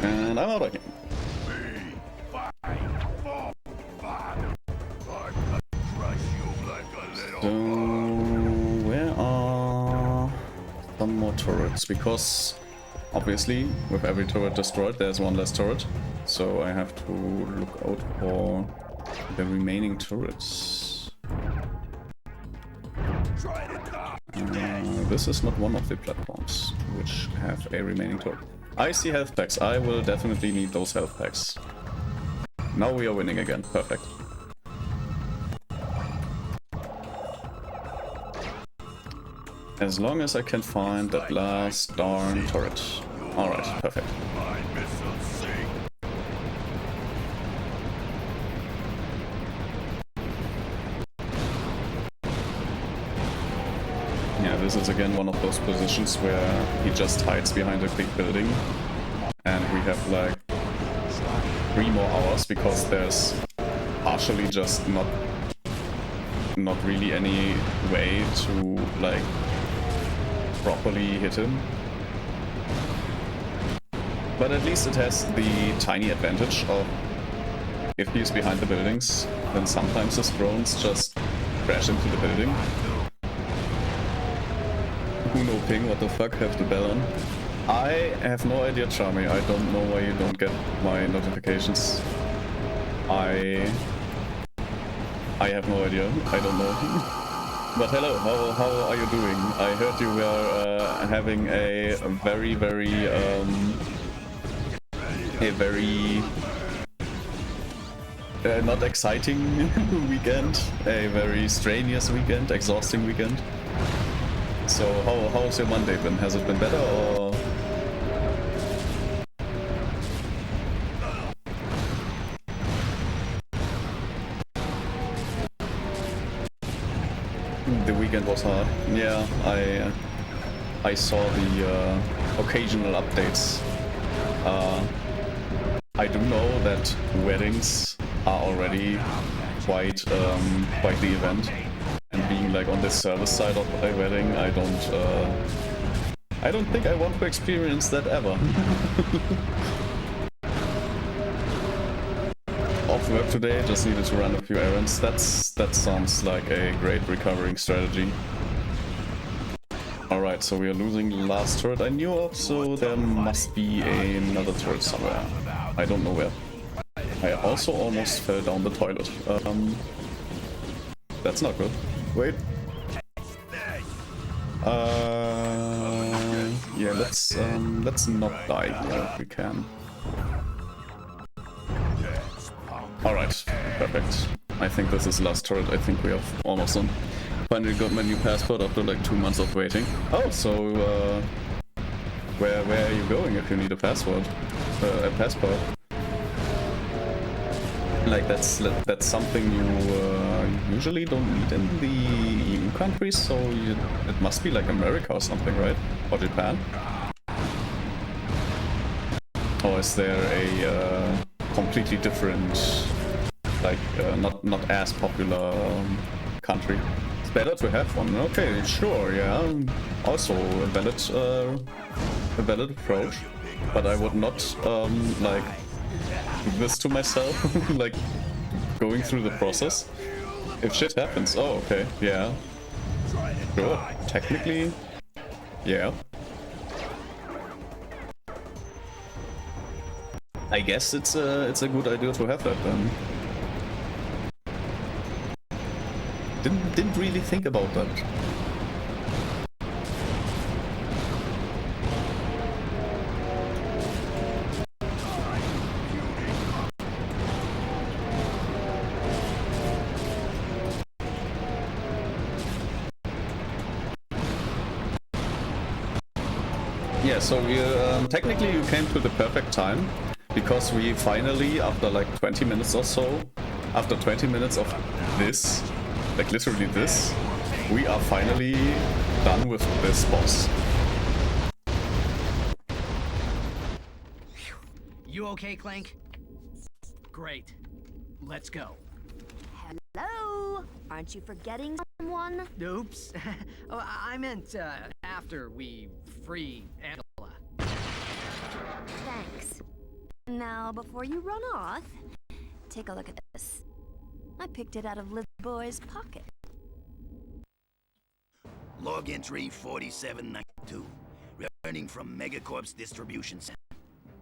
And I'm out again. So where are some more turrets? Because obviously with every turret destroyed there's one less turret. So I have to look out for the remaining turrets. This is not one of the platforms which have a remaining turret. I see health packs. I will definitely need those health packs. Now we are winning again. Perfect. As long as I can find that last darn turret. Alright, perfect. Yeah, this is again one of those positions where he just hides behind a big building. And we have like 3 more hours because there's partially just not really any way to like properly hit him. But at least it has the tiny advantage of if he's behind the buildings, then sometimes his drones just crash into the building. Who know ping, what the fuck, have the bell on. I have no idea, Charmy. I don't know why you don't get my notifications. I have no idea. I don't know. But hello, how are you doing? I heard you were having a very not exciting weekend, a very strenuous weekend, exhausting weekend. So how's your Monday been? Has it been better or? The weekend was hard. Yeah, I saw the occasional updates. I do know that weddings are already quite the event, and being like on the service side of a wedding, I don't think I want to experience that ever. Off work today, just needed to run a few errands. That sounds like a great recovering strategy. Alright, so we are losing the last turret I knew of, so there must be another turret somewhere. I don't know where. I also almost fell down the toilet. That's not good. Wait. Yeah, let's not die here if we can. Alright, perfect. I think this is the last turret. I think we have almost done. Finally got my new passport after like 2 months of waiting. Oh, so where are you going if you need a passport? A passport? Like that's something you usually don't need in the EU countries, so it must be like America or something, right? Or Japan? Or is there a completely different, like not as popular country? It's better to have one. Okay, sure, yeah. Also a valid approach, but I would not like do this to myself, like going through the process. If shit happens, oh okay, yeah, sure, technically, yeah. I guess it's a good idea to have that then. Didn't really think about that. Yeah, so we technically you came to the perfect time, because we finally, after like 20 minutes or so, after 20 minutes of this, like literally this, we are finally done with this boss. You okay, Clank? Great. Let's go. Hello? Aren't you forgetting someone? Oops. Oh, I meant after we free Angela. Thanks. Now, before you run off, take a look at this. I picked it out of Liv Boy's pocket. Log entry 4792. Returning from Megacorp's distribution center.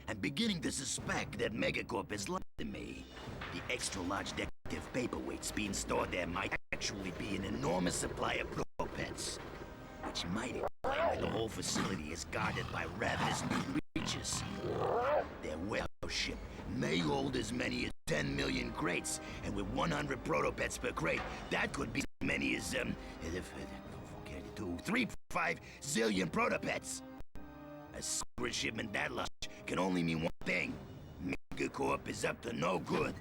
I'm beginning to suspect that Megacorp has lied to me. The extra-large decorative paperweights being stored there might actually be an enormous supply of Protopets, which might explain why the whole facility is guarded by ravenous creatures. Their warehouse ship may hold as many as 10 million crates, and with 100 Protopets per crate, that could be as many as 3.5 zillion Protopets. A secret shipment that large can only mean one thing. Megacorp is up to no good.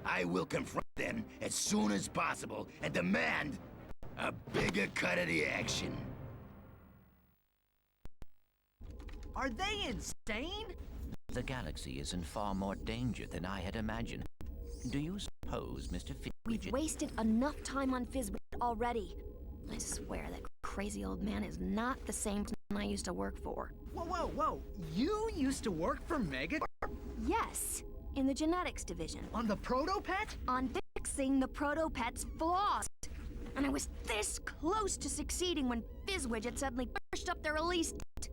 I will confront them as soon as possible and demand a bigger cut of the action. Are they insane? The galaxy is in far more danger than I had imagined. Do you suppose, Mr. We've Fidget... wasted enough time on Fizzwidget already. I swear that crazy old man is not the same person I used to work for. Whoa. You used to work for Megacorp? Yes, in the genetics division. On the Protopet? On fixing the Protopet's flaws. And I was this close to succeeding when Fizzwidget suddenly pushed up their release date.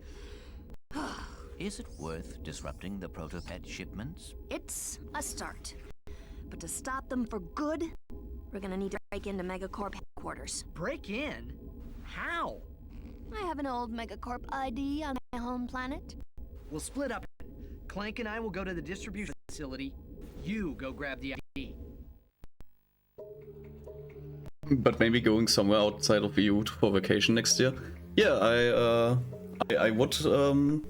Is it worth disrupting the Protopet shipments? It's a start. But to stop them for good, we're gonna need to break into Megacorp headquarters. Break in? How? I have an old Megacorp ID on my home planet. We'll split up. Clank and I will go to the distribution facility. You go grab the ID. But maybe going somewhere outside of EU for vacation next year. Yeah, I would,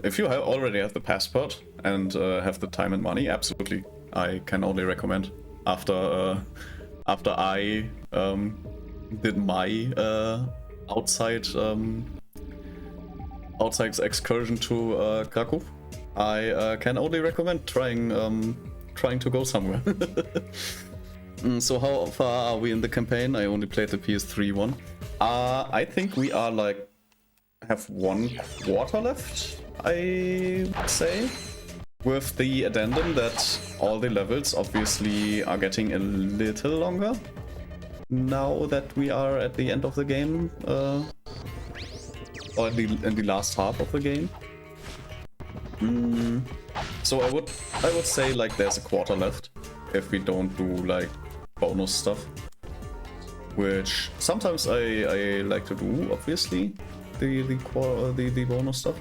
if you already have the passport and have the time and money, absolutely. I can only recommend. After I did my outside excursion to Krakow, I can only recommend trying to go somewhere. So how far are we in the campaign? I only played the PS3 one. I think we are like have 1/4 left, I would say, with the addendum that all the levels obviously are getting a little longer now that we are at the end of the game, or in the last half of the game. So I would say like there's a 1/4 left if we don't do like bonus stuff, which sometimes I like to do, obviously, the bonus stuff.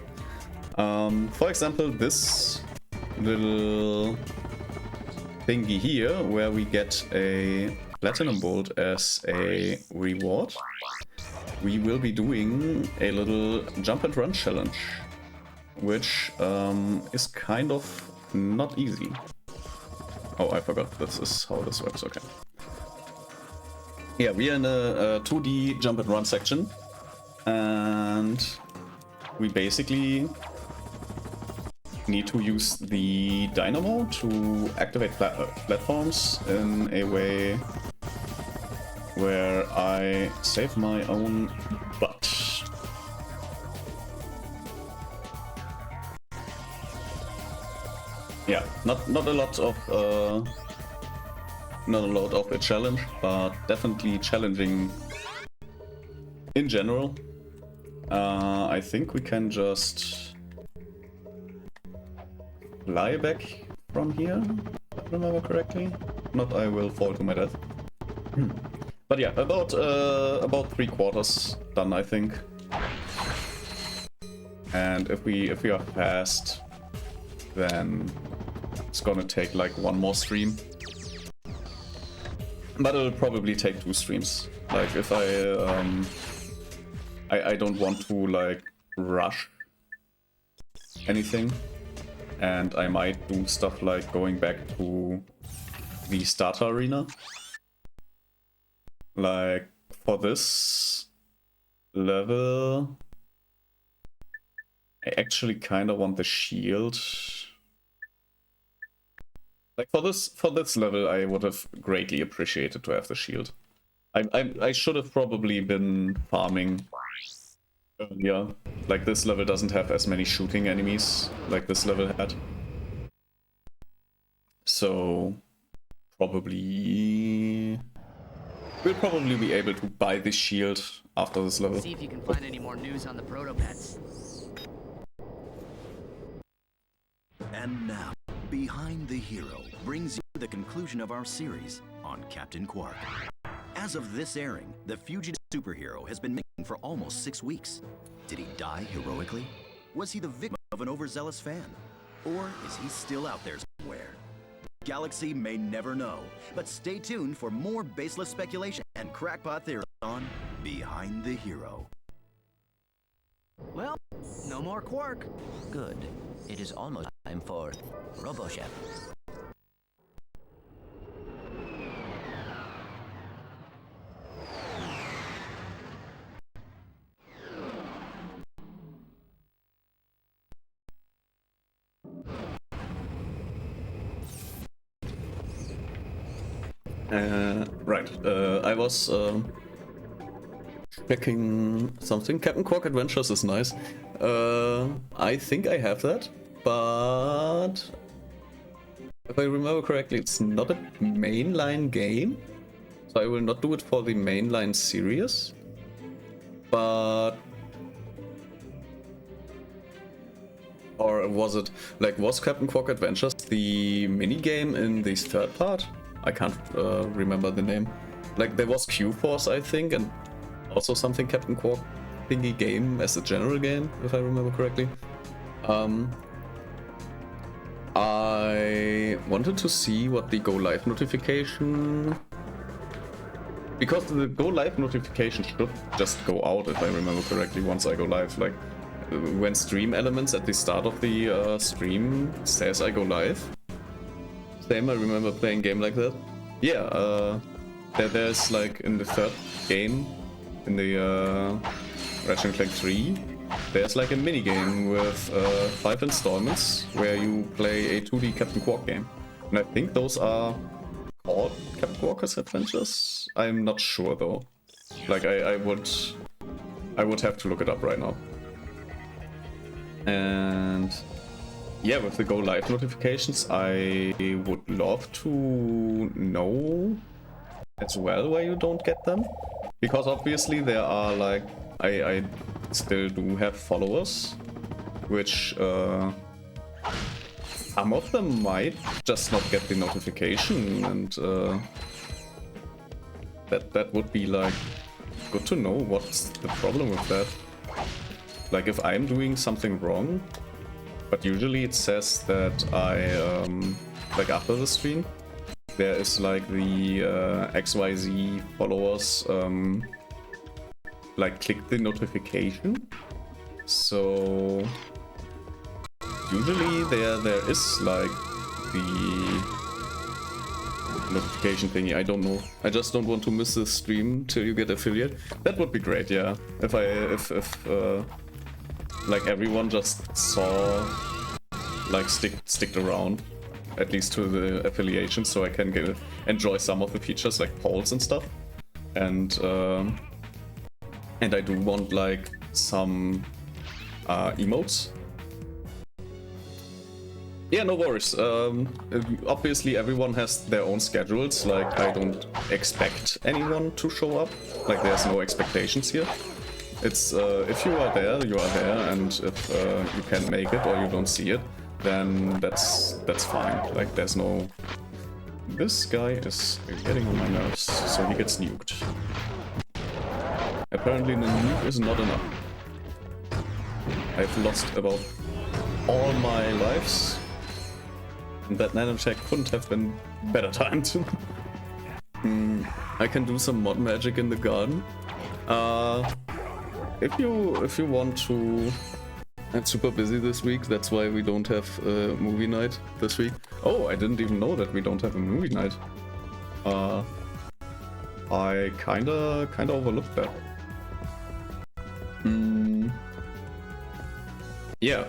For example, this little thingy here, where we get a platinum bolt as a reward. We will be doing a little jump and run challenge, which is kind of not easy. Oh, I forgot. This is how this works. Okay. Yeah, we are in a 2D jump and run section, and we basically need to use the dynamo to activate platforms in a way where I save my own butt. Yeah, not a lot of a challenge, but definitely challenging in general. I think we can just fly back from here, if I remember correctly. Not I will fall to my death. But yeah, about 3/4 done, I think. And if we are fast, then it's gonna take like one more stream. But it'll probably take 2 streams. Like if I don't want to like rush anything, and I might do stuff like going back to the starter arena. Like for this level, I actually kind of want the shield. Like for this level, I would have greatly appreciated to have the shield. I should have probably been farming earlier. Like this level doesn't have as many shooting enemies like this level had. So we'll probably be able to buy the shield after this level. See if you can find any more news on the proto-pets. And now, Behind the Hero brings you the conclusion of our series on Captain Quark. As of this airing, the fugitive superhero has been missing for almost 6 weeks. Did he die heroically? Was he the victim of an overzealous fan? Or is he still out there somewhere? Galaxy may never know, but stay tuned for more baseless speculation and crackpot theories on Behind the Hero. Well, no more Quark. Good. It is almost time for RoboChef. Right. I was checking something. Captain Quark Adventures is nice. I think I have that, but if I remember correctly, it's not a mainline game, so I will not do it for the mainline series. But or was it like was Captain Quark Adventures the mini game in the third part? I can't remember the name. Like there was Q-Force, I think, and also something Captain Quark thingy game as a general game, if I remember correctly. I wanted to see what the go live notification, because the go live notification should just go out, if I remember correctly, once I go live. Like when stream elements at the start of the stream says I go live. Same, I remember playing a game like that. Yeah, there's like in the third game, in the Ratchet Clank 3, there's like a mini game with 5 installments where you play a 2D Captain Quark game. And I think those are called Captain Quark's Adventures. I'm not sure though. Like I would have to look it up right now. And yeah, with the go live notifications, I would love to know as well where you don't get them, because obviously there are like I still do have followers, which some of them might just not get the notification, and that would be like good to know what's the problem with that. Like if I'm doing something wrong. But usually it says that I, like after the stream, there is like the XYZ followers, like click the notification. So usually there is like the notification thingy. I don't know. I just don't want to miss this stream till you get affiliate. That would be great, yeah. If like everyone just saw, like sticked around, at least to the affiliation, so I can enjoy some of the features like polls and stuff. And I do want like some emotes. Yeah, no worries. Obviously everyone has their own schedules, like I don't expect anyone to show up, like there's no expectations here. It's if you are there, you are there, and if you can't make it or you don't see it, then that's fine. Like there's no... This guy is getting on my nerves, so he gets nuked. Apparently the nuke is not enough. I've lost about all my lives. And that nanotech couldn't have been better timed. I can do some mod magic in the garden. If you want to... I'm super busy this week, that's why we don't have a movie night this week. Oh, I didn't even know that we don't have a movie night. I kinda overlooked that. Yeah,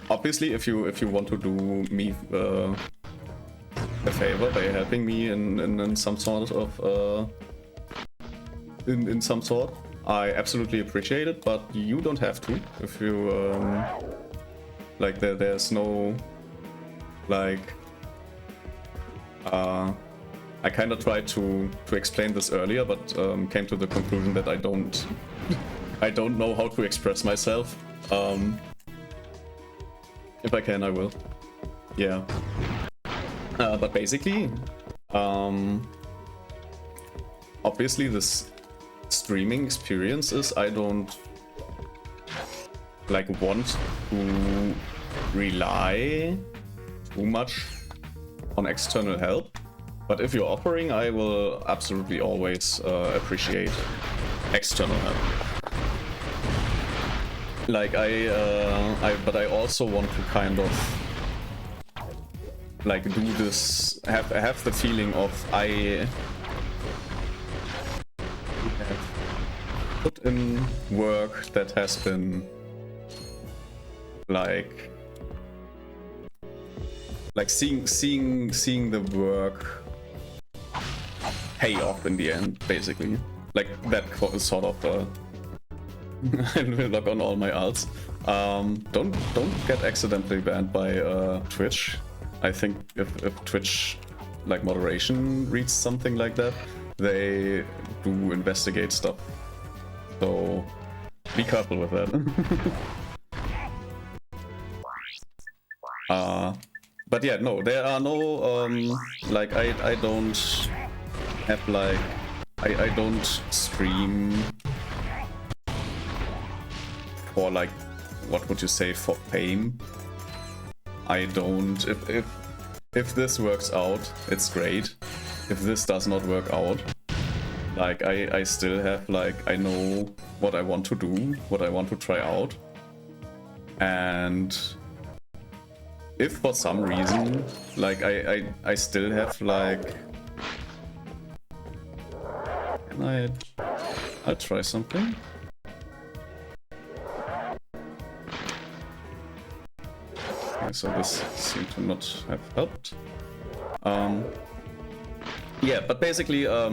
obviously if you want to do me a favor by helping me in some sort of in some sort, I absolutely appreciate it, but you don't have to. If you like there's no like I kind of tried to explain this earlier, but came to the conclusion that I don't know how to express myself. If I can, I will. Yeah. But basically, obviously this streaming experience is I don't like want to rely too much on external help. But if you're offering, I will absolutely always appreciate external help. Like but I also want to kind of like do this, have the feeling of I have put in work that has been like seeing the work pay off in the end, basically. Like that sort of I will log on all my alts. Don't get accidentally banned by Twitch. I think if Twitch like moderation reads something like that, they do investigate stuff. So be careful with that. But yeah, no, there are no like I don't have like I don't stream for like, what would you say, for fame. I don't, if this works out, it's great. If this does not work out, like I still have like, I know what I want to do, what I want to try out. And if for some reason, like I still have like, can I'll try something. Okay, so this seemed to not have helped. Yeah, but basically, at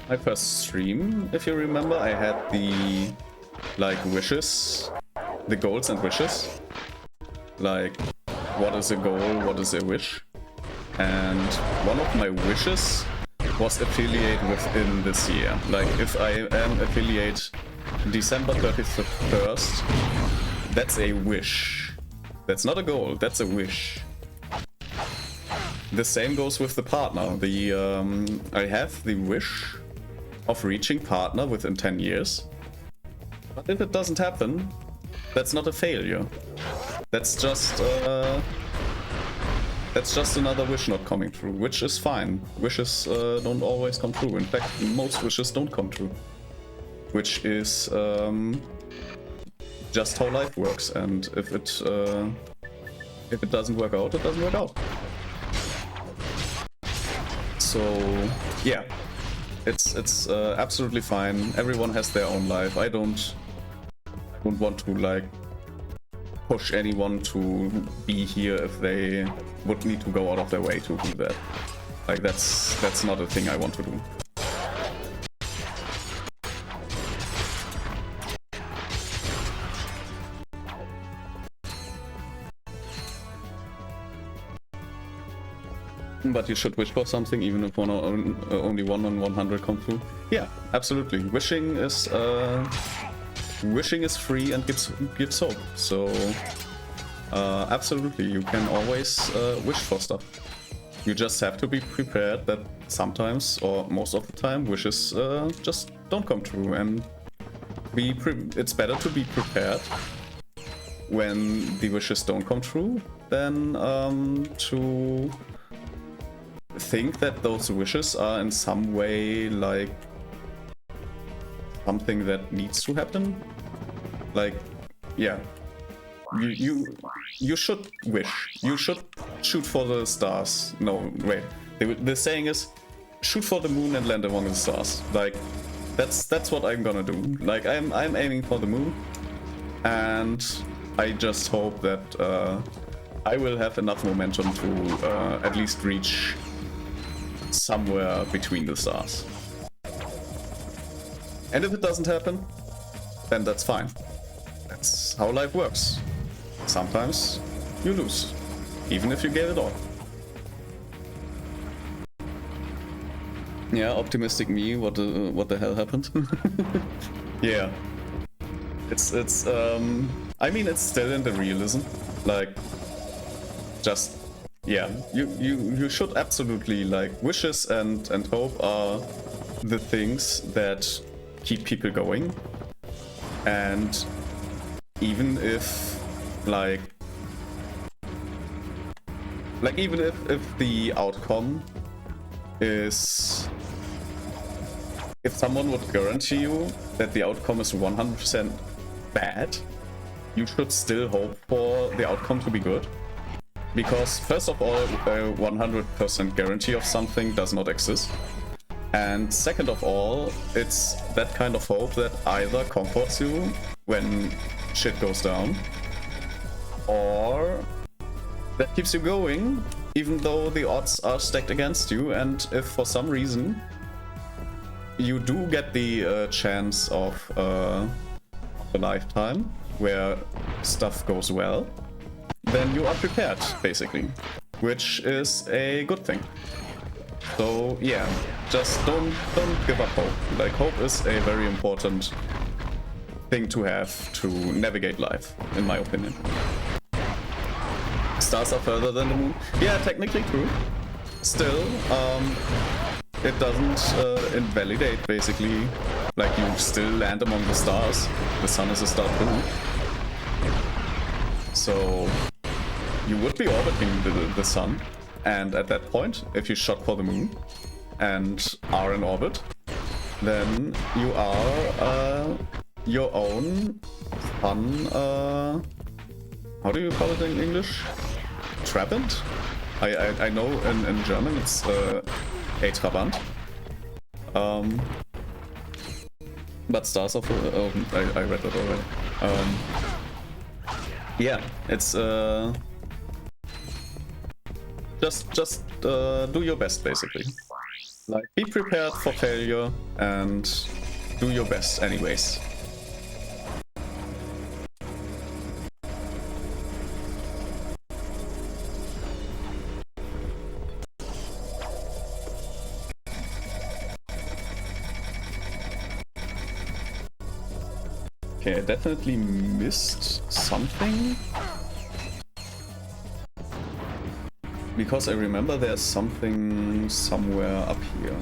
my first stream, if you remember, I had the like wishes, the goals and wishes. Like, what is a goal, what is a wish? And one of my wishes was affiliate within this year. Like, if I am affiliate December 31st, that's a wish. That's not a goal, that's a wish. The same goes with the partner. I have the wish of reaching partner within 10 years. But if it doesn't happen, that's not a failure. That's just another wish not coming true, which is fine. Wishes don't always come true. In fact, most wishes don't come true. Which is just how life works. And if it If it doesn't work out, it doesn't work out. So yeah, it's absolutely fine. Everyone has their own life. I don't want to like push anyone to be here if they would need to go out of their way to do that. Like that's not a thing I want to do. But you should wish for something, even if only 1 on 100 come through. Yeah, absolutely. Wishing is free and gives hope. So absolutely, you can always wish for stuff. You just have to be prepared that sometimes, or most of the time, wishes just don't come true. And it's better to be prepared when the wishes don't come true than to think that those wishes are in some way like something that needs to happen. Like, yeah, you should wish. You should shoot for the stars. No, wait. The saying is, shoot for the moon and land among the stars. Like, that's what I'm gonna do. Like, I'm aiming for the moon, and I just hope that I will have enough momentum to at least reach somewhere between the stars. And if it doesn't happen, then that's fine. That's how life works. Sometimes you lose, even if you get it all. Yeah, optimistic me, what the hell happened? Yeah. It's I mean, it's still in the realism. Like, just yeah, you should absolutely, like, wishes and hope are the things that keep people going. And even if even if the outcome is, if someone would guarantee you that the outcome is 100% bad, you should still hope for the outcome to be good. Because first of all, a 100% guarantee of something does not exist. And second of all, it's that kind of hope that either comforts you when shit goes down, or that keeps you going even though the odds are stacked against you. And if for some reason you do get the chance of a lifetime where stuff goes well, then you are prepared, basically, which is a good thing. So yeah, just don't give up hope. Like, hope is a very important thing to have to navigate life, in my opinion. Stars are further than the moon. Yeah, technically true. Still, it doesn't invalidate, basically. Like, you still land among the stars. The sun is a star too. So you would be orbiting the sun, and at that point, if you shot for the moon and are in orbit, then you are your own fun, how do you call it in English? Trabant? I know in German it's a Trabant. But Stars of I read that already. Yeah, it's just do your best, basically. Like, be prepared for failure and do your best anyways. Okay, I definitely missed something. Because I remember there's something somewhere up here.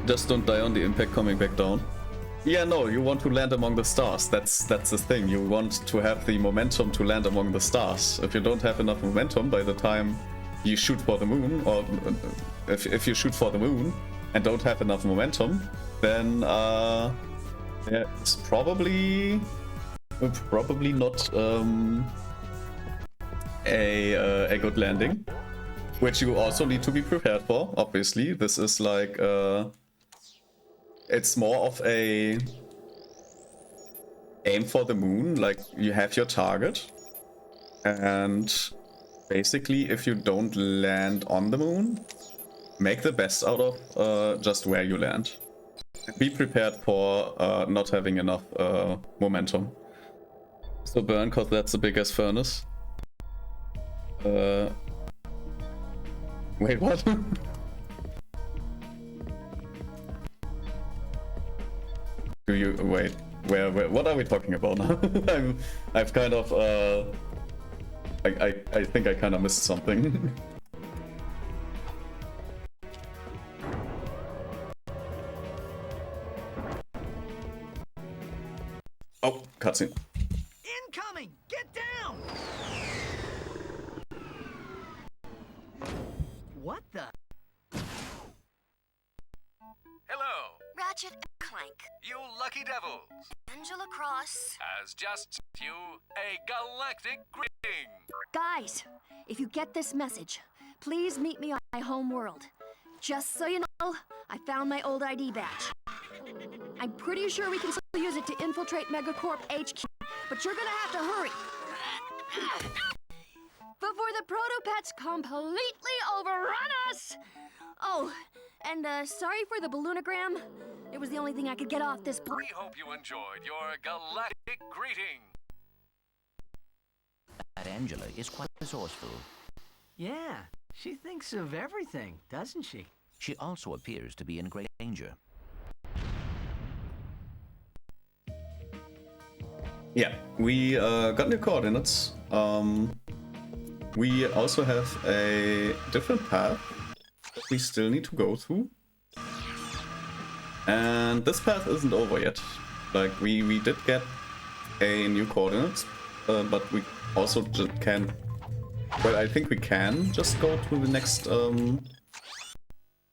Just don't die on the impact coming back down. Yeah, no, you want to land among the stars. That's the thing. You want to have the momentum to land among the stars. If you don't have enough momentum by the time you shoot for the moon, or if you shoot for the moon and don't have enough momentum, then yeah, it's probably not a good landing, which you also need to be prepared for. Obviously, this is like it's more of a aim for the moon. Like you have your target, and basically, if you don't land on the moon, make the best out of just where you land. Be prepared for not having enough momentum. So burn, cause that's the biggest furnace. Wait, what? Do you wait? Where? What are we talking about now? I've kind of I think I kind of missed something. Oh, cutscene. Incoming! Get down! What the? Hello, Ratchet and Clank. you lucky devils. Angela Cross. Has just sent you a galactic greeting. Guys, if you get this message, please meet me on my home world. Just so you know, I found my old ID badge. I'm pretty sure we can still use it to infiltrate Megacorp HQ, but you're gonna have to hurry. Before the Protopets completely overrun us! Oh, and sorry for the balloonogram. It was the only thing I could get off this We hope you enjoyed your galactic greeting. That Angela is quite resourceful. Yeah, she thinks of everything, doesn't she? She also appears to be in great danger. Yeah, we got new coordinates. We also have a different path we still need to go through. And this path isn't over yet. Like, we did get a new coordinates, but we also just can't... Well, I think we can just go to the next, to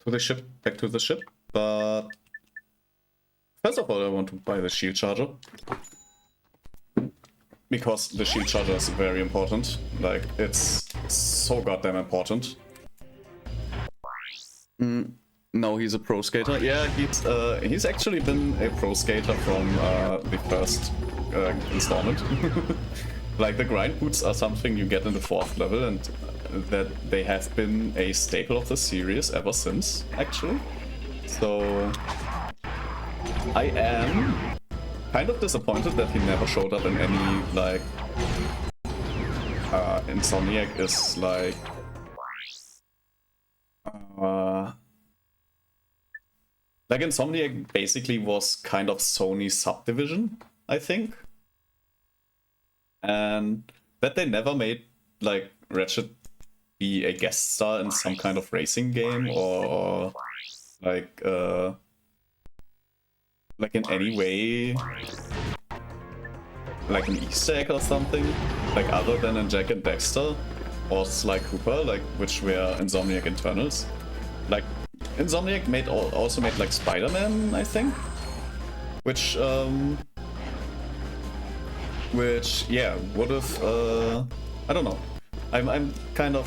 the ship, back to the ship, but... First of all, I want to buy the shield charger. Because the shield charger is very important. Like, it's so goddamn important. No, he's a pro skater. Yeah, he's actually been a pro skater from the first installment. Like, the grind boots are something you get in the 4th level, and that they have been a staple of the series ever since, actually. So I am kind of disappointed that he never showed up in any, like, Insomniac is like, like Insomniac basically was kind of Sony's subdivision, I think. And that they never made, like, Ratchet be a guest star in some kind of racing game or like in any way, like an Easter egg or something, like other than in Jack and Dexter or Sly Cooper, like, which were Insomniac internals. Like, Insomniac also made like Spider-Man, I think, which yeah would have I don't know. I'm kind of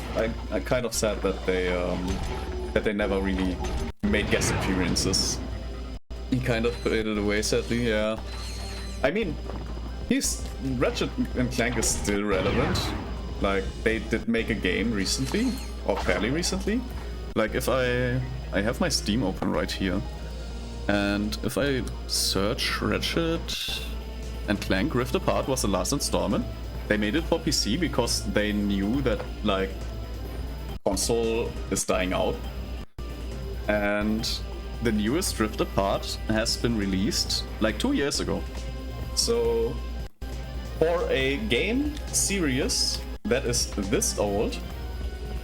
sad that they never really made guest appearances. He kind of faded away, sadly. Yeah, I mean, Ratchet and Clank is still relevant. Like, they did make a game recently, or fairly recently. Like, if I have my Steam open right here, and if I search Ratchet and Clank Rift Apart was the last installment. They made it for PC because they knew that, like, console is dying out. And the newest Rift Apart has been released like 2 years ago. So for a game series that is this old,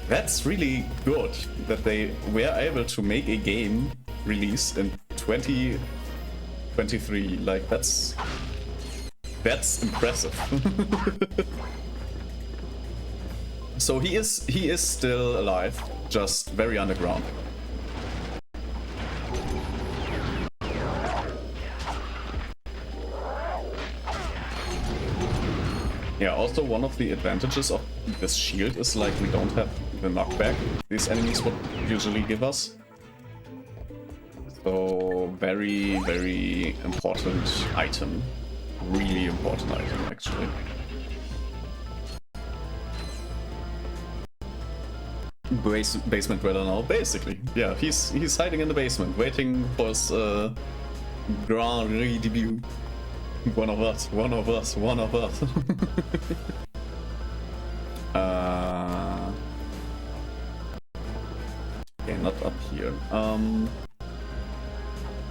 that's really good that they were able to make a game release in 2023. Like, that's impressive. So he is still alive, just very underground. Yeah, also one of the advantages of this shield is like we don't have the knockback these enemies would usually give us. So very, very important item. Really important item, actually. Basement dweller now, basically. Yeah, he's hiding in the basement, waiting for his grand debut. One of us, one of us, one of us. Okay, not up here. A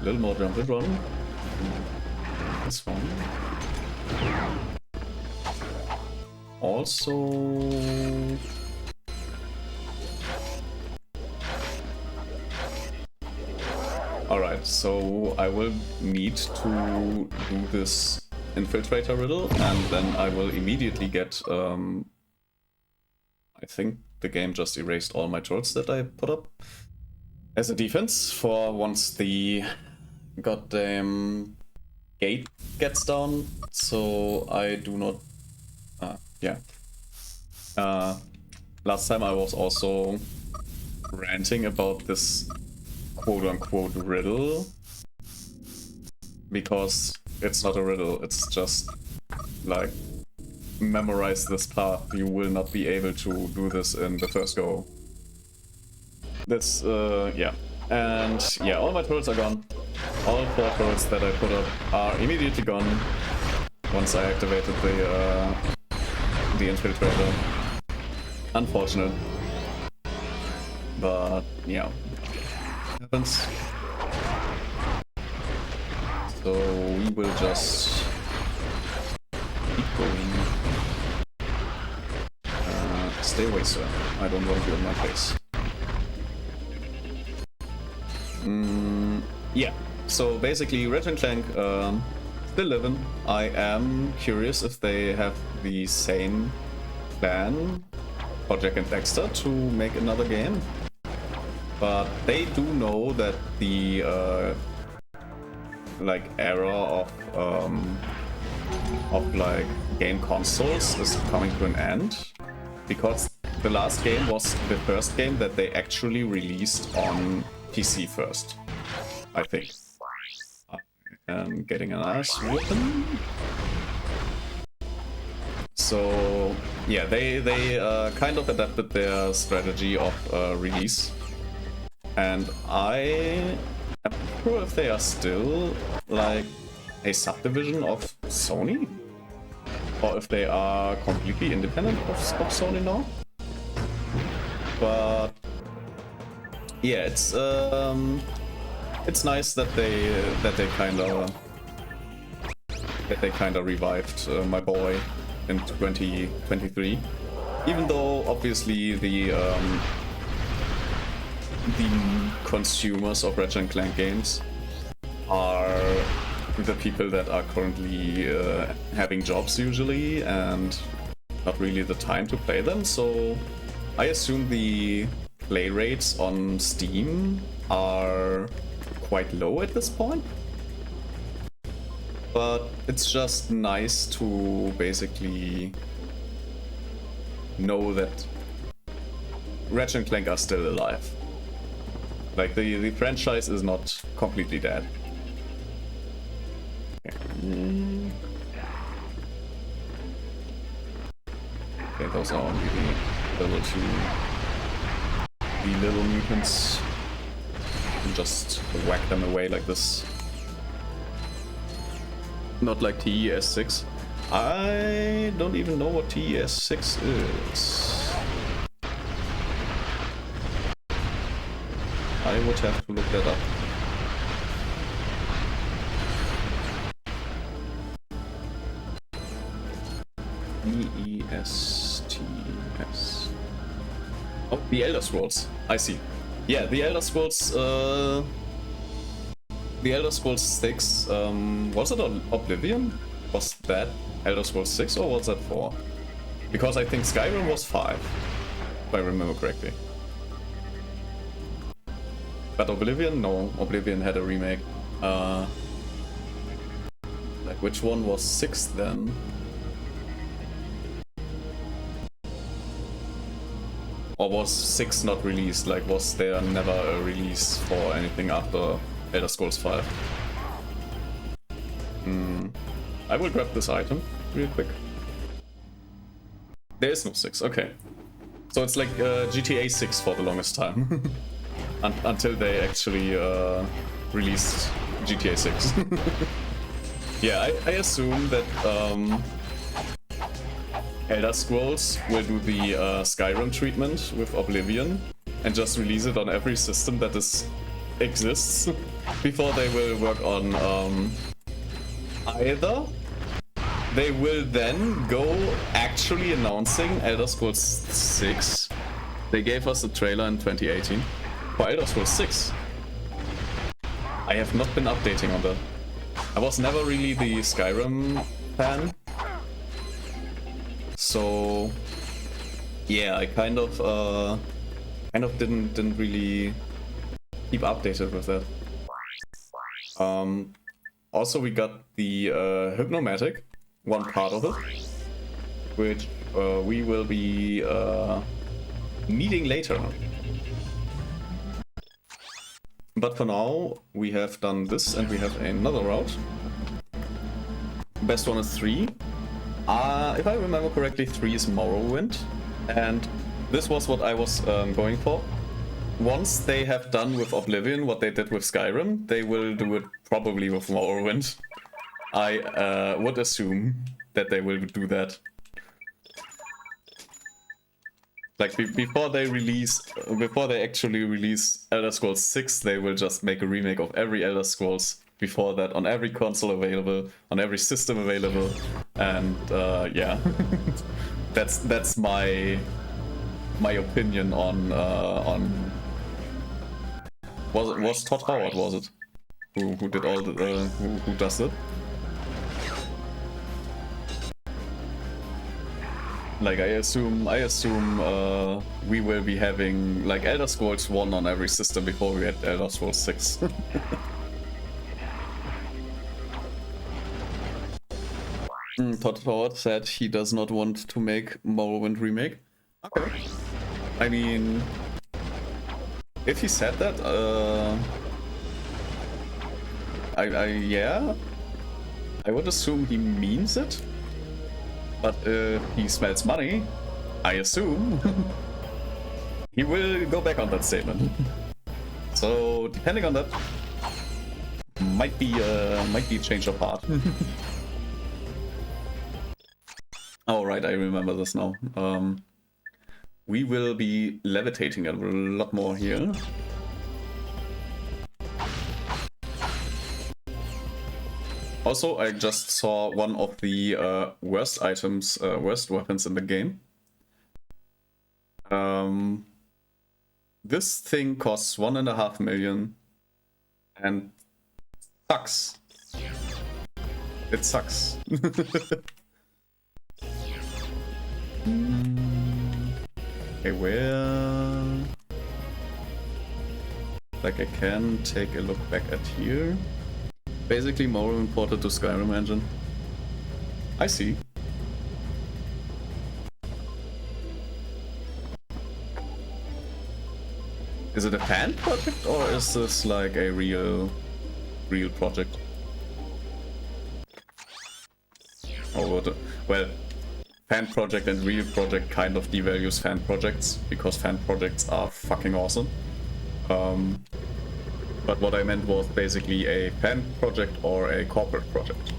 little more jump and run. This one. Also... Alright, so I will need to do this infiltrator riddle, and then I will immediately get, I think the game just erased all my turrets that I put up as a defense for once the goddamn gate gets down, so I do not... yeah. Last time I was also ranting about this quote-unquote riddle, because it's not a riddle, it's just like memorize this path, you will not be able to do this in the first go. That's yeah. And yeah, all my turrets are gone. All 4 turrets that I put up are immediately gone once I activated the infiltrator. Unfortunate, but yeah, happens. So we will just keep going. Stay away, sir. I don't want you in my face. Yeah, so basically Ratchet Clank still living. I am curious if they have the same plan for Jak and Daxter to make another game. But they do know that the like era of like game consoles is coming to an end, because the last game was the first game that they actually released on PC first, I think. I am getting an ass whooping. So yeah, they kind of adapted their strategy of release, and I am not sure if they are still like a subdivision of Sony, or if they are completely independent of Sony now. But yeah, it's nice that they kind of revived my boy in 2023, even though obviously the consumers of Ratchet Clank games are the people that are currently having jobs usually and not really the time to play them. So I assume the play rates on Steam are quite low at this point. But it's just nice to basically know that Ratchet Clank are still alive. Like the franchise is not completely dead. Okay, those are only the level 2. The little mutants. And just whack them away like this. Not like TES6. I don't even know what TES6 is. I would have to look that up. TESTS. Oh, the Elder Scrolls. I see. Yeah, the Elder Scrolls. The Elder Scrolls 6. Was it on Oblivion? Was that Elder Scrolls 6 or was that 4? Because I think Skyrim was 5, if I remember correctly. But Oblivion? No, Oblivion had a remake. Like, which one was 6 then? Or was 6 not released? Like, was there never a release for anything after Elder Scrolls 5? I will grab this item real quick. There is no 6, okay. So it's like GTA 6 for the longest time. Until they actually released GTA 6. Yeah, I assume that Elder Scrolls will do the Skyrim treatment with Oblivion and just release it on every system that exists before they will work on either they will then go actually announcing Elder Scrolls 6. They gave us a trailer in 2018 for Elder Scrolls 6. I have not been updating on that. I was never really the Skyrim fan. So yeah, I kind of didn't really keep updated with that. Also we got the Hypnomatic, one part of it, which we will be needing later. But for now, we have done this and we have another route. Best one is 3. If I remember correctly, 3 is Morrowind. And this was what I was going for. Once they have done with Oblivion what they did with Skyrim, they will do it probably with Morrowind. I would assume that they will do that. Like before they actually release Elder Scrolls 6, they will just make a remake of every Elder Scrolls before that on every console available, on every system available, and yeah, that's my opinion on was Todd Howard, was it, who did all the who does it? Like I assume we will be having like Elder Scrolls 1 on every system before we had Elder Scrolls 6. Todd Howard said he does not want to make Morrowind remake. Okay. I mean, if he said that, yeah, I would assume he means it. But he smells money, I assume. He will go back on that statement. So depending on that, might be a change of heart. All right, I remember this now. We will be levitating a lot more here. Also, I just saw one of the worst items, worst weapons in the game. This thing costs 1.5 million and sucks. It sucks. Okay, where? Like I can take a look back at here. Basically Morrowind ported to Skyrim engine. I see. Is it a fan project or is this like a real project? Oh, what? Well, fan project and real project kind of devalues fan projects because fan projects are fucking awesome. But what I meant was basically a fan project or a corporate project.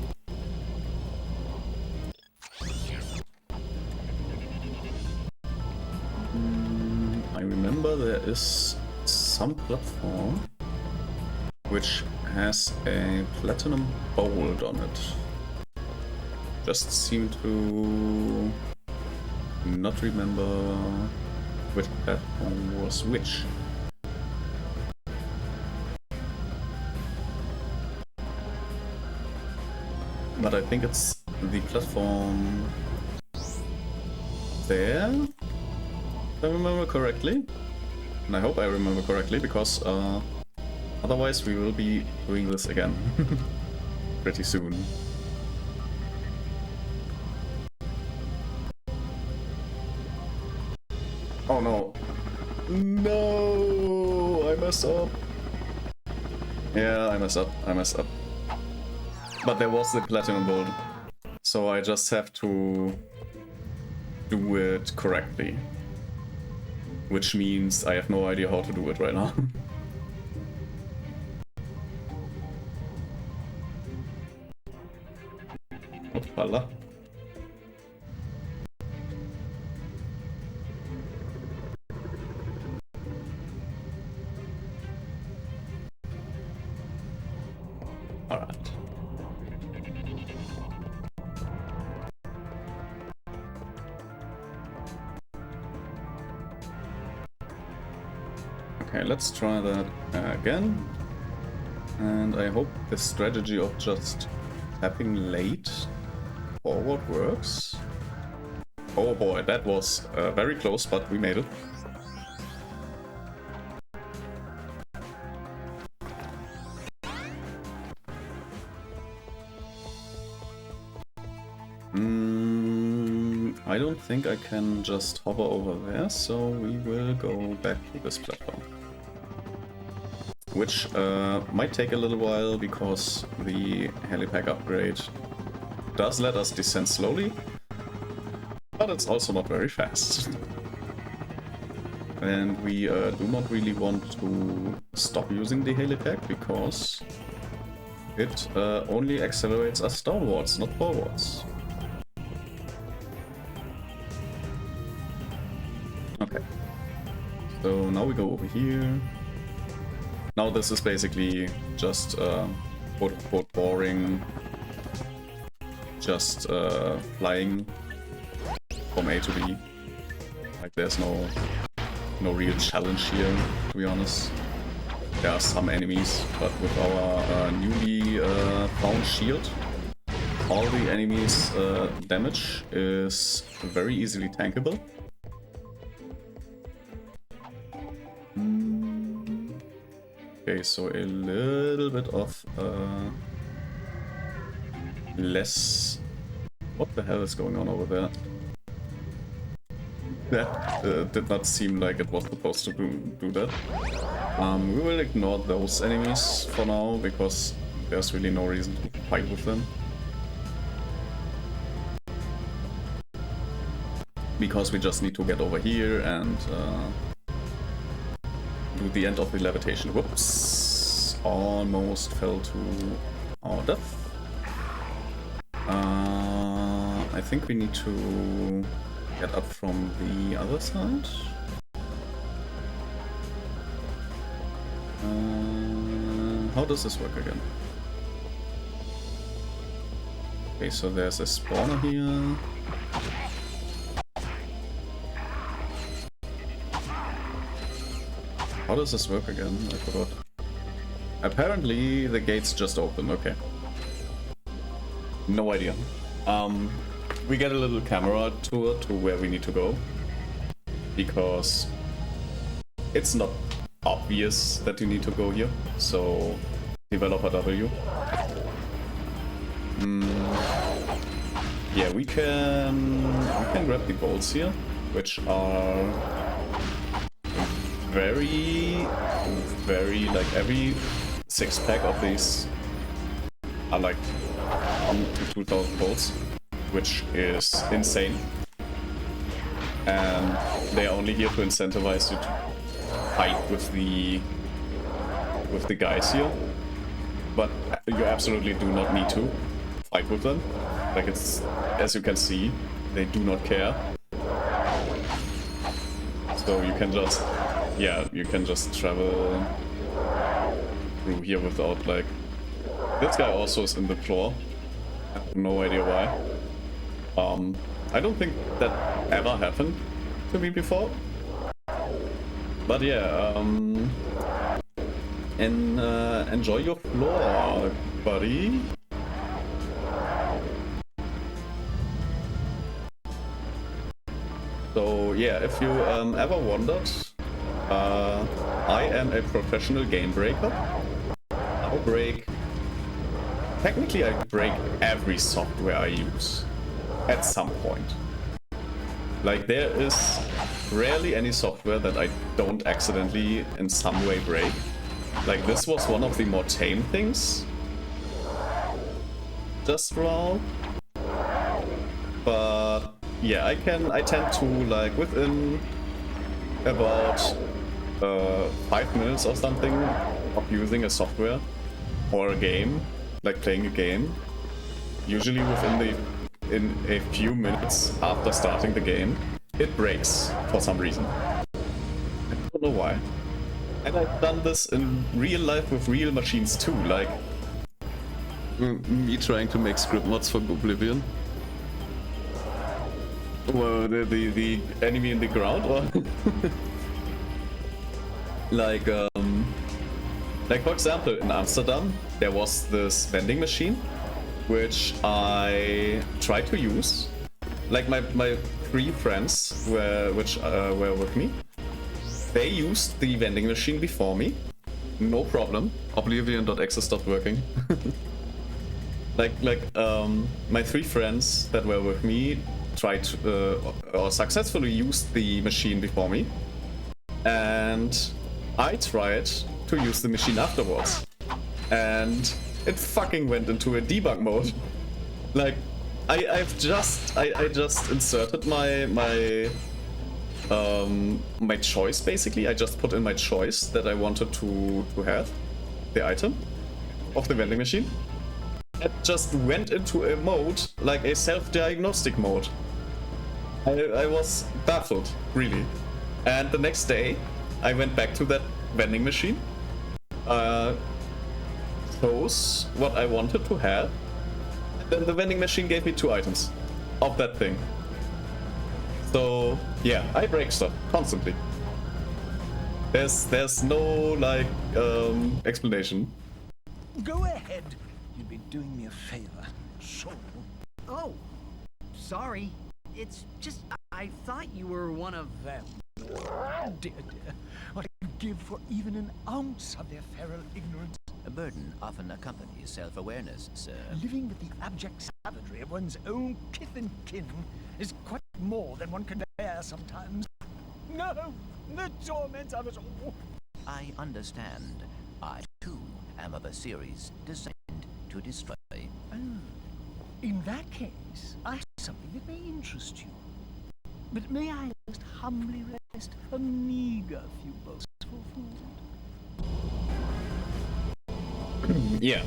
I remember there is some platform which has a platinum bolt on it. Just seem to not remember which platform was which. But I think it's the platform there, if I remember correctly. And I hope I remember correctly, because otherwise we will be doing this again pretty soon. Oh no, No, I messed up. Yeah, I messed up. But there was the platinum bolt, so I just have to do it correctly. Which means I have no idea how to do it right now. Hoppala. Alright. Okay, let's try that again. And I hope the strategy of just tapping late forward works. Oh boy, that was very close, but we made it. I don't think I can just hover over there, so we will go back to this platform. Which might take a little while because the helipad upgrade does let us descend slowly, but it's also not very fast. And we do not really want to stop using the helipad because it only accelerates us downwards, not forwards. Okay, so now we go over here. Now this is basically just quote-unquote boring, just flying from A to B. Like there's no real challenge here, to be honest. There are some enemies, but with our newly found shield, all the enemies' damage is very easily tankable. Okay, so a little bit of less... What the hell is going on over there? That did not seem like it was supposed to do that. We will ignore those enemies for now, because there's really no reason to fight with them. Because we just need to get over here and do the end of the levitation. Whoops! Almost fell to our death. I think we need to get up from the other side. How does this work again? Okay, so there's a spawner here. How does this work again? I forgot. Apparently the gates just open, okay. No idea. We get a little camera tour to where we need to go. Because it's not obvious that you need to go here. So, developer W. Yeah, we can grab the bolts here, which are very, like every 6-pack of these are like 2,000 bolts, which is insane. And they are only here to incentivize you to fight with the guys here. But you absolutely do not need to fight with them. Like it's, as you can see, they do not care. So you can just, yeah, you can just travel through here without like... This guy also is in the floor. I have no idea why. I don't think that ever happened to me before. But yeah, enjoy your floor, buddy. So yeah, if you ever wondered, I am a professional game breaker. Technically I break every software I use at some point. Like, there is rarely any software that I don't accidentally in some way break. Like, this was one of the more tame things just throughout. But yeah, I tend to, like, within about 5 minutes or something of using a software or a game, like playing a game, usually in a few minutes after starting the game, it breaks for some reason. I don't know why. And I've done this in real life with real machines too, like me trying to make script mods for Oblivion. Well, the enemy in the ground, or like for example, in Amsterdam there was this vending machine which I tried to use. Like my 3 friends were with me. They used the vending machine before me, no problem. Oblivion.exe stopped working. My 3 friends that were with me tried to, or successfully used the machine before me, and I tried to use the machine afterwards, and it fucking went into a debug mode. Like, I just inserted my choice, basically. I just put in my choice that I wanted to have the item of the vending machine. It just went into a mode, like a self-diagnostic mode. I was baffled, really. And the next day, I went back to that vending machine, chose what I wanted to have, and then the vending machine gave me 2 items of that thing. So yeah, I break stuff constantly. There's no, like, explanation. Go ahead. You'd be doing me a favor. So. Oh, sorry. It's just I thought you were one of them. Dear, dear, what I'd give for even an ounce of their feral ignorance. A burden often accompanies self-awareness, sir. Living with the abject savagery of one's own kith and kin is quite more than one can bear sometimes. No, the torment of it all. I understand. I, too, am of a series designed to destroy. In that case, I have something that may interest you. But may I most humbly request a meager few boastful food? Yeah,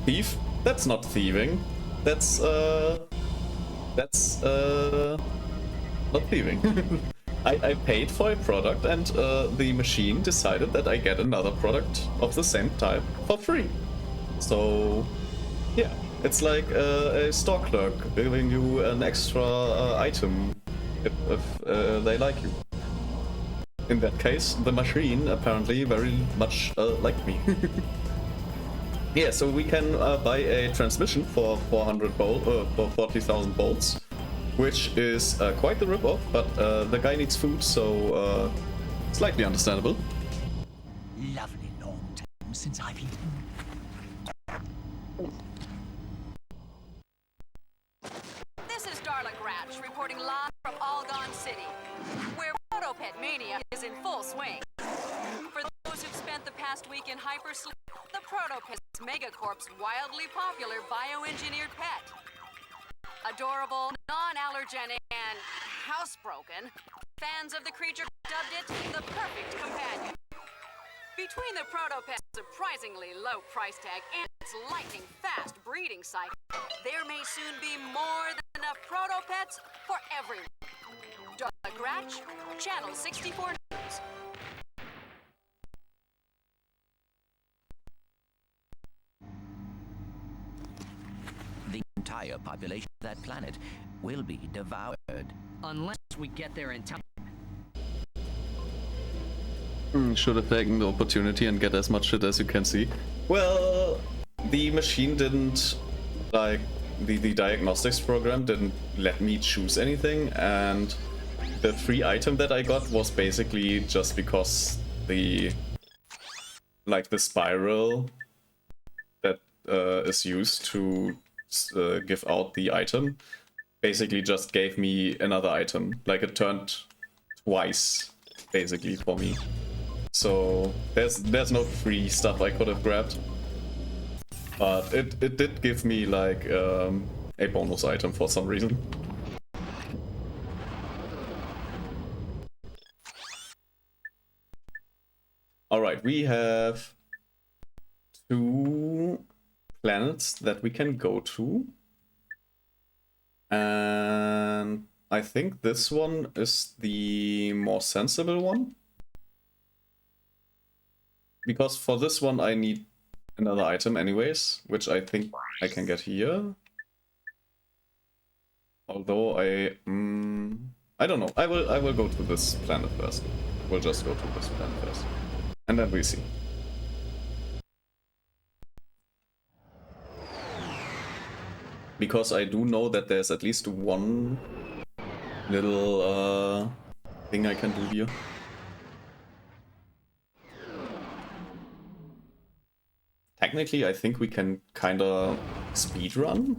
thief? That's not thieving. That's not thieving. I paid for a product, and the machine decided that I get another product of the same type for free. So, yeah, it's like a store clerk giving you an extra item if they like you. In that case, the machine apparently very much liked me. Yeah, so we can buy a transmission for 40,000 bolts, which is quite the rip-off, but the guy needs food, so slightly understandable. Lovely long time since I've eaten. This is Darla Gratch reporting live from Algon City, where Protopet Mania is in full swing. For those who've spent the past week in hypersleep, the Protopet is Megacorp's wildly popular bioengineered pet. Adorable, non-allergenic, and housebroken, fans of the creature dubbed it the perfect companion. Between the Protopet's surprisingly low price tag and its lightning-fast breeding cycle, there may soon be more than enough Protopets for everyone. Darla Gratch, Channel 64 News. The entire population of that planet will be devoured. Unless we get there in time. Should have taken the opportunity and get as much shit as you can see. Well, the machine didn't, like, the diagnostics program didn't let me choose anything, and the free item that I got was basically just because the spiral that is used to give out the item basically just gave me another item. Like it turned twice, basically, for me. So there's no free stuff I could have grabbed. But it did give me like a bonus item for some reason. Alright, we have 2 planets that we can go to. And I think this one is the more sensible one. Because for this one I need another item anyways, which I think I can get here. Although I don't know. I will go to this planet first. We'll just go to this planet first. And then we see. Because I do know that there's at least one little thing I can do here. Technically, I think we can kinda speedrun.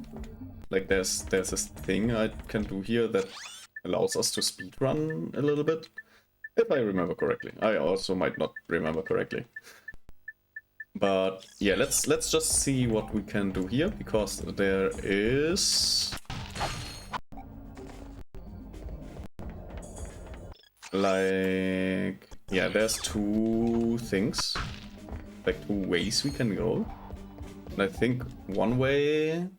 Like there's this thing I can do here that allows us to speedrun a little bit. If I remember correctly. I also might not remember correctly. But yeah, let's just see what we can do here, because there is like, yeah, there's 2 things, like 2 ways we can go. And I think one way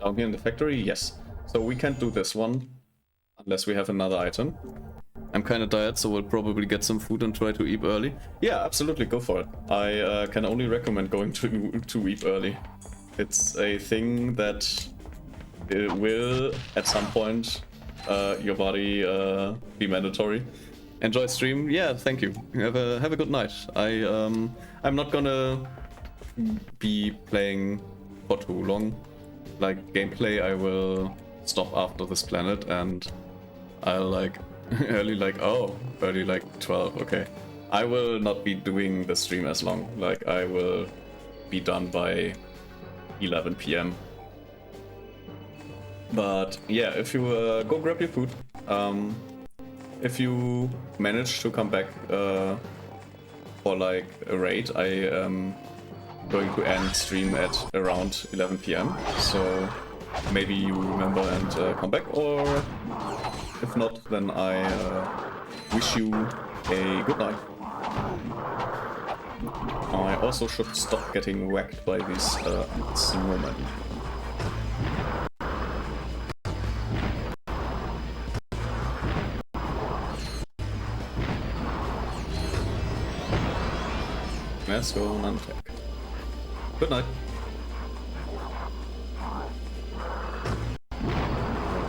down here in the factory, yes. So we can't do this one unless we have another item. I'm kind of tired, so we'll probably get some food and try to eat early. Yeah, absolutely, go for it. I can only recommend going to eat early. It's a thing that it will, at some point, your body be mandatory. Enjoy stream. Yeah, thank you. Have a good night. I'm not gonna be playing for too long. Like gameplay, I will stop after this planet, and I'll like early like 12. Okay, I will not be doing the stream as long. Like I will be done by 11 p.m. But yeah, if you go grab your food, if you manage to come back for like a raid, I am going to end stream at around 11 p.m. So maybe you remember and come back, or if not, then I wish you a good night. I also should stop getting whacked by these snowmen. Let's go and attack. Good night.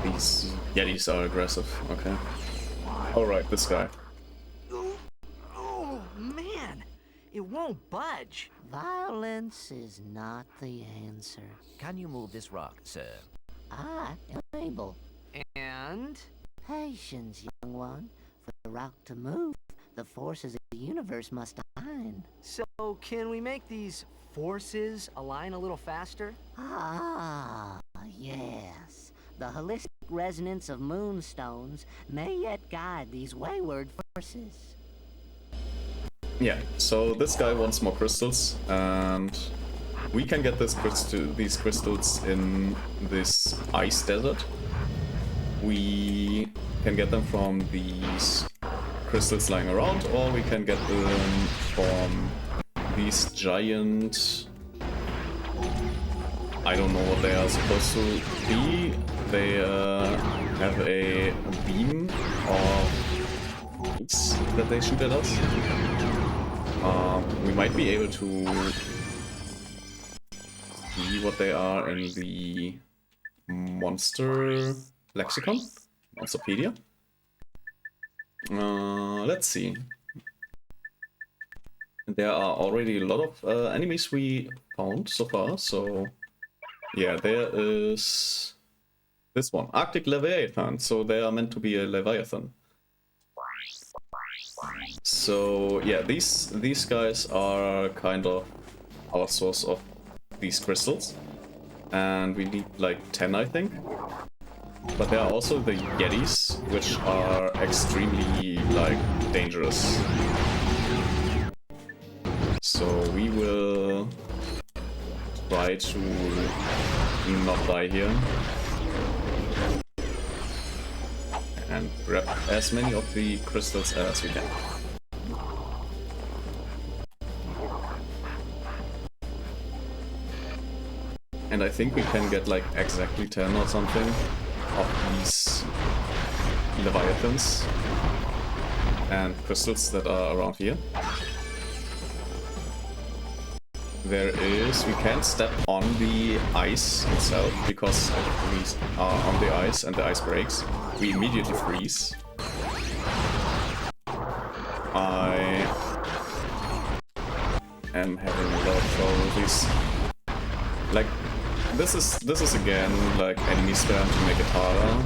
These Yetis are aggressive, okay. Alright, this guy. Oh, man! It won't budge. Violence is not the answer. Can you move this rock, sir? I am able. And? Patience, young one. For the rock to move, the forces of the universe must align. So, can we make these forces align a little faster? Ah, yes. The holistic resonance of moonstones may yet guide these wayward forces. Yeah, so this guy wants more crystals, and we can get these crystals in this ice desert. We can get them from these crystals lying around, or we can get them from these giant... I don't know what they are supposed to be. They have a beam of ice that they shoot at us. We might be able to see what they are in the monster lexicon, Monsterpedia. Let's see. There are already a lot of enemies we found so far, so yeah, there is this one, Arctic Leviathan, so they are meant to be a Leviathan. So yeah, these guys are kind of our source of these crystals, and we need like 10, I think. But there are also the Yetis, which are extremely, like, dangerous. So we will try to not die here. And grab as many of the crystals as we can. And I think we can get like exactly 10 or something of these Leviathans and crystals that are around here. We can't step on the ice itself because if we are on the ice and the ice breaks, we immediately freeze. I am having a lot of trouble with these. Like, this is again like enemy spam to make it harder.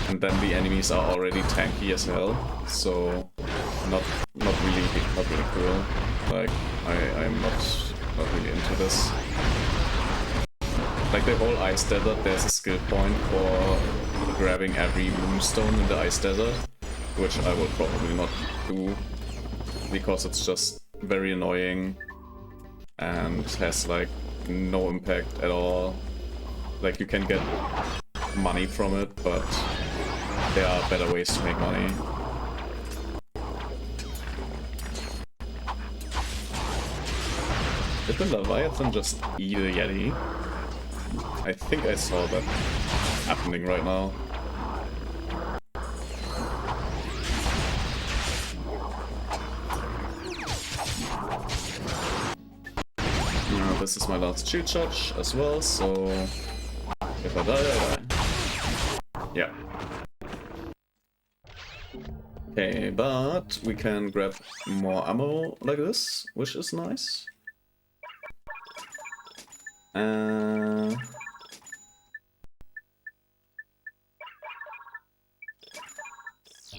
And then the enemies are already tanky as hell, so not really cool. Like I'm not really into this. Like the whole ice desert, there's a skill point for grabbing every moonstone in the ice desert, which I will probably not do because it's just very annoying and has like no impact at all. Like you can get money from it, but there are better ways to make money. Did the Leviathan just eat a Yeti? I think I saw that happening right now. Now, this is my last shield charge as well, so if I die, I die. Yeah. Okay, but we can grab more ammo like this, which is nice.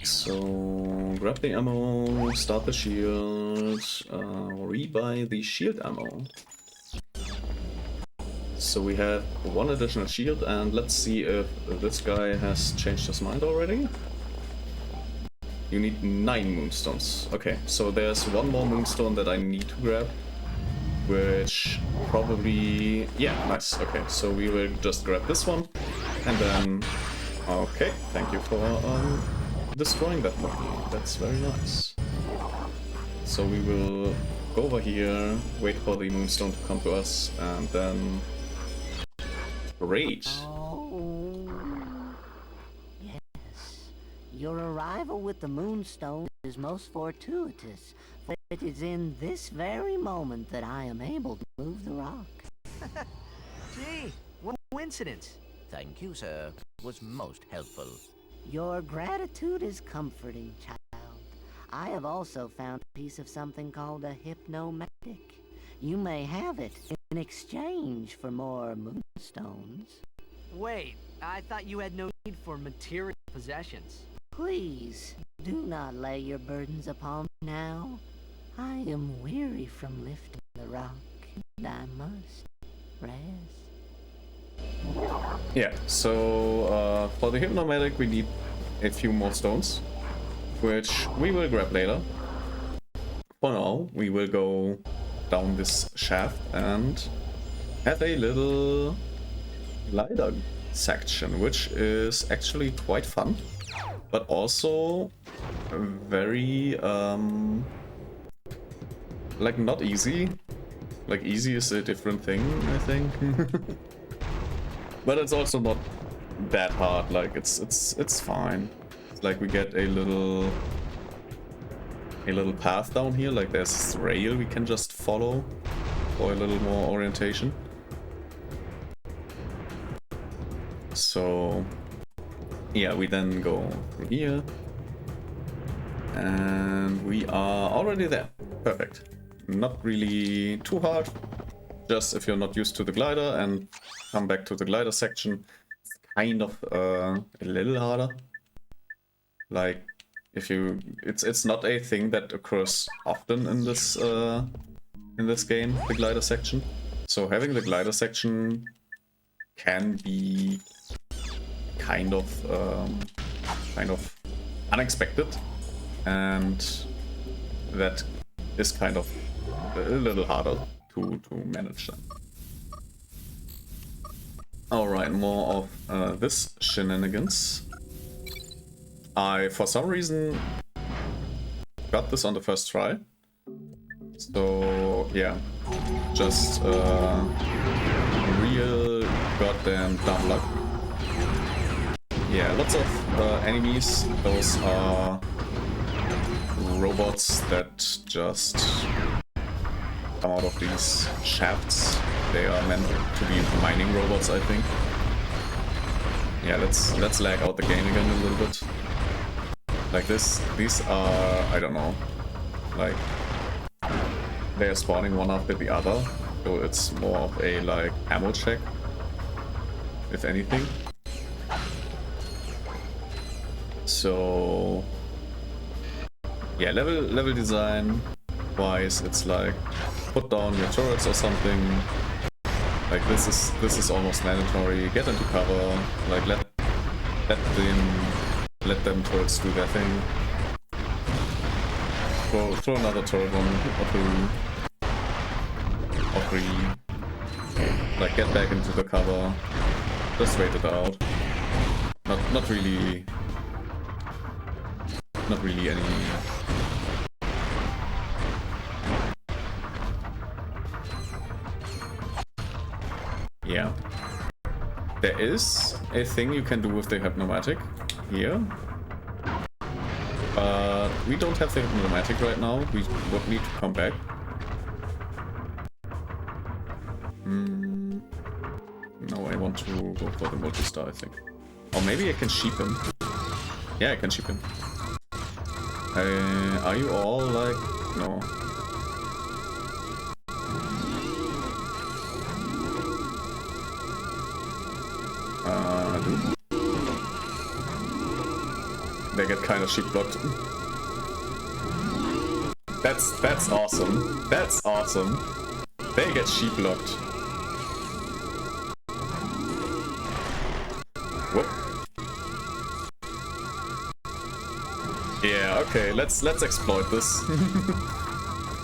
So grab the ammo, start the shield, rebuy the shield ammo. So we have one additional shield, and let's see if this guy has changed his mind already. You need 9 moonstones. Okay, so there's one more moonstone that I need to grab, which probably... yeah, nice. Okay, so we will just grab this one, and then... okay, thank you for destroying that monkey. That's very nice. So we will go over here, wait for the moonstone to come to us, and then... great! Your arrival with the Moonstone is most fortuitous, for it is in this very moment that I am able to move the rock. Gee, what a coincidence. Thank you, sir. It was most helpful. Your gratitude is comforting, child. I have also found a piece of something called a hypnomatic. You may have it in exchange for more moonstones. Wait, I thought you had no need for material possessions. Please, do not lay your burdens upon me now. I am weary from lifting the rock, and I must rest. Yeah, so for the Hypnomatic we need a few more stones, which we will grab later. For now, we will go down this shaft and have a little glider section, which is actually quite fun, but also very, like, not easy. Like, easy is a different thing, I think. But it's also not that hard. Like, it's fine. It's like we get a little path down here. Like, there's this rail we can just follow for a little more orientation. So yeah, we then go through here, and we are already there. Perfect. Not really too hard. Just if you're not used to the glider and come back to the glider section, it's kind of a little harder. Like, if you, it's not a thing that occurs often in this game, the glider section. So having the glider section can be kind of unexpected, and that is kind of a little harder to manage them. Alright, more of this shenanigans. I, for some reason, got this on the first try. So, yeah. Just real goddamn dumb luck. Yeah, lots of enemies. Those are robots that just come out of these shafts. They are meant to be mining robots, I think. Yeah, let's lag out the game again a little bit. Like this, these are, I don't know, like they are spawning one after the other, so it's more of a like ammo check, if anything. So yeah, level design wise, it's like put down your turrets or something. Like this is almost mandatory. Get into cover. Like let them turrets do their thing. Throw another turret one or three. Like get back into the cover. Just wait it out. Not really any. Yeah. There is a thing you can do with the Hypnomatic here. But we don't have the Hypnomatic right now. We would need to come back. No, I want to go for the multi-star, I think. Or maybe I can sheep him. Yeah, I can sheep him. Are you all like... No. They get kind of sheep blocked. That's awesome. That's awesome. They get sheep blocked. Whoop. Yeah, okay, let's exploit this.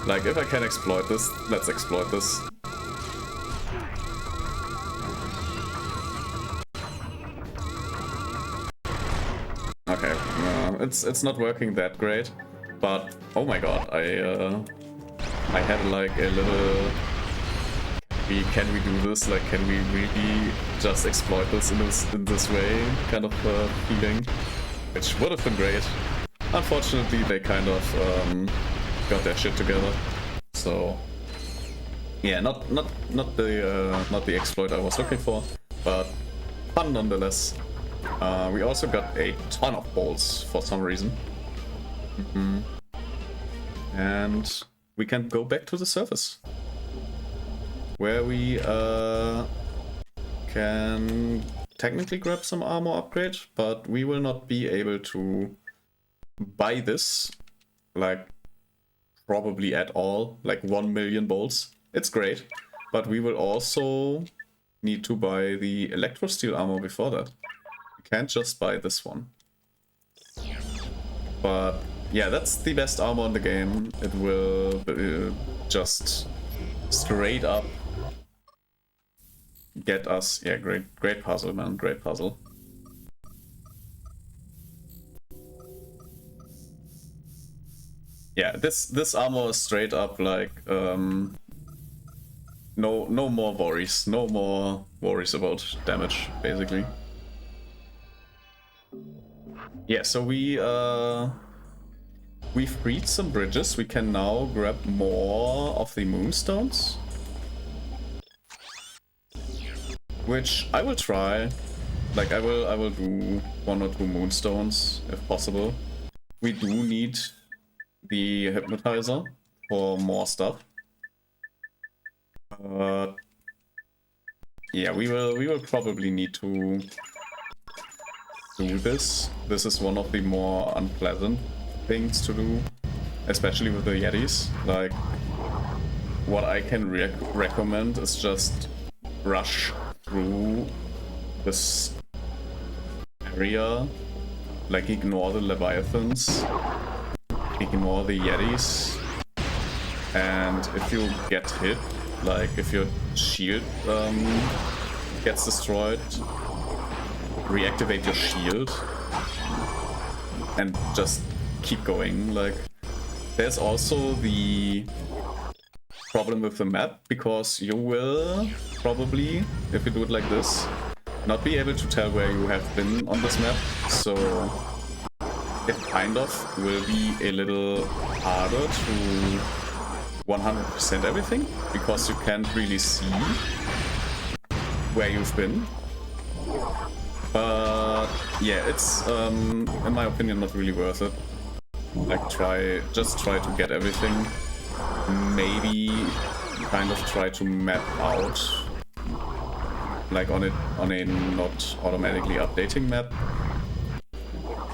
Like, if I can exploit this, let's exploit this. Okay, it's not working that great, but oh my god, I had like a little. Can we do this? Like, can we really just exploit this in this way? Kind of feeling, which would have been great. Unfortunately, they kind of got their shit together. So yeah, not the exploit I was looking for, but fun nonetheless. We also got a ton of bolts for some reason. And we can go back to the surface, where we can technically grab some armor upgrade, but we will not be able to buy this, like, probably at all, like 1 million bolts. It's great, but we will also need to buy the electro steel armor before that. Can't just buy this one. But yeah, that's the best armor in the game. It will just straight up get us. Yeah, great puzzle, man. Great puzzle. Yeah, this armor is straight up like no more worries. No more worries about damage, basically. Yeah, so we've freed some bridges. We can now grab more of the moonstones, which I will try. Like, I will do 1 or 2 moonstones if possible. We do need the hypnotizer for more stuff. Yeah, we will probably need to do this. This is one of the more unpleasant things to do, especially with the Yetis. Like, what I can recommend is just rush through this area, like ignore the Leviathans, ignore the Yetis, and if you get hit, like if your shield gets destroyed, reactivate your shield and just keep going. Like, there's also the problem with the map, because you will probably, if you do it like this, not be able to tell where you have been on this map, so it kind of will be a little harder to 100% everything, because you can't really see where you've been. But yeah, it's in my opinion not really worth it. Like, just try to get everything. Maybe kind of try to map out, like on a not automatically updating map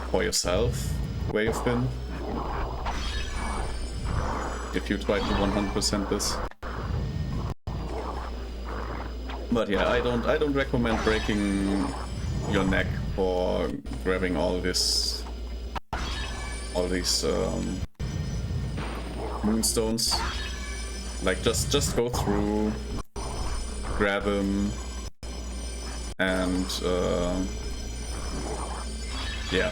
for yourself where you've been. If you try to 100% this. But yeah, I don't recommend breaking your neck for grabbing all these moonstones. Like, just go through, grab them, and yeah,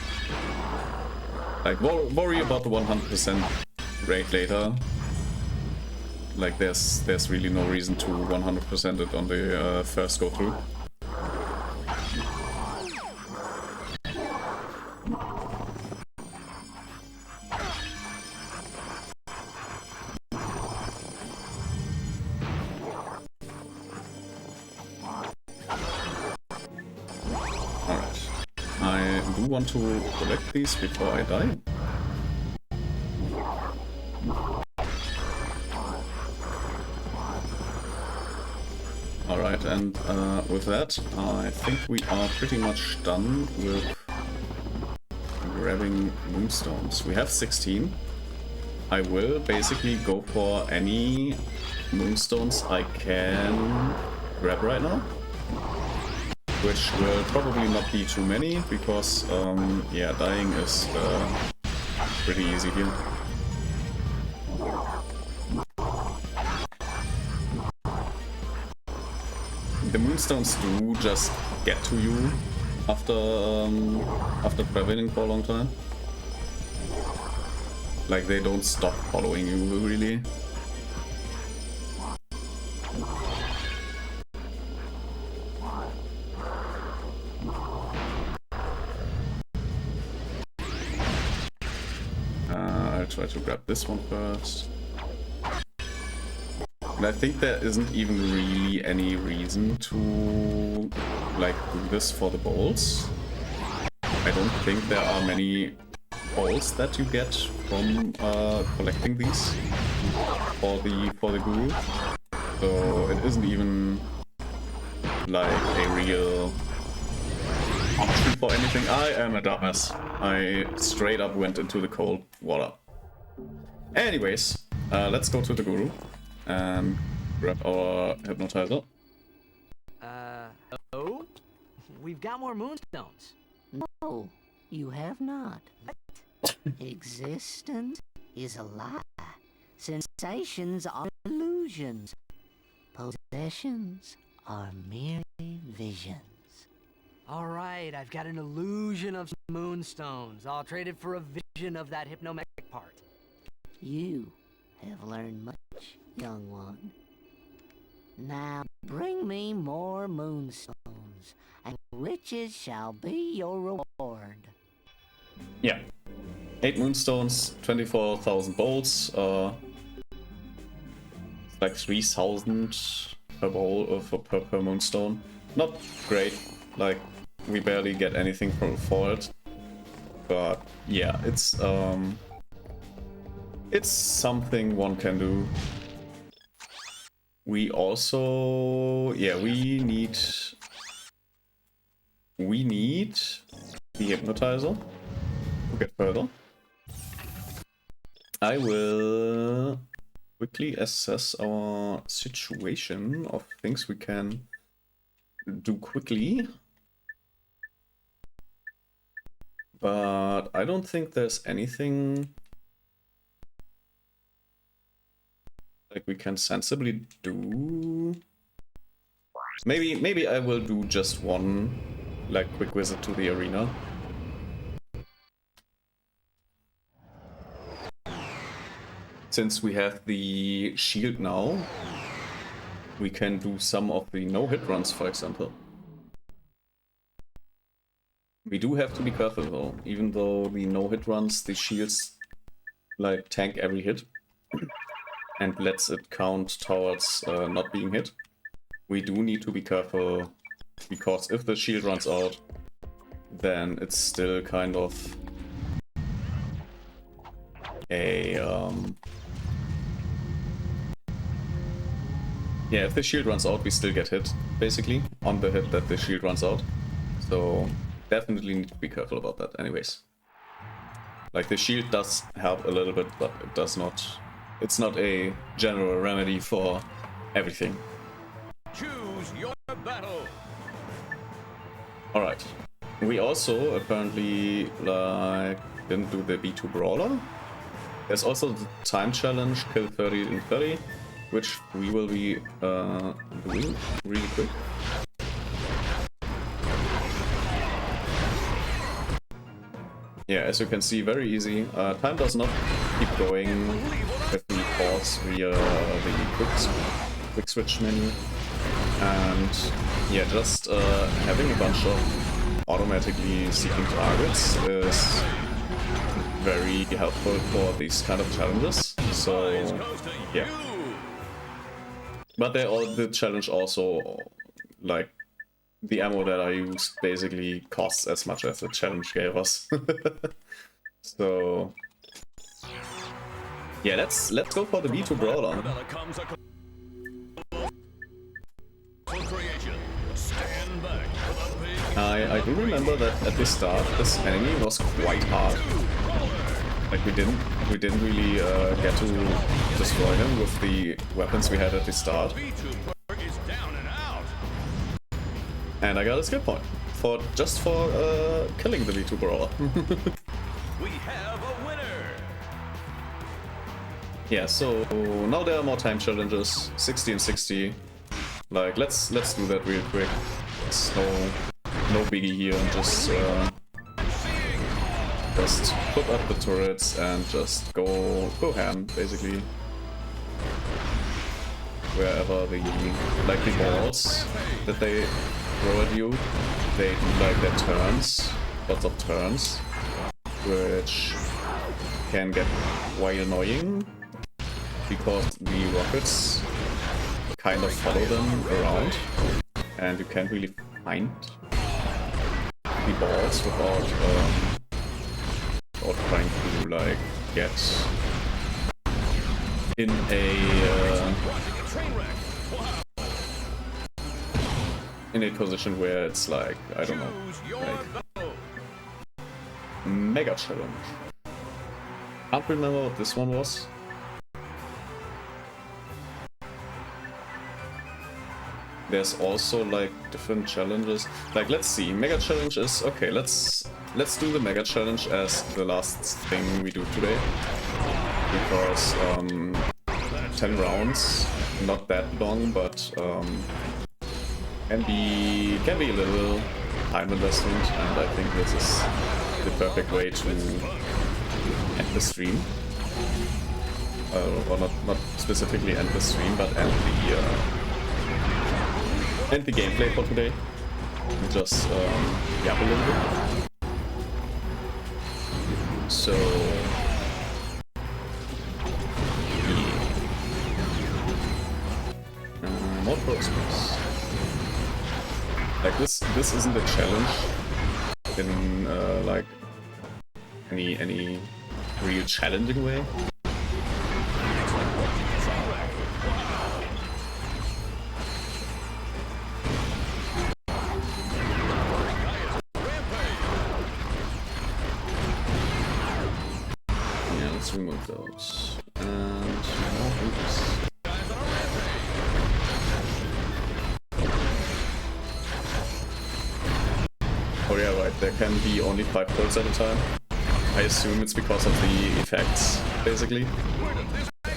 like worry about the 100% rate later. Like, there's really no reason to 100% it on the first go through. Want to collect these before I die. Alright, and with that, I think we are pretty much done with grabbing moonstones. We have 16. I will basically go for any moonstones I can grab right now, which will probably not be too many, because yeah, dying is pretty easy here. The moonstones do just get to you after traveling for a long time. Like, they don't stop following you, really. I'll try to grab this one first. And I think there isn't even really any reason to, like, do this for the bowls. I don't think there are many bowls that you get from collecting these for the guru. So it isn't even like a real option for anything. I am a dumbass. I straight up went into the cold water. Anyways, let's go to the guru and grab our hypnotizer. Oh? We've got more moonstones. No, you have not. Existence is a lie. Sensations are illusions. Possessions are merely visions. Alright, I've got an illusion of moonstones. I'll trade it for a vision of that hypnomagnetic part. You have learned much, young one. Now bring me more moonstones, and riches shall be your reward. Yeah. 8 moonstones, 24,000 bolts, like 3,000 per bowl per moonstone. Not great, like we barely get anything for it. But yeah, it's something one can do. We also, yeah, we need the hypnotizer to get further. I will quickly assess our situation of things we can do quickly. But I don't think there's anything like we can sensibly do. Maybe I will do just one like quick visit to the arena. Since we have the shield now, we can do some of the no-hit runs, for example. We do have to be careful though, even though the no-hit runs, the shields like tank every hit and lets it count towards not being hit. We do need to be careful, because if the shield runs out, then it's still kind of a... yeah, if the shield runs out, we still get hit, basically, on the hit that the shield runs out. So definitely need to be careful about that anyways. Like, the shield does help a little bit, but it does not... it's not a general remedy for everything. Choose your battle. Alright. We also apparently like didn't do the B2 brawler. There's also the time challenge, kill 30 in 30, which we will be doing really quick. Yeah, as you can see, very easy. Time does not keep going if we pause via the quick switch menu. And yeah, just having a bunch of automatically seeking targets is very helpful for these kind of challenges. So yeah. But the challenge also, like, the ammo that I used basically costs as much as the challenge gave us. So yeah, let's go for the B2 brawler. I do remember that at the start this enemy was quite hard. Like, we didn't really get to destroy him with the weapons we had at the start. And I got a skill point for killing the V2 brawler. We have a winner. Yeah, so now there are more time challenges, 60 and 60. Like, let's do that real quick. It's no biggie here, and just put up the turrets and just go ham, basically. Wherever the balls that they throw at you, they do like their turns, lots of turns, which can get quite annoying because the rockets kind of follow them around, and you can't really find the balls without trying to like get in a position where it's like, I don't know, like mega challenge. Can't remember what this one was. There's also like different challenges. Like, let's see, mega challenge is okay. Let's do the mega challenge as the last thing we do today, because 10 rounds, not that long, but can be a little time investment, and I think this is the perfect way to end the stream. Or not specifically end the stream, but end the gameplay for today. Just yap a little bit. So yeah. More prospects. Like, this isn't a challenge in like any real challenging way. Yeah, let's remove those. And more hoops. yeah, right, there can be only 5 bullets at a time. I assume it's because of the effects, basically.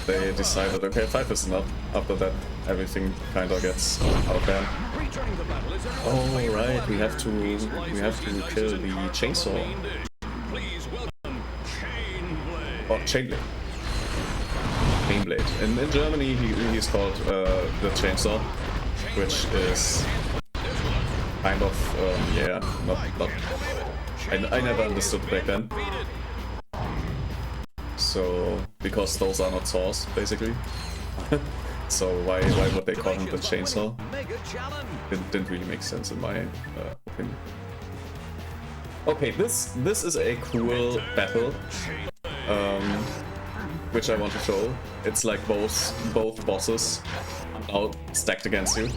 They decided, okay, 5 is enough. After that, everything kinda gets out of hand. Oh right, we have to kill the chainsaw. Oh, chainblade. Chainblade. In Germany, he's called the chainsaw, which is kind of yeah, not. I never understood back then. So because those are not saws, basically. So why would they call him the chainsaw? Didn't really make sense in my opinion. Okay, this is a cool battle, which I want to show. It's like both bosses are now stacked against you,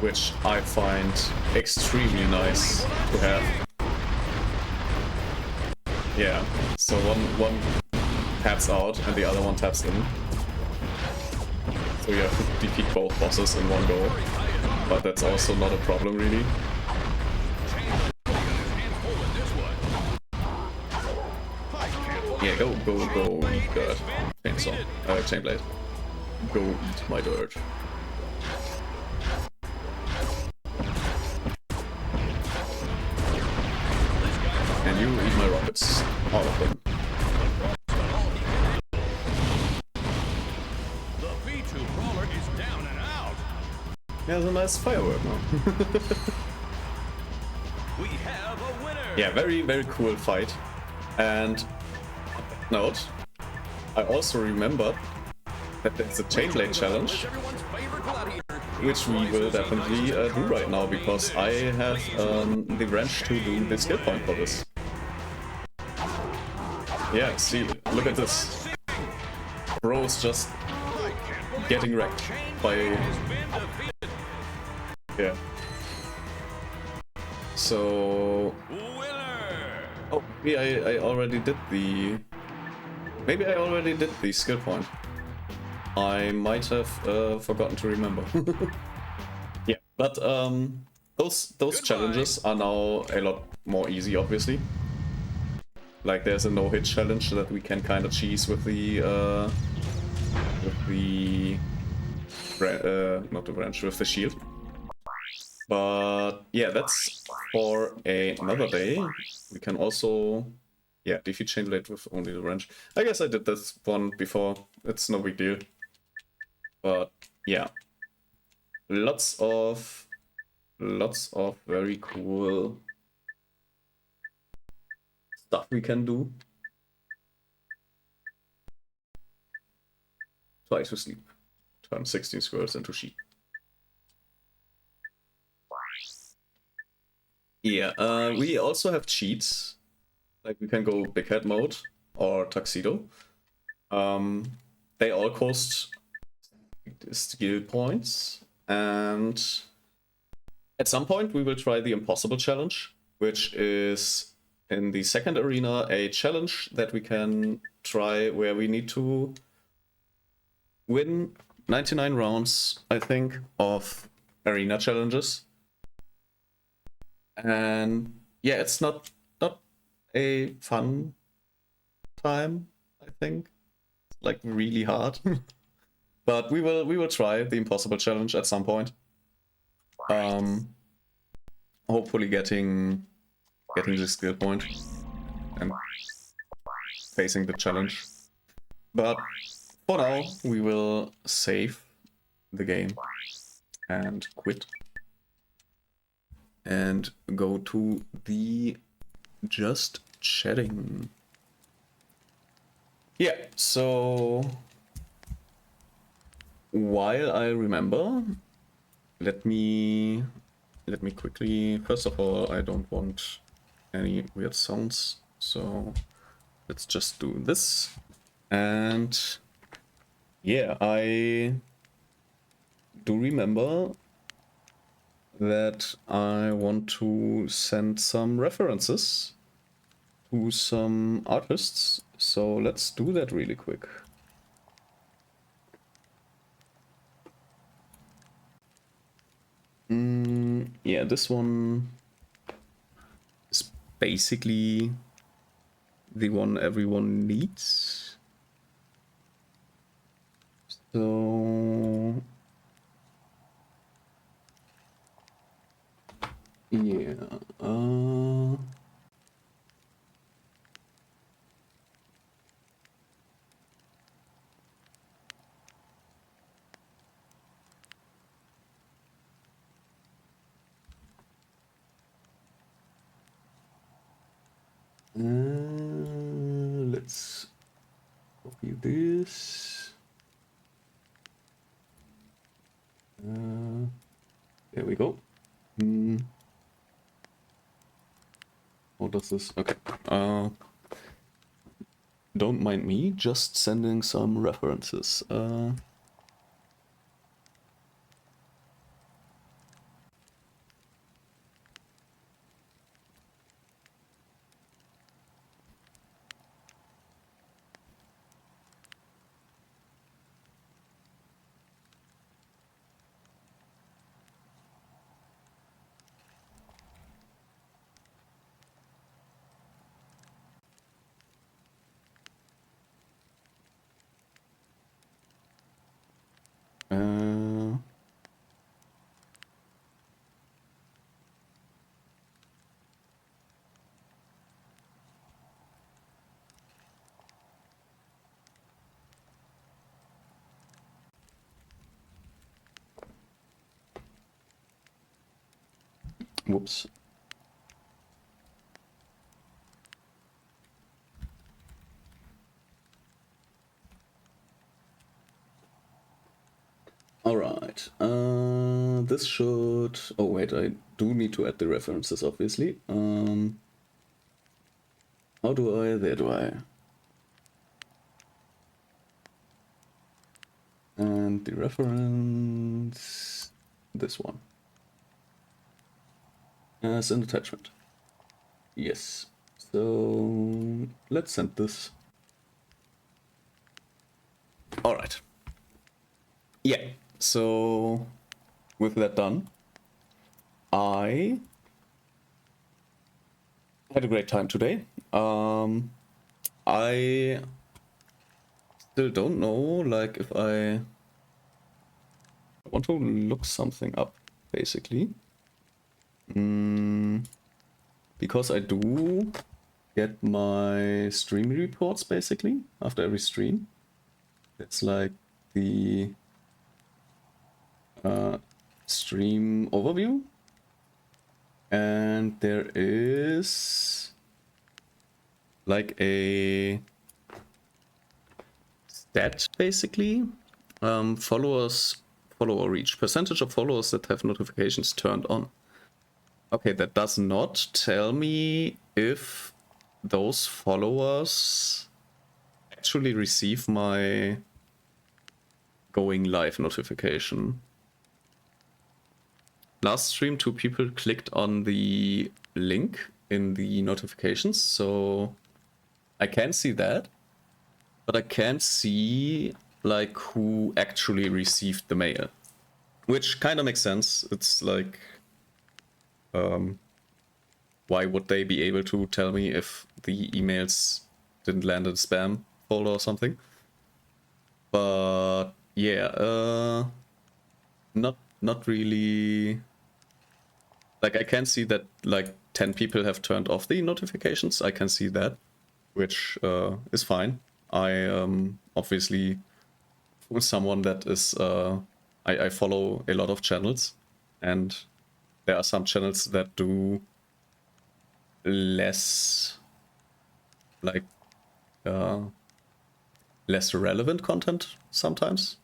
which I find extremely nice to have. Yeah, so one taps out and the other one taps in. So you have to defeat both bosses in one go, but that's also not a problem really. Yeah, go, eat dirt. Chainsaw, chainblade. Go eat my dirt. And you eat my rockets, all of them. Yeah, there's a nice firework now. We have a winner. Yeah, very cool fight. And note, I also remembered that there's a chainblade challenge, which we will definitely do right now because I have the wrench to do the skill point for this. Yeah, see, look at this. Bro's just getting wrecked by... Yeah. So... Oh, maybe I already did the... Maybe I already did the skill point. I might have forgotten to remember. Yeah, but those challenges are now a lot more easy, obviously. Like there's a no-hit challenge that we can kind of cheese with the not the wrench, with the shield. But yeah, that's for another day. We can also, yeah, defeat chainblade with only the wrench. I guess I did this one before. It's no big deal. But yeah, lots of very cool stuff we can do. Try to sleep. Turn 16 squirrels into sheep. Yeah, we also have cheats. Like we can go big head mode or tuxedo. They all cost skill points, and at some point we will try the impossible challenge, which is in the second arena a challenge that we can try where we need to win 99 rounds, I think, of arena challenges. And yeah, it's not a fun time, I think. It's like really hard. But we will try the impossible challenge at some point. Hopefully getting the skill point and facing the challenge. But for now, we will save the game and quit and go to the just chatting. Yeah, so while I remember, let me quickly, first of all, I don't want any weird sounds, so let's just do this. And yeah, I do remember that I want to send some references to some artists, so let's do that really quick. Yeah, this one basically the one everyone needs. So yeah, let's copy this. There we go. What does this? Okay. Don't mind me, just sending some references. Whoops. Alright, this should... Oh wait, I do need to add the references, obviously. How do I... There do I. And the reference... This one. As an attachment. Yes. So... let's send this. Alright. Yeah, so... with that done, I had a great time today. I still don't know, like, if I want to look something up, basically. Because I do get my stream reports, basically, after every stream. It's like the stream overview. And there is like a stat, basically. Follower reach. Percentage of followers that have notifications turned on. Okay, that does not tell me if those followers actually receive my going live notification. Last stream, 2 people clicked on the link in the notifications, so I can see that, but I can't see like who actually received the mail, which kind of makes sense. It's like, why would they be able to tell me if the emails didn't land in spam folder or something? But yeah, not really. Like, I can see that like 10 people have turned off the notifications. I can see that, which is fine. I obviously was someone that is I follow a lot of channels, and there are some channels that do less like less relevant content sometimes.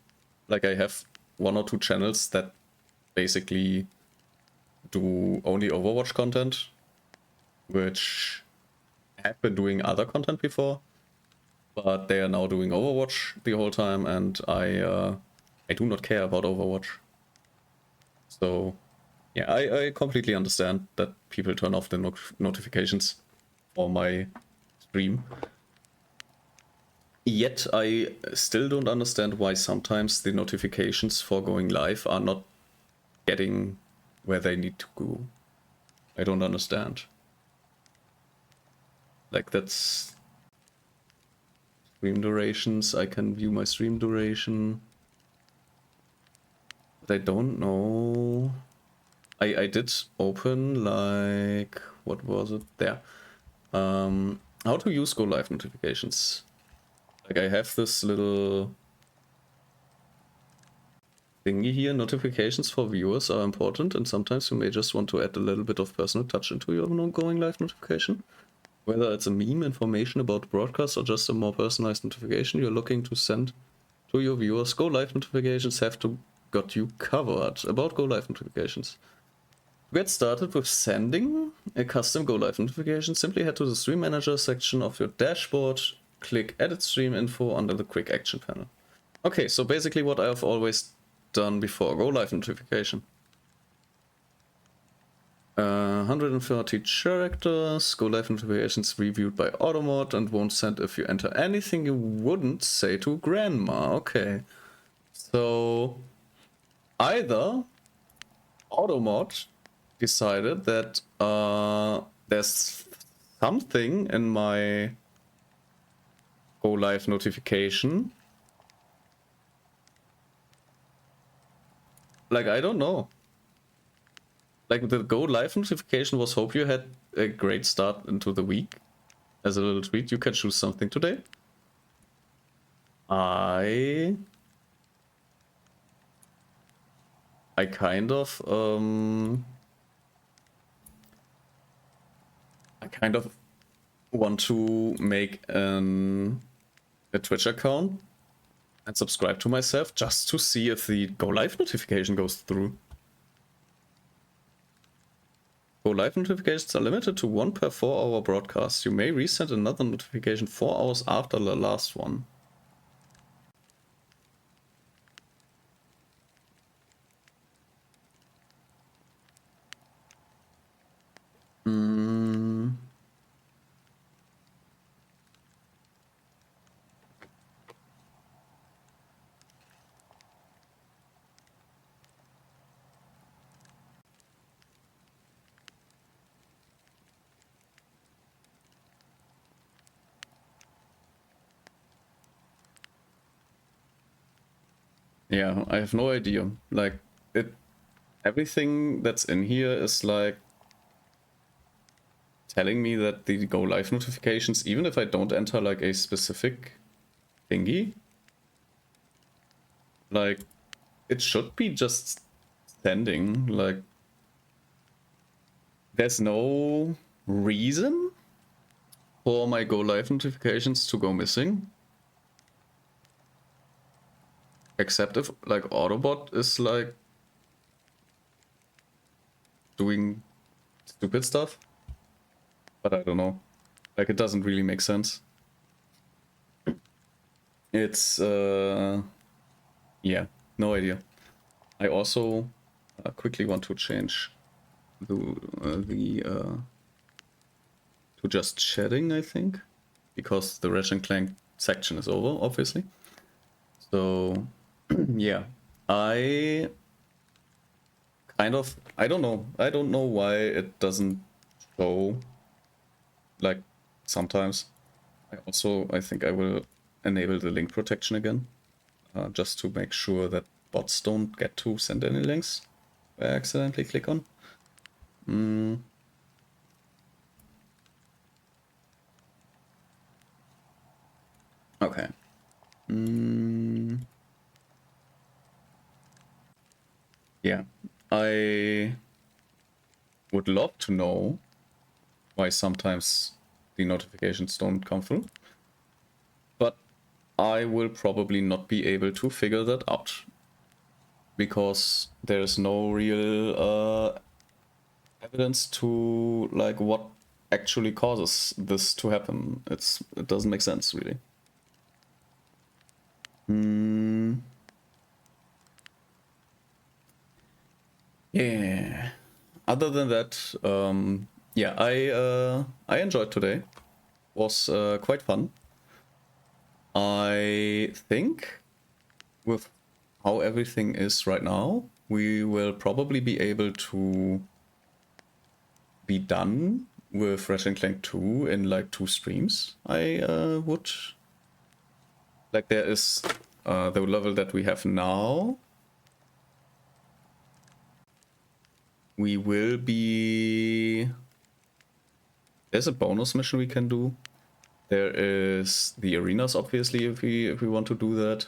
Like, I have 1 or 2 channels that basically do only Overwatch content, which have been doing other content before, but they are now doing Overwatch the whole time, and I do not care about Overwatch. So yeah, I completely understand that people turn off the notifications for my stream. Yet I still don't understand why sometimes the notifications for going live are not getting where they need to go. I don't understand. Like that's stream durations. I can view my stream duration. But I don't know. I did open like what was it there? How to use Go Live notifications. Like I have this little thingy here. Notifications for viewers are important, and sometimes you may just want to add a little bit of personal touch into your ongoing live notification. Whether it's a meme, information about broadcast, or just a more personalized notification you're looking to send to your viewers, Go Live notifications have got you covered. About Go Live notifications. To get started with sending a custom Go Live notification, simply head to the Stream Manager section of your dashboard, click Edit Stream Info under the Quick Action panel. Okay, so basically what I've always done before. Go Live notification. 130 characters, Go Live notifications reviewed by Automod and won't send if you enter anything you wouldn't say to Grandma. Okay. So either Automod decided that there's something in my Go Live notification. Like, I don't know. Like, the Go Live notification was hope you had a great start into the week. As a little treat, you can choose something today. I kind of want to make a Twitch account and subscribe to myself just to see if the Go Live notification goes through. Go Live notifications are limited to 1 per 4-hour broadcast. You may resend another notification 4 hours after the last one. Yeah, I have no idea. Like, everything that's in here is like telling me that the Go Live notifications, even if I don't enter like a specific thingy, like it should be just sending. Like, there's no reason for my Go Live notifications to go missing. Except if like Autobot is like doing stupid stuff. But I don't know. Like, it doesn't really make sense. It's yeah, no idea. I also quickly want to change to just chatting, I think, because the Ratchet Clank section is over, obviously. So yeah, I don't know why it doesn't show. Like, sometimes I think I will enable the link protection again, just to make sure that bots don't get to send any links I accidentally click on. Okay. Yeah, I would love to know why sometimes the notifications don't come through, but I will probably not be able to figure that out because there's no real evidence to like what actually causes this to happen. It doesn't make sense, really. Yeah. Other than that, yeah, I enjoyed today. Was quite fun. I think with how everything is right now, we will probably be able to be done with Ratchet Clank 2 in like 2 streams. I would. Like there is the level that we have now. We will be... There's a bonus mission we can do. There is the arenas, obviously, if we want to do that.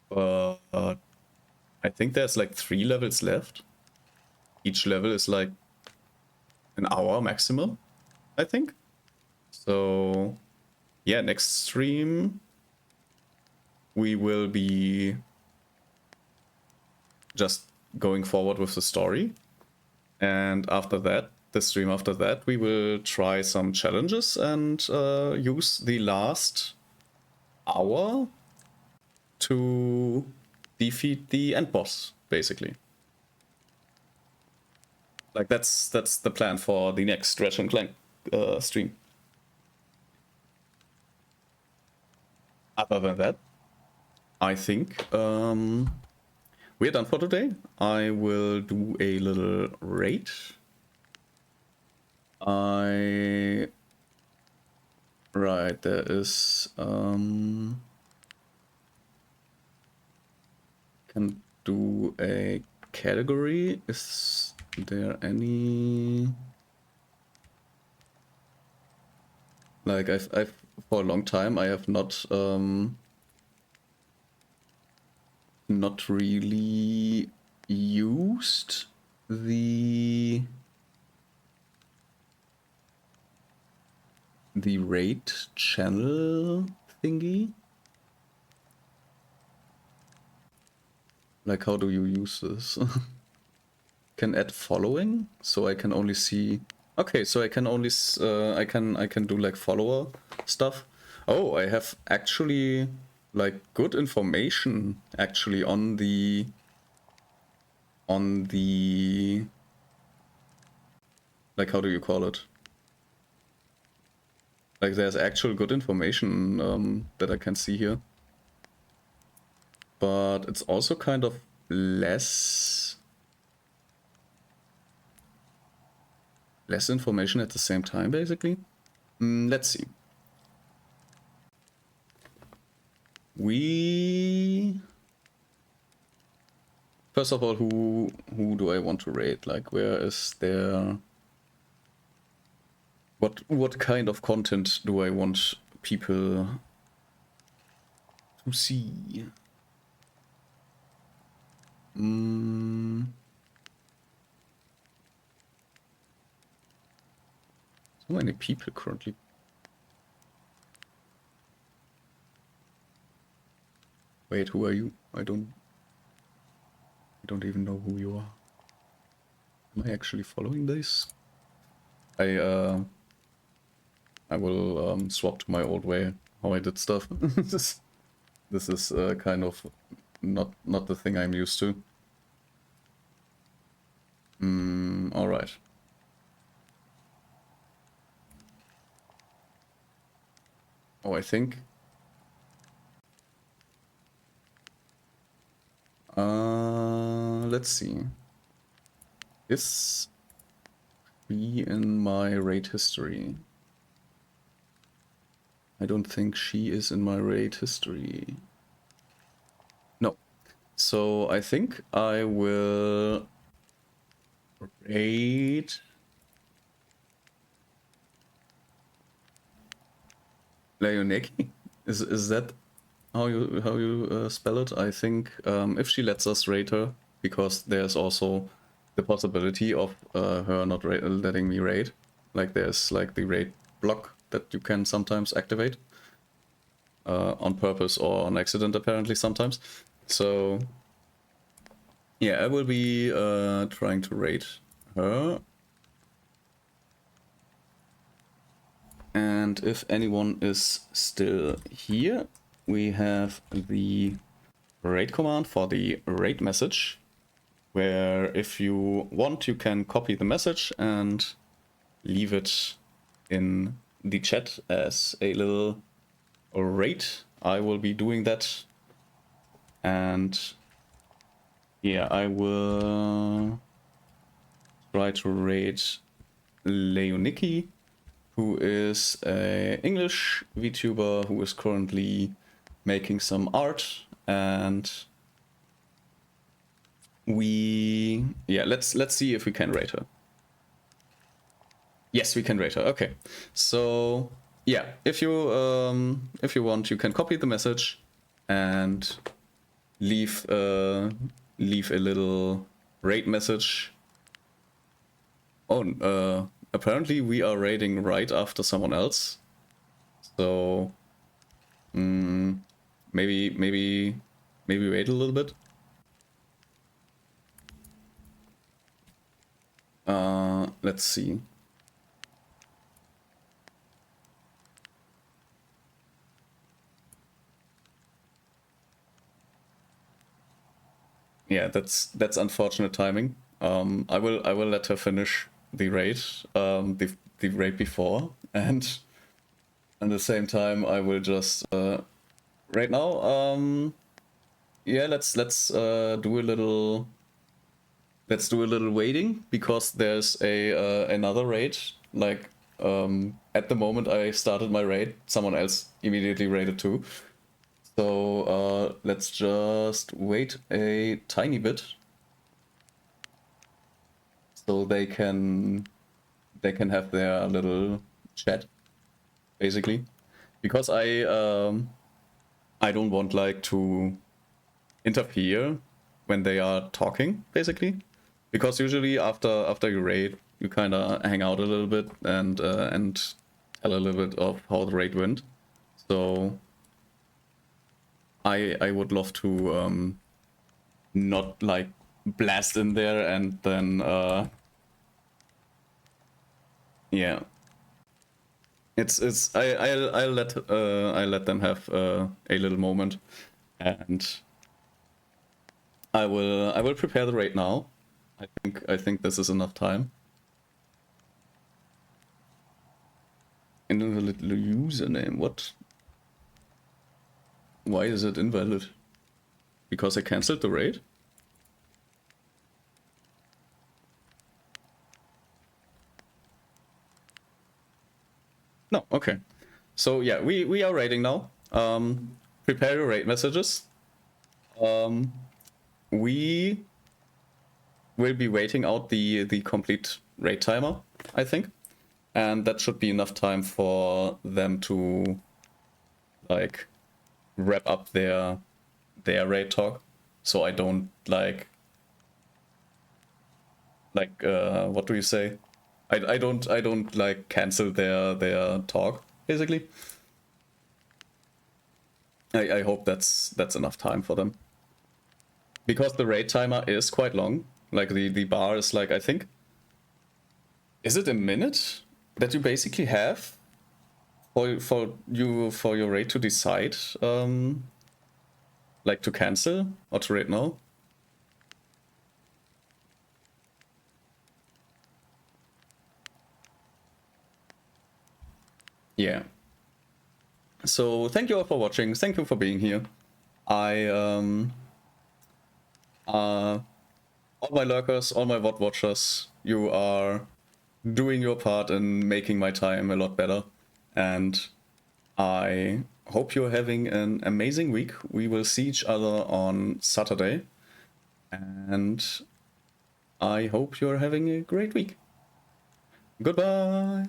But I think there's like 3 levels left. Each level is like an hour maximum, I think. So yeah, next stream we will be just going forward with the story. And after that, the stream after that, we will try some challenges and use the last hour to defeat the end boss, basically. Like that's the plan for the next Ratchet Clank stream. Other than that, I think we're done for today. I will do a little raid. Right, there is can do a category. Is there any like I've for a long time I have not really used the raid channel thingy. Like, how do you use this? Can add following, so I can only see. Okay, so I can only I can do like follower stuff. Oh, I have actually like good information actually on the like, how do you call it? Like there's actual good information that I can see here. But it's also kind of less information at the same time, basically. Let's see. First of all, who do I want to raid? Like, where is there... What kind of content do I want people to see? So many people currently. Wait, who are you? I don't even know who you are. Am I actually following this? I will swap to my old way how I did stuff. This is kind of not the thing I'm used to. All right. Oh, I think. Let's see. Is she in my raid history? I don't think she is in my raid history. No. So I think I will raid Leoneki. Is that how you spell it? I think if she lets us raid her, because there's also the possibility of her not letting me raid. Like there's like the raid block that you can sometimes activate on purpose or on accident, apparently sometimes. So yeah, I will be trying to raid her. And if anyone is still here, we have the raid command for the raid message, where if you want, you can copy the message and leave it in the chat as a little raid. I will be doing that. And yeah, I will try to raid Leoniki, who is an English VTuber who is currently making some art, and let's see if we can rate her. Yes, we can rate her. Okay, so yeah, if you want, you can copy the message and leave a little rate message. Oh, apparently we are rating right after someone else, so maybe wait a little bit. Let's see. Yeah, that's unfortunate timing. I will let her finish the raid, the raid before, and at the same time I will just right now. Yeah, let's do a little. Let's do a little waiting, because there's a another raid. Like at the moment I started my raid, someone else immediately raided too. So let's just wait a tiny bit, so they can have their little chat, basically, because I don't want like to interfere when they are talking, basically, because usually after you raid, you kind of hang out a little bit and tell a little bit of how the raid went. So I would love to not like blast in there and then yeah, it's I'll let them have a little moment, and I will prepare the raid now. I think this is enough time. Invalid username. What? Why is it invalid? Because I cancelled the raid? No, okay. So yeah, we are raiding now. Prepare your raid messages. We will be waiting out the complete raid timer, I think. And that should be enough time for them to like wrap up their raid talk, so I don't like what do you say? I don't like cancel their talk, basically. I hope that's enough time for them, because the raid timer is quite long. Like the bar is like, I think, is it a minute that you basically have for your raid to decide like to cancel or to raid now? Yeah. So thank you all for watching. Thank you for being here. All my lurkers, all my VOD watchers, you are doing your part in making my time a lot better. And I hope you're having an amazing week. We will see each other on Saturday. And I hope you're having a great week. Goodbye.